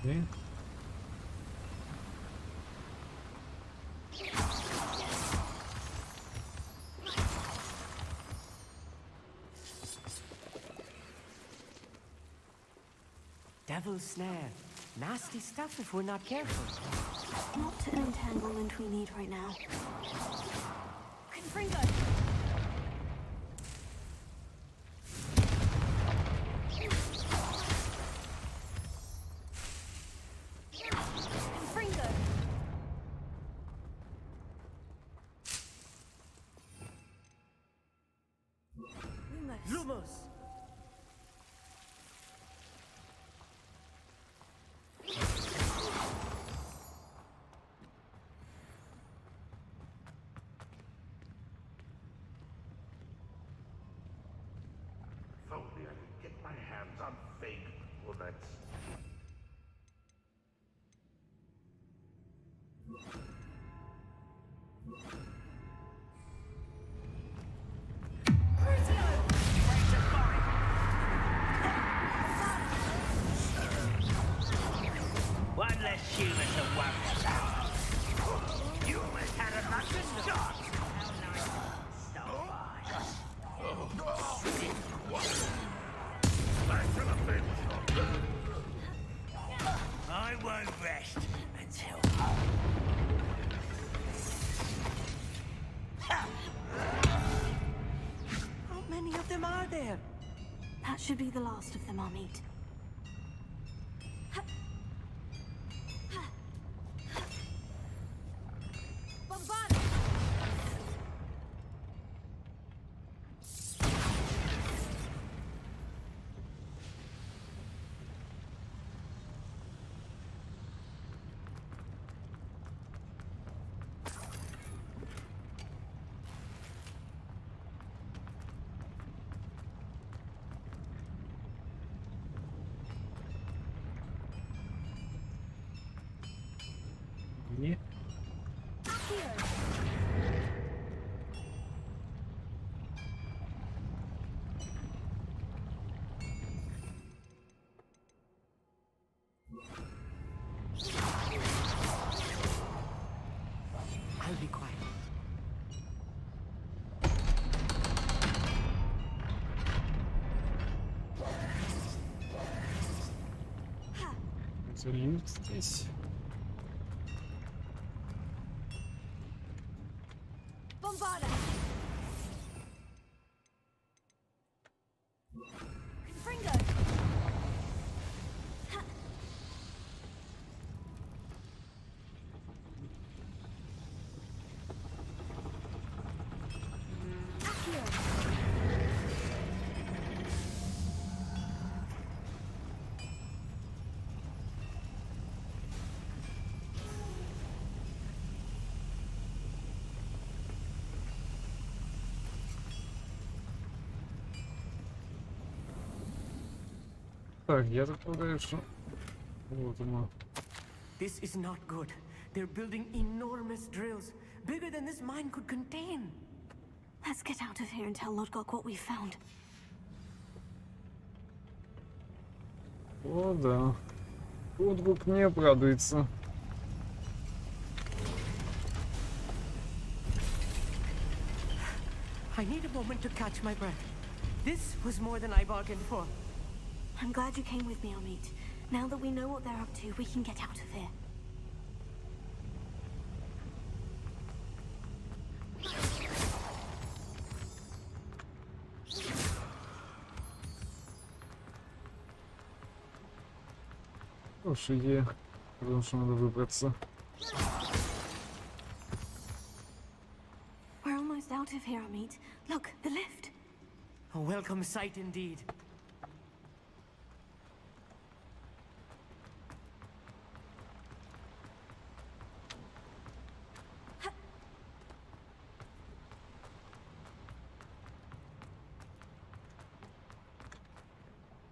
Окей. Devil's snare. Nasty stuff if we're not careful. Not an entanglement we need right now. Confringo! Confringo! Lumos! If only I could get my hands on fake bullets. One less human to worry about. You almost had a much shot. I won't rest until... How many of them are there? That should be the last of them, Amit. Bombard! Ні. I'll be quiet. Залют здесь. Bombarda! Confringo! Так, я так полагаю, что... Вот оно. This is not good. They're building enormous drills, bigger than this mine could contain. Let's get out of here and tell Lodgok what we found. О, да. Лодгук не обрадуется. I need a moment to catch my breath. This was more than I bargained for. I'm glad you came with me, Amit. Now that we know what they're up to, we can get out of here. Хорошая идея, потому что надо выбраться. We're almost out of here, Amit. Look, the lift. A welcome sight indeed.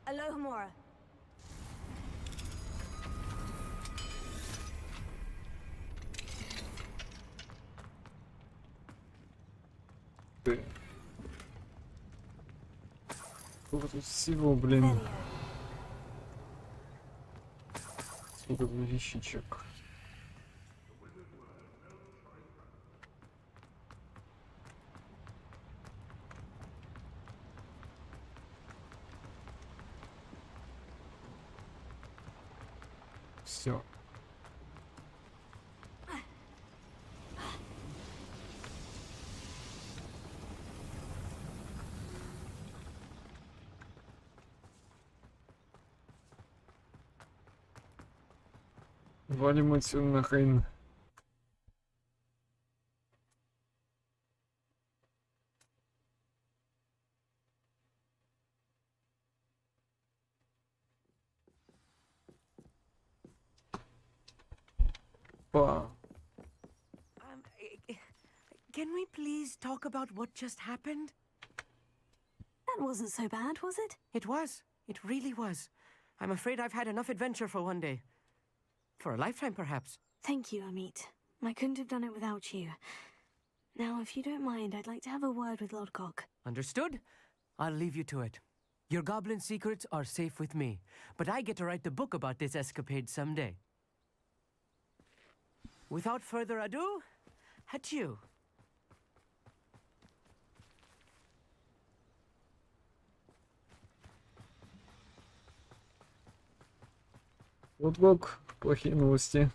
Alohomora. Сколько тут всего, блин. Грузовичек. Все. Валим отсюда нахрен. Па. Can we please talk about what just happened? That wasn't so bad, was it? It was. It really was. I'm afraid I've had enough adventure for one day. For a lifetime, perhaps. Thank you, Amit. I couldn't have done it without you. Now, if you don't mind, I'd like to have a word with Lodgok. Understood? I'll leave you to it. Your goblin secrets are safe with me, but I get to write the book about this escapade someday. Without further ado, adieu. Вот плохие новости.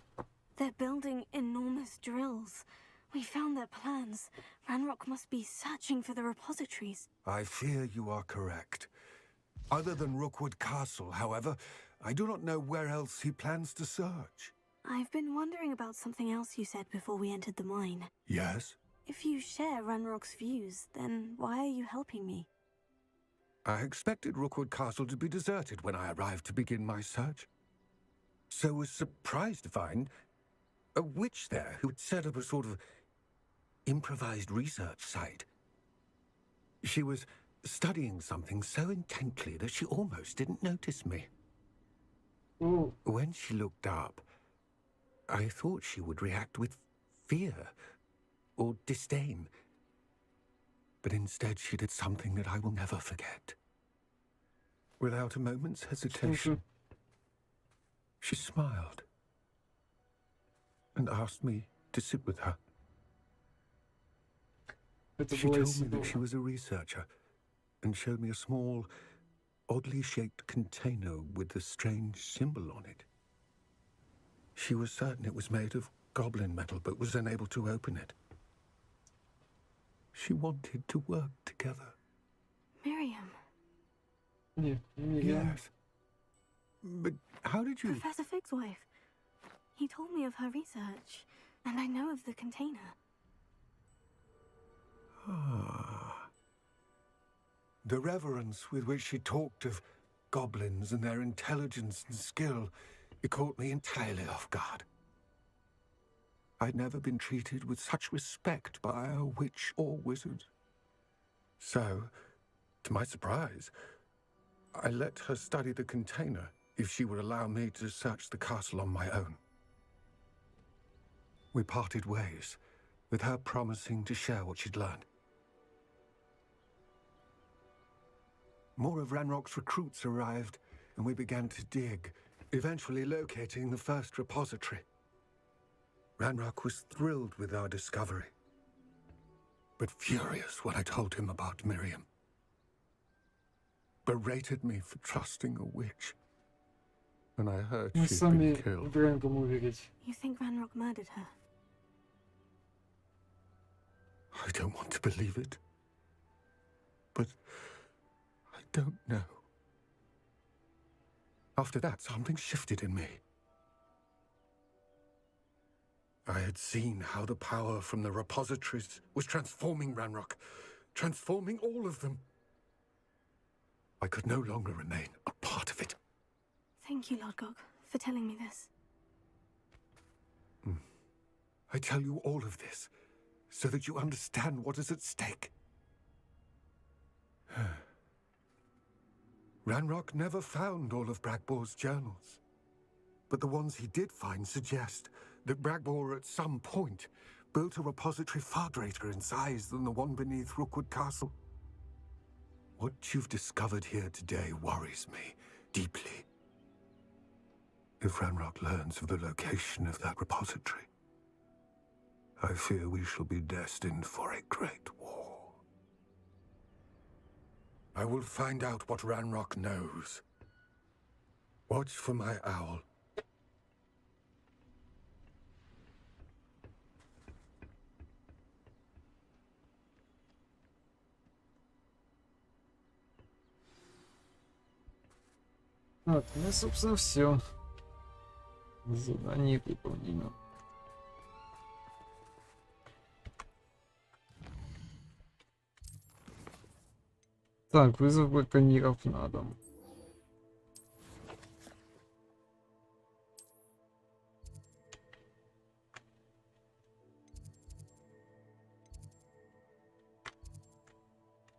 They're building enormous drills. We found their plans. Ranrock must be searching for the repositories. I fear you are correct. Other than Rookwood Castle, however, I do not know where else he plans to search. I've been wondering about something else you said before we entered the mine. Yes? If you share Ranrock's views, then why are you helping me? I expected Rookwood Castle to be deserted when I arrived to begin my search. So was surprised to find a witch there who had set up a sort of improvised research site. She was studying something so intently that she almost didn't notice me. Ooh. When she looked up, I thought she would react with fear or disdain. But instead she did something that I will never forget. Without a moment's hesitation, she smiled and asked me to sit with her. She told me that she was a researcher and showed me a small, oddly shaped container with a strange symbol on it. She was certain it was made of goblin metal, but was unable to open it. She wanted to work together. Miriam. Yeah, Yes. But how did you... Professor Fig's wife. He told me of her research, and I know of the container. Ah. The reverence with which she talked of goblins and their intelligence and skill, it caught me entirely off guard. I'd never been treated with such respect by a witch or wizard. So, to my surprise, I let her study the container if she would allow me to search the castle on my own. We parted ways, with her promising to share what she'd learned. More of Ranrock's recruits arrived, and we began to dig, eventually locating the first repository. Ranrock was thrilled with our discovery, but furious when I told him about Miriam. Berated me for trusting a witch, and I heard Мы she'd сами been killed. выбираем, кому верить. You think Ranrock murdered her? I don't want to believe it, but I don't know. After that, something shifted in me. I had seen how the power from the repositories was transforming Ranrock, transforming all of them. I could no longer remain a part of it. Thank you, Lodgok, for telling me this. I tell you all of this so that you understand what is at stake. Ranrock never found all of Bragbor's journals, but the ones he did find suggest that Bragbor at some point built a repository far greater in size than the one beneath Rookwood Castle. What you've discovered here today worries me deeply. if Ranrock learns of the location of that repository, I fear we shall be destined for a great war. I will find out what Ranrock knows. Watch for my owl. Так, ну, собственно, все. Задание выполнено. Так, вызов браконьеров на дом.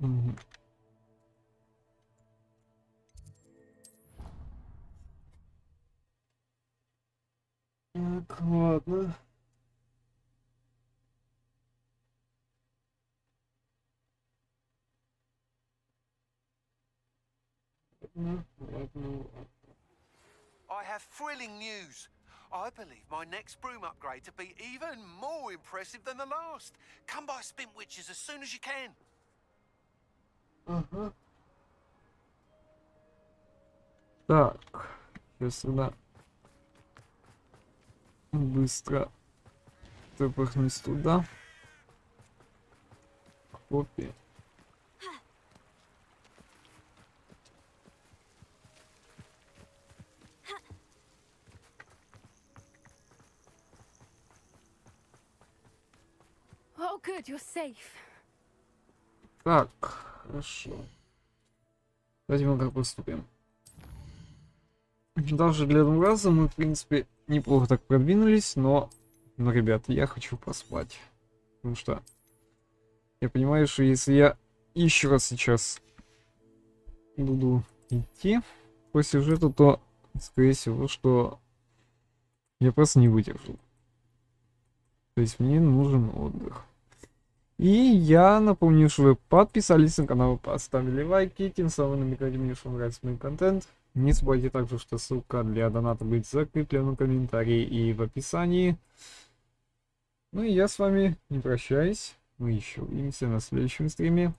Угу. Так, ладно. Ладно. I have thrilling news. I believe my next broom upgrade to be even more impressive than the last. Come by Spintwitches as soon as you can. Ага. Так, сейчас сюда быстро запахнусь туда. Копия. Oh, good, you're safe. Так, хорошо. Возьмем, как поступим. Даже для одного раза мы, в принципе, неплохо так продвинулись, но, ребята, я хочу поспать. Потому что я понимаю, что если я еще раз сейчас буду идти по сюжету, то, скорее всего, что я просто не выдержу. То есть мне нужен отдых. И я напомню, что вы подписались на канал, поставили лайки, тем самым намекайте мне, что вам нравится мой контент. Не забывайте также, что ссылка для доната будет закреплена в комментарии и в описании. Ну и я с вами не прощаюсь. Мы еще увидимся на следующем стриме.